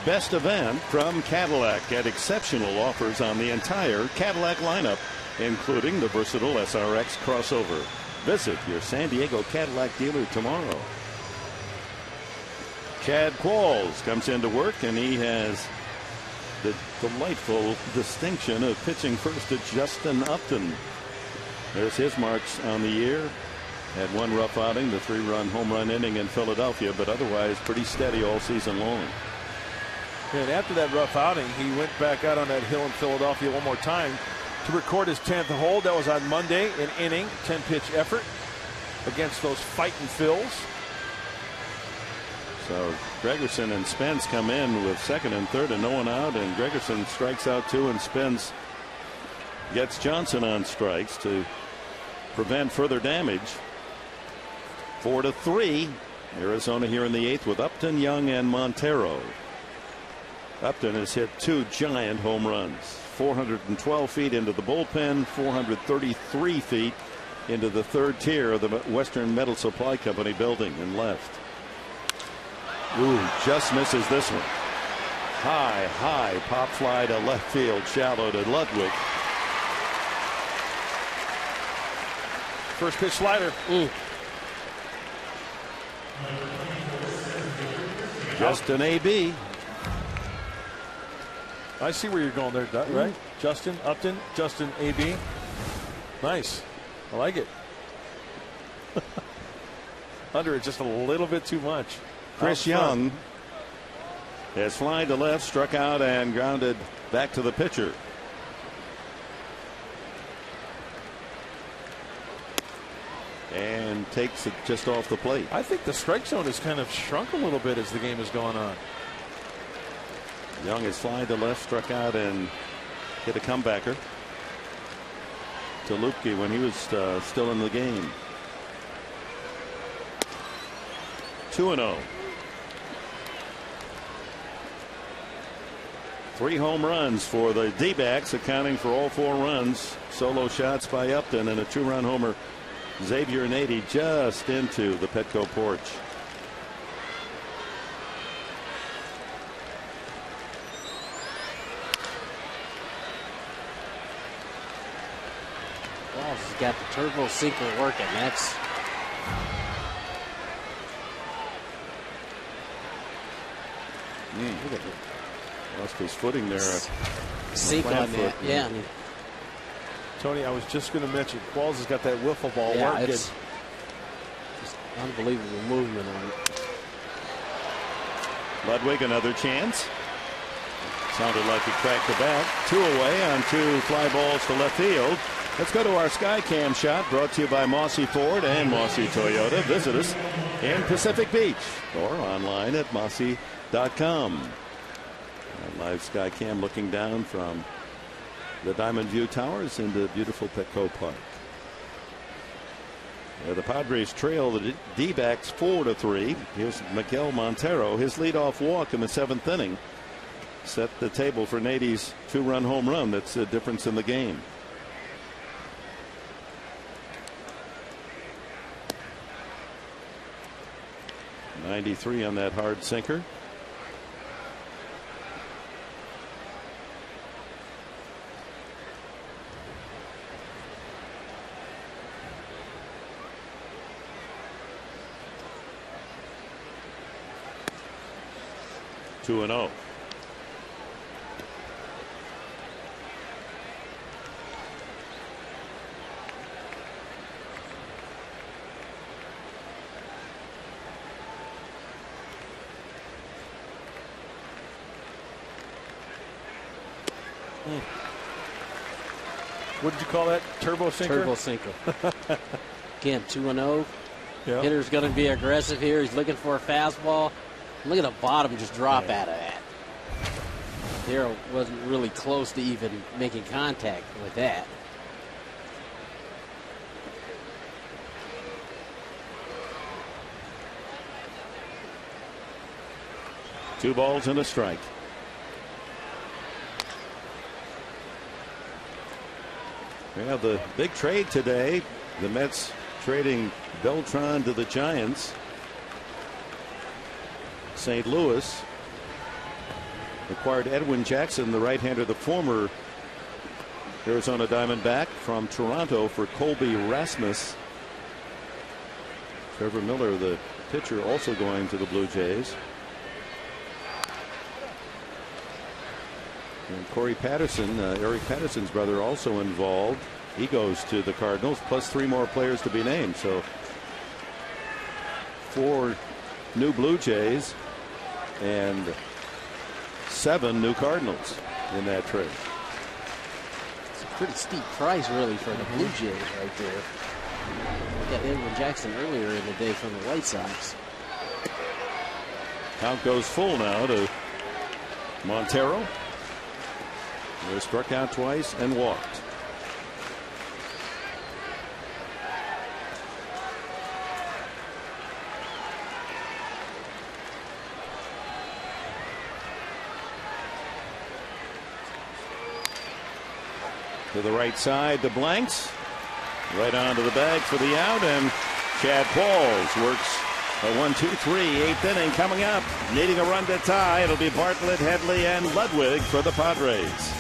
best event from Cadillac. Get exceptional offers on the entire Cadillac lineup, including the versatile SRX crossover. Visit your San Diego Cadillac dealer tomorrow. Chad Qualls comes into work, and he has the delightful distinction of pitching first to Justin Upton. There's his marks on the year. Had one rough outing, the 3-run home run inning in Philadelphia, but otherwise pretty steady all season long. And after that rough outing, he went back out on that hill in Philadelphia one more time to record his 10th hold. That was on Monday, an inning, 10-pitch effort against those fighting Phils. So Gregerson and Spence come in with second and third and no one out, and Gregerson strikes out 2, and Spence gets Johnson on strikes to prevent further damage. 4-3. Arizona here in the 8th with Upton, Young, and Montero. Upton has hit 2 giant home runs. 412 feet into the bullpen, 433 feet into the 3rd tier of the Western Metal Supply Company building and left. Ooh, just misses this one. High pop fly to left field, shallow to Ludwig. First pitch slider. Justin A.B. I see where you're going there, right? Justin Upton, Justin A.B. Nice. I like it. Under it just a little bit too much. Chris Young has flied to left, struck out, and grounded back to the pitcher. And takes it just off the plate. I think the strike zone has kind of shrunk a little bit as the game has gone on. Young has flied to left, struck out, and hit a comebacker to Lupke when he was still in the game. 2-0. 3 home runs for the D-backs, accounting for all 4 runs. Solo shots by Upton and a 2-run homer. Xavier Nady just into the Petco porch. Well, he's got the turbo sinker working. That's look at it. Lost his footing there. sink on that. Yeah. Tony, I was just going to mention, Qualls has got that wiffle ball Yeah, working. it's just unbelievable movement on it. Ludwig, another chance. Sounded like he cracked the bat. 2 away on 2 fly balls to left field. Let's go to our Skycam shot, brought to you by Mossy Ford and Mossy Toyota. Visit us in Pacific Beach or online at mossy.com. Live Skycam looking down from the Diamond View Towers into beautiful Petco Park. The Padres trail the D-backs 4-3. Here's Miguel Montero. His leadoff walk in the 7th inning set the table for Nady's 2-run home run. That's the difference in the game. .93 on that hard sinker. Two and 0. What did you call that? Turbo sinker? Turbo sinker. Again, 2-0. Yeah. Hitter's going to be aggressive here. He's looking for a fastball. Look at the bottom just drop out of that. Darryl wasn't really close to even making contact with that. Two balls and a strike. We have the big trade today. The Mets trading Beltran to the Giants. St. Louis acquired Edwin Jackson, the right-hander, the former Arizona Diamondback from Toronto, for Colby Rasmus. Trevor Miller, the pitcher, also going to the Blue Jays. And Corey Patterson, Eric Patterson's brother, also involved. He goes to the Cardinals, plus 3 more players to be named. So 4 new Blue Jays and 7 new Cardinals in that trade. It's a pretty steep price, really, for the Blue Jays right there. We got Edwin Jackson earlier in the day from the White Sox. Count goes full now to Montero. He struck out twice and walked. To the right side, the blanks. Right onto the bag for the out, and Chad Pauls works a 1-2-3, 8th inning coming up. Needing a run to tie. It'll be Bartlett, Headley, and Ludwig for the Padres.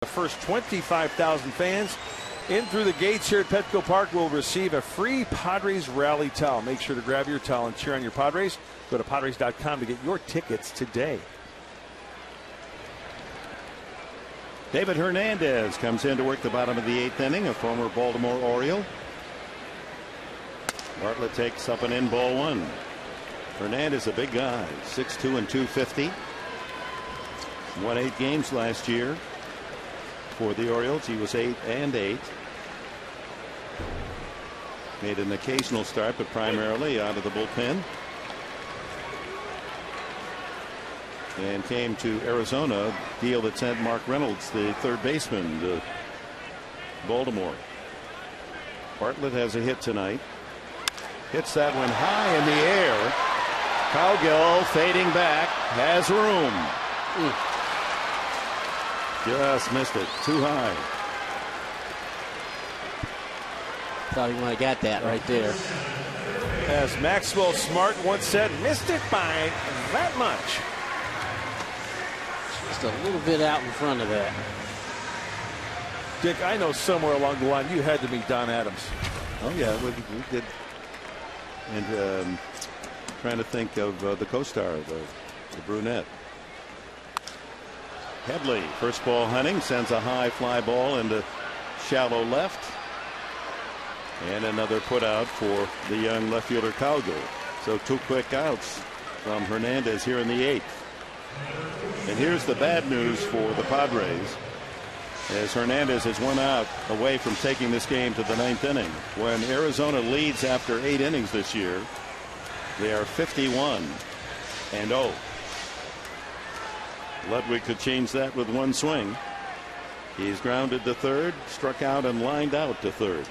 The first 25,000 fans in through the gates here at Petco Park will receive a free Padres rally towel. Make sure to grab your towel and cheer on your Padres. Go to Padres.com to get your tickets today. David Hernandez comes in to work the bottom of the 8th inning, a former Baltimore Oriole. Bartlett takes up an in, ball 1. Hernandez, a big guy, 6'2" and 250. Won 8 games last year for the Orioles. He was 8-8. Made an occasional start, but primarily out of the bullpen. And came to Arizona, deal that sent Mark Reynolds, the third baseman, to Baltimore. Bartlett has a hit tonight. Hits that one high in the air. Cowgill fading back, has room. Just missed it, too high. Thought he might have got that right there. As Maxwell Smart once said, missed it by that much. Just a little bit out in front of that. Dick, I know somewhere along the line you had to meet Don Adams. Oh yeah, we did. And trying to think of the co-star, the brunette. Headley, first ball hunting, sends a high fly ball into shallow left. And another put out for the young left fielder Cowgill. So 2 quick outs from Hernandez here in the 8th. And here's the bad news for the Padres. as Hernandez is 1 out away from taking this game to the 9th inning. When Arizona leads after 8 innings this year, they are 51-0. Ludwig could change that with 1 swing. He's grounded to third, struck out, and lined out to third.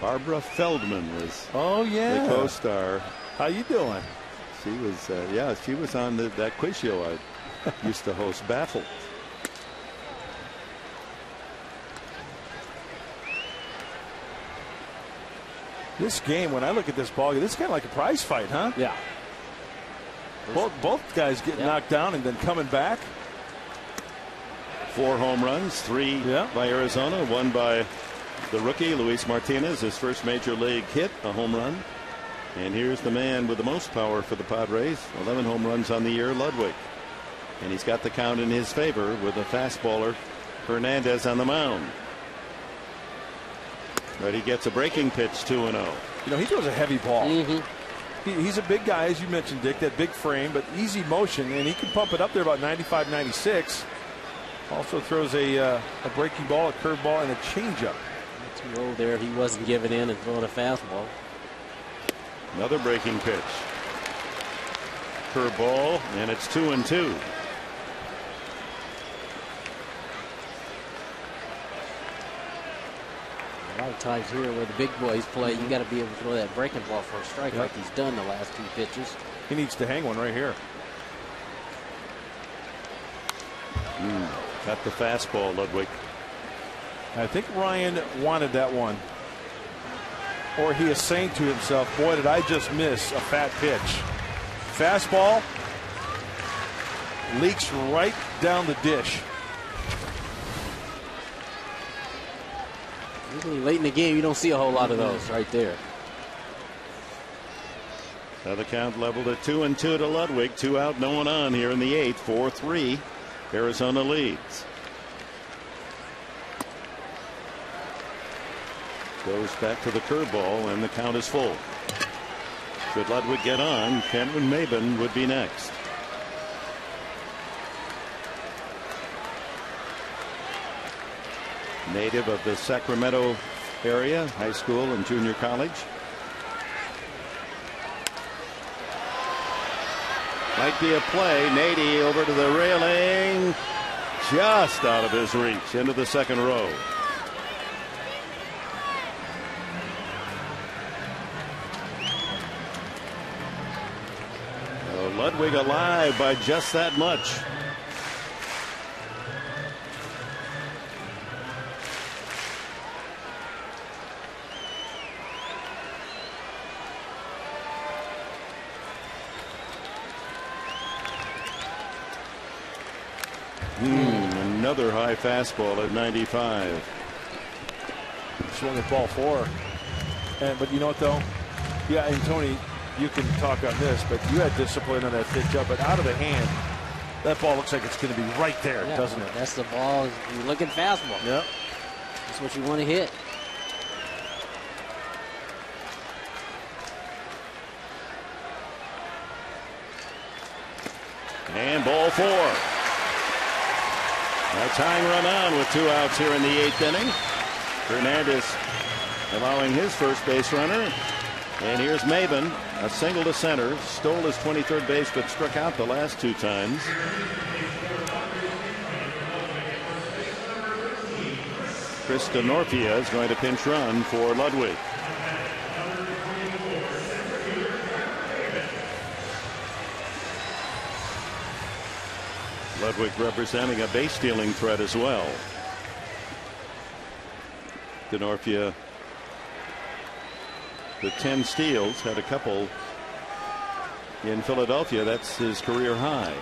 Barbara Feldman was the co-star. How you doing? She was she was on that quiz show I used to host, Baffled. This game, when I look at this ball game, this is kind of like a prize fight, huh? Yeah. Both guys getting knocked down and then coming back. 4 home runs, 3 by Arizona, 1 by the rookie Luis Martinez, his first major league hit, a home run. And here's the man with the most power for the Padres, 11 home runs on the year, Ludwig. And he's got the count in his favor with a fastballer, Hernandez, on the mound. But he gets a breaking pitch, 2-0. You know, he throws a heavy ball. He's a big guy, as you mentioned, Dick, that big frame, but easy motion, and he can pump it up there about 95, 96. Also throws a breaking ball, a curve ball, and a changeup. Too low there. He wasn't giving in and throwing a fastball. Another breaking pitch. Curve ball, and it's 2-2. A lot of times here where the big boys play, you got to be able to throw that breaking ball for a strike like he's done the last 2 pitches. He needs to hang one right here. Got the fastball, Ludwig. I think Ryan wanted that one. Or he is saying to himself, boy, did I just miss a fat pitch. Fastball leaks right down the dish. Usually late in the game, you don't see a whole lot of those right there. Now the count leveled at 2-2 to Ludwig. 2 out, no one on here in the 8th. 4-3. Arizona leads. Goes back to the curveball, and the count is full. Should Ludwig get on, Cameron MAYBIN would be next. Native of the Sacramento area, high school and junior college. Might be a play. Nady over to the railing. Just out of his reach into the second row. Oh, Ludwig alive by just that much. Another high fastball at 95. Swung at ball 4. But you know what, though? Yeah, and Tony, you can talk on this, but you had discipline on that pitch up, but out of the hand, that ball looks like it's going to be right there, doesn't it? That's the ball. You're looking fastball. Yep. That's what you want to hit. And ball 4. A tying run on with 2 outs here in the 8th inning. Hernandez allowing his first base runner. And here's MAYBIN, a single to center, stole his 23rd base but struck out the last 2 times. Chris DeNorfia is going to pinch run for Ludwig. Ludwig representing a base stealing threat as well. DeNorfia, the 10 steals, had a couple in Philadelphia. That's his career high.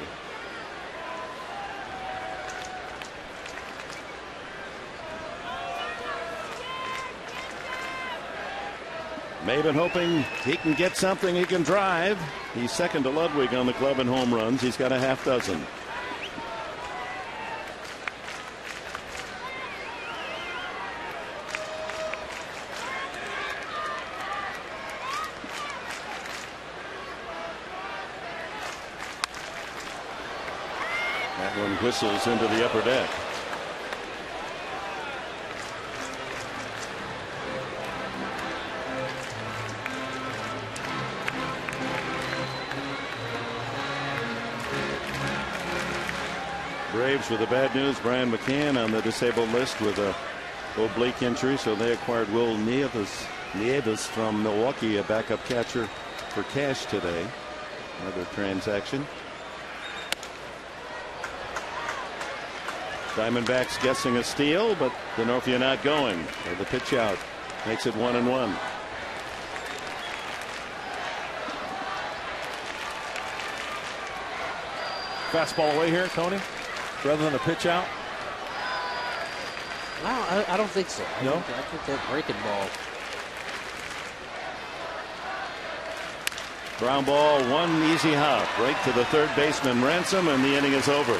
MAYBIN hoping he can get something he can drive. He's second to Ludwig on the club in home runs. He's got a half dozen. whistles into the upper deck. Braves with the bad news. Brian McCann on the disabled list with a oblique injury, so they acquired Will Nieves from Milwaukee, a backup catcher for cash today. Another transaction. Diamondbacks guessing a steal, but Denorfia not going. So the pitch out makes it 1-1. Fastball away here, Tony, rather than a pitch out. No, I don't think so. No? I think that breaking ball. Ground ball, one easy hop right to the third baseman Ransom, and the inning is over.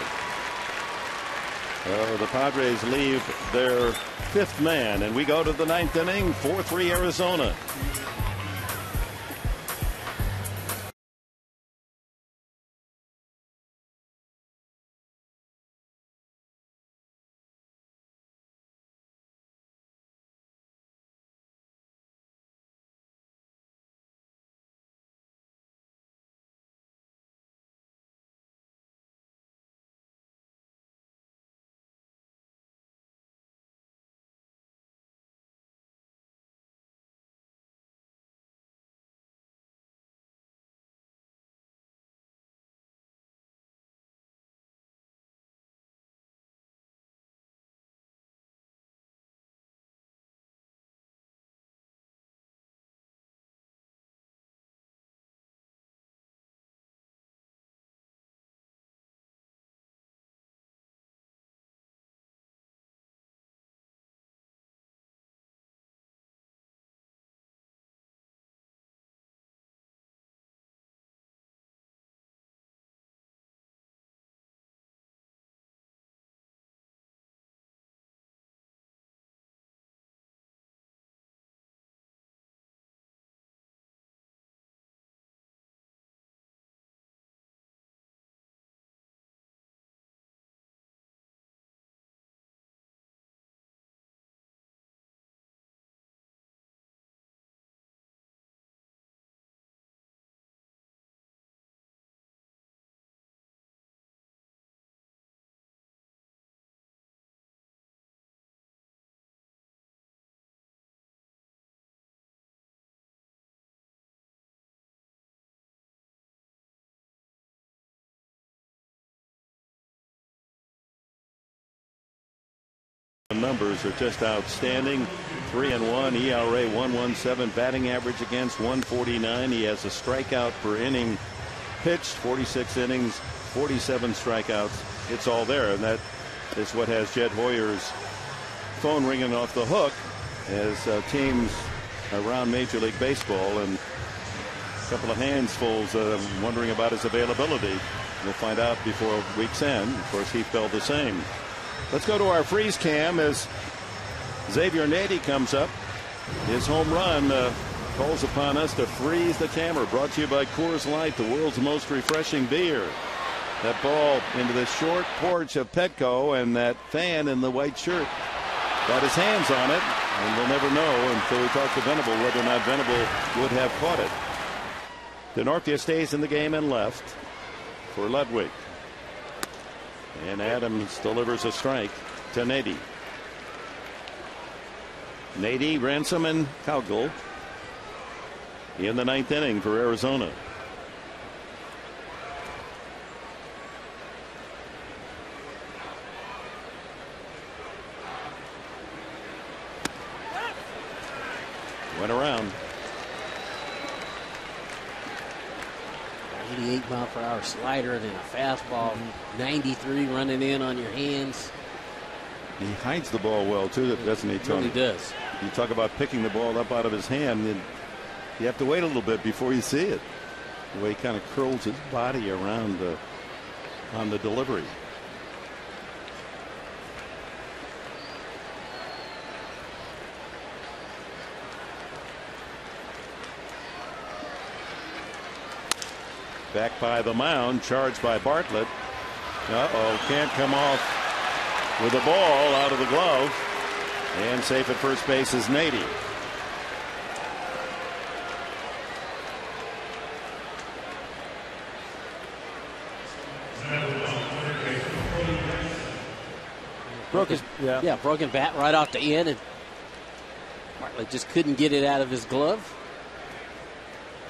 So the Padres leave their fifth man, and we go to the ninth inning. 4-3 Arizona. The numbers are just outstanding. 3-1 ERA, 1.17, batting average against 149. He has a strikeout per inning pitched, 46 innings, 47 strikeouts. It's all there, and that is what has Jed Hoyer's phone ringing off the hook as teams around Major League Baseball, and a couple of handsfuls wondering about his availability. We'll find out before week's end. Of course, he felt the same. Let's go to our freeze cam as Xavier Nady comes up. His home run calls upon us to freeze the camera. Brought to you by Coors Light, the world's most refreshing beer. That ball into the short porch of Petco, and that fan in the white shirt got his hands on it, and we'll never know until we talk to Venable whether or not Venable would have caught it. Denorfia stays in the game and left for Ludwig. And Adams delivers a strike to Nady. Nady, Ransom, and Cowgill in the ninth inning for Arizona. Went around. 88-mile-per-hour slider and then a fastball. 93 running in on your hands. He hides the ball well too, doesn't he, Tony? He really does. You talk about picking the ball up out of his hand, and you have to wait a little bit before you see it. The way he kind of curls his body around on the delivery. Back by the mound, charged by Bartlett. Uh-oh, can't come off with the ball out of the glove. And safe at first base is Nady. Broken bat right off the end, and Bartlett just couldn't get it out of his glove.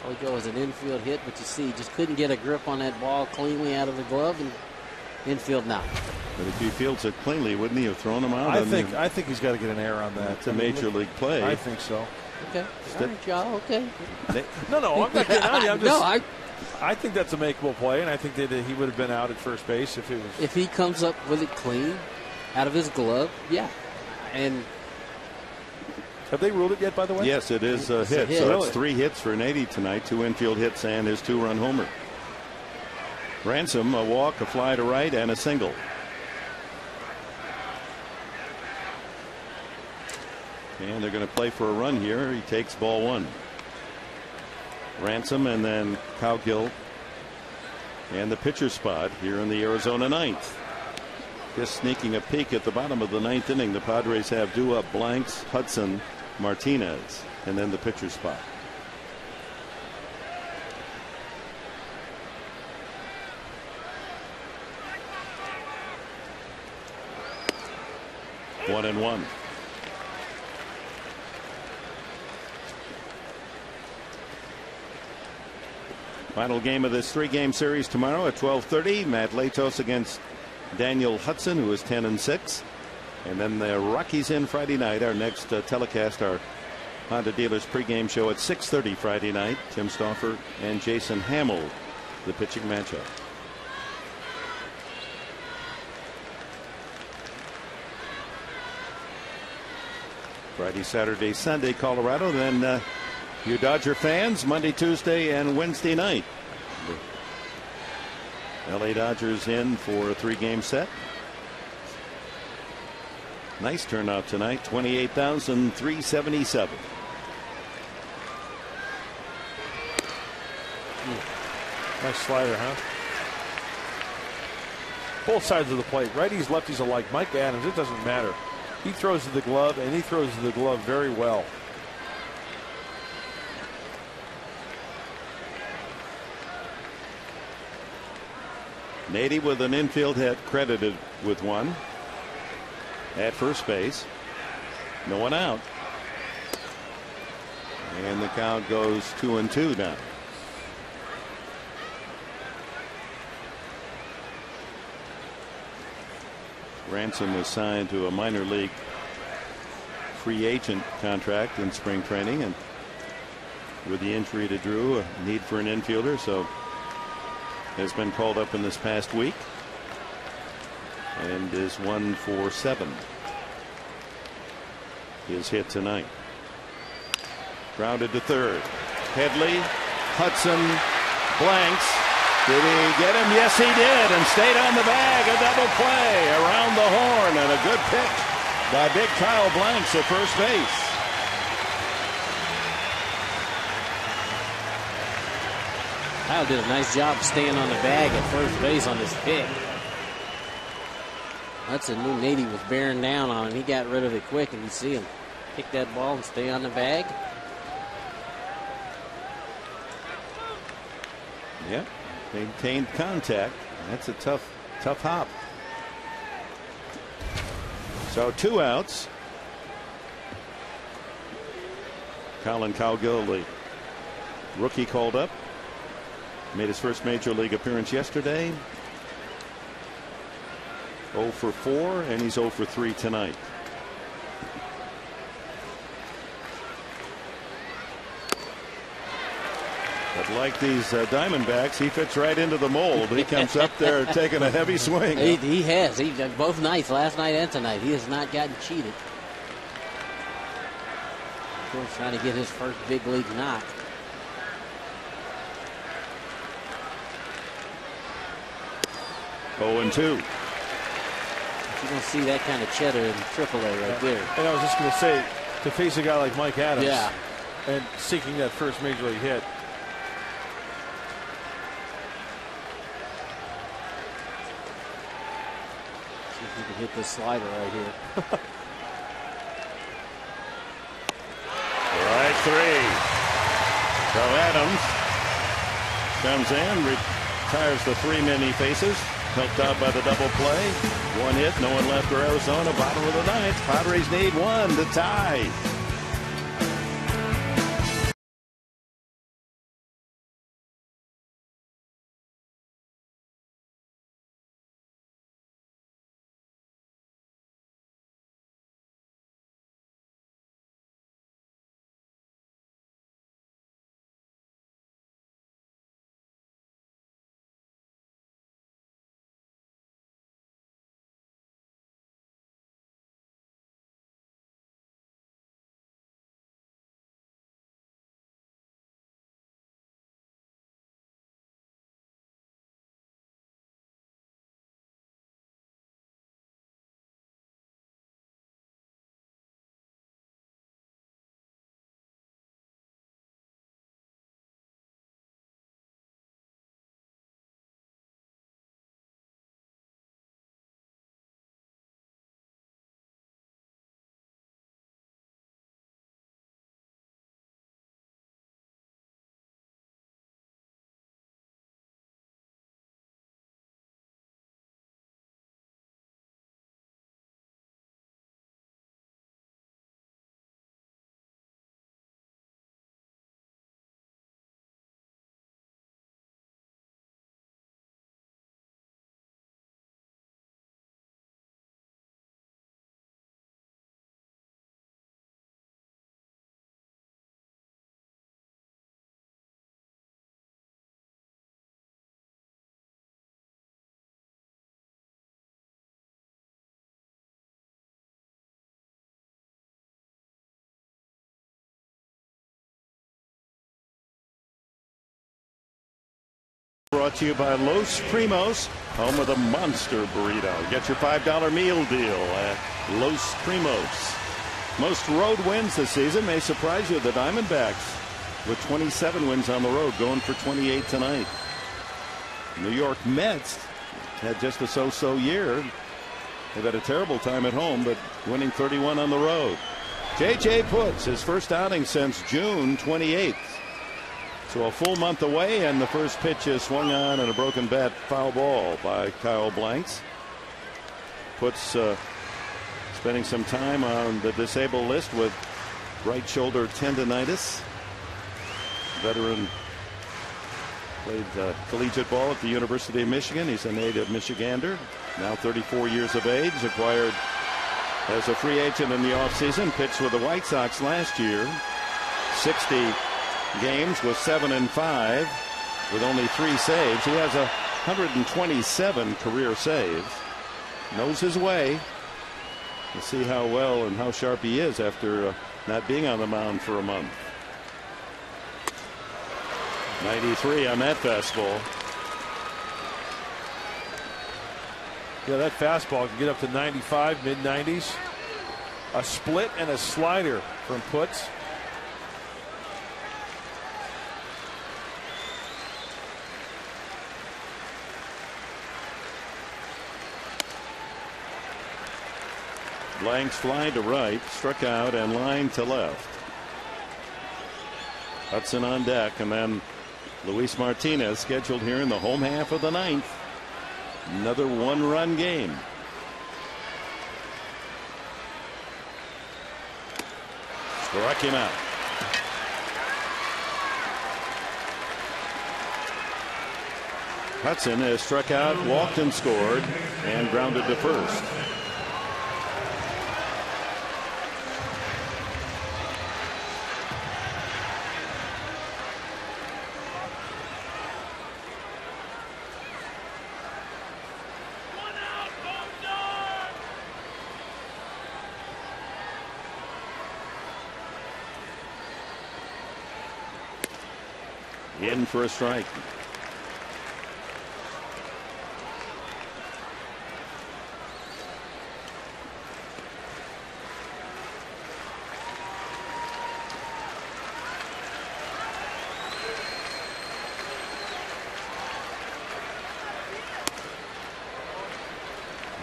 Probably go as an infield hit, but you see, just couldn't get a grip on that ball cleanly out of the glove, and infield knock. But if he fields it cleanly, wouldn't he have thrown him out? I think he's got to get an error on that. It's a major league play. I think so. Okay. All right, y'all. Okay. No, I'm not getting on you. I'm just. No, I think that's a makeable play, and I think that he would have been out at first base if it was. If he comes up with it clean, out of his glove, yeah. And have they ruled it yet, by the way? Yes, it is a hit. So that's 3 hits for Nady tonight, 2 infield hits and his 2-run homer. Ransom, a walk, a fly to right, and a single. And they're going to play for a run here. He takes ball 1. Ransom and then Cowgill and the pitcher spot here in the Arizona 9th. Just sneaking a peek at the bottom of the 9th inning. The Padres have due up Blanks, Hudson, Martinez, and then the pitcher spot. One and one. Final game of this 3-game series tomorrow at 12:30. Matt Latos against Daniel Hudson, who is 10-6. And then the Rockies in Friday night. Our next telecast, our Honda Dealers pregame show at 6:30 Friday night. Tim Stauffer and Jason Hamill, the pitching matchup. Friday, Saturday, Sunday, Colorado. Then you Dodger fans, Monday, Tuesday, and Wednesday night. The LA Dodgers in for a 3-game set. Nice turnout tonight, 28,377. Nice slider, huh? Both sides of the plate, righties, lefties alike. Mike Adams, it doesn't matter. He throws to the glove, and he throws to the glove very well. Nady with an infield hit, credited with 1 at first base. No one out. And the count goes 2-2 now. Ransom was signed to a minor league free agent contract in spring training, and with the injury to Drew, a need for an infielder, so has been called up in this past week and is 1 for 7. His hit tonight. Grounded to third. Headley, Hudson, Blanks. Did he get him? Yes, he did, and stayed on the bag. A double play around the horn, and a good pitch by big Kyle Blanks at first base. Kyle did a nice job staying on the bag at first base on this pick. Hudson knew Nady was bearing down on him. He got rid of it quick, and you see him pick that ball and stay on the bag. Yep. Maintained contact. That's a tough hop. So 2 outs. Colin Cowgill, the rookie, called up. Made his first major league appearance yesterday. 0 for 4, and he's 0 for 3 tonight. But like these Diamondbacks, he fits right into the mold. He comes up there taking a heavy swing. He has. He both nights, last night and tonight. He has not gotten cheated. Of course, trying to get his first big league knock. Oh, and 2. You don't see that kind of cheddar in AAA right there. And I was just going to say, to face a guy like Mike Adams, yeah, and seeking that first major league hit. he can hit this slider right here. Right three. So Adams comes in, retires the 3 men he faces. Helped out by the double play. 1 hit, no one left for Arizona. Bottom of the 9th. Padres need 1 to tie. Brought to you by Los Primos, home of the monster burrito. Get your $5 meal deal at Los Primos. Most road wins this season may surprise you. The Diamondbacks with 27 wins on the road, going for 28 tonight. New York Mets had just a so-so year. They've had a terrible time at home, but winning 31 on the road. J.J. Putz, his first outing since June 28th. So a full month away, and the first pitch is swung on and a broken bat, foul ball by Kyle Blanks. Putz spending some time on the disabled list with right shoulder tendonitis. Veteran, played collegiate ball at the University of Michigan. He's a native Michigander, now 34 years of age, acquired as a free agent in the offseason. Pitched with the White Sox last year, 60 games with 7-5 with only 3 saves. He has 127 career saves. Knows his way. We'll see how well and how sharp he is after not being on the mound for a month. 93 on that fastball. Yeah, that fastball can get up to 95, mid-90s. A split and a slider from Putz. Blanks fly to right, struck out, and line to left. Hudson on deck, and then Luis Martinez scheduled here in the home half of the 9th. Another 1-run game. Struck him out. Hudson has struck out, walked and scored, and grounded to first. In for a strike.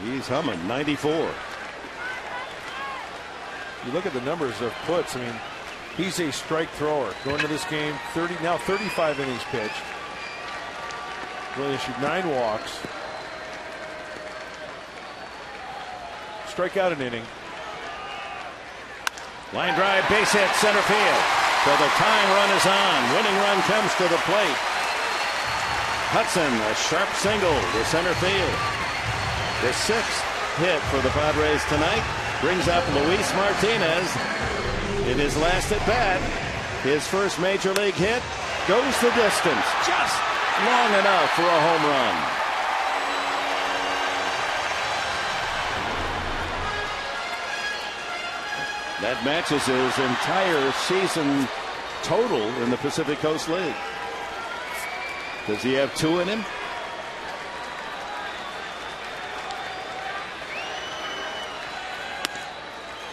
He's humming 94. You look at the numbers of puts. I mean, he's a strike thrower. Going to this game, 35 innings pitched. Really issued 9 walks. Strike out an inning. Line drive, base hit, center field. So the tying run is on. Winning run comes to the plate. Hudson, a sharp single to center field. The 6th hit for the Padres tonight brings up Luis Martinez in his last at bat. His first major league hit goes the distance, just long enough for a home run. That matches his entire season total in the Pacific Coast League. Does he have 2 in him?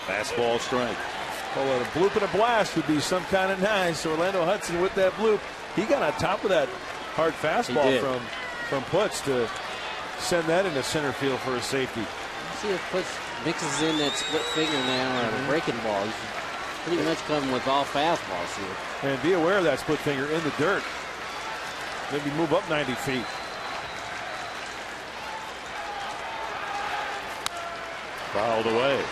Fastball strike. Well, a bloop and a blast would be some kind of nice. Orlando Hudson with that bloop. He got on top of that hard fastball from Putz to send that into center field for a safety. See if Putz mixes in that split finger now or a breaking ball. He's pretty much coming with all fastballs here. And be aware of that split finger in the dirt. Maybe move up 90 feet. Fouled away.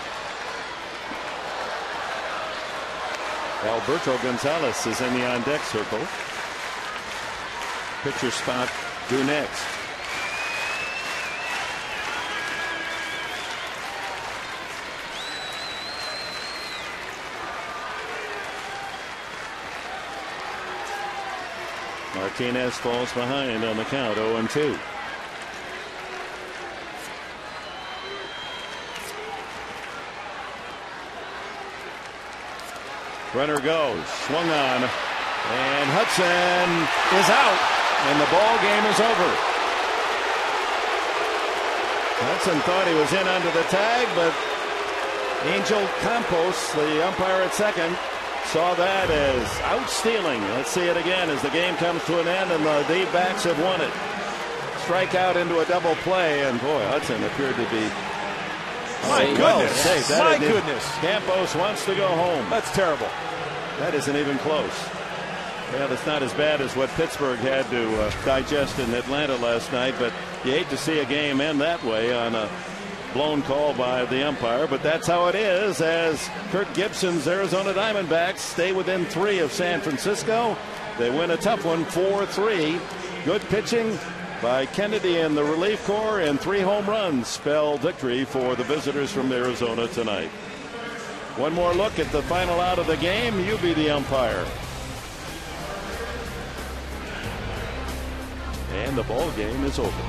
Alberto Gonzalez is in the on-deck circle. Pitcher spot due next. Martinez falls behind on the count, 0-2. Runner goes, swung on, and Hudson is out, and the ball game is over. Hudson thought he was in under the tag, but Angel Campos, the umpire at second, saw that as out stealing. Let's see it again as the game comes to an end and the D-backs have won it. Strikeout into a double play, and boy, Hudson appeared to be. My goodness. My goodness. Campos wants to go home. That's terrible. That isn't even close. Well, it's not as bad as what Pittsburgh had to digest in Atlanta last night, but you hate to see a game end that way on a blown call by the umpire, but that's how it is as Kirk Gibson's Arizona Diamondbacks stay within 3 of San Francisco. They win a tough one, 4-3. Good pitching by Kennedy and the relief corps, and 3 home runs spell victory for the visitors from Arizona tonight. One more look at the final out of the game. You be the umpire. And the ball game is over.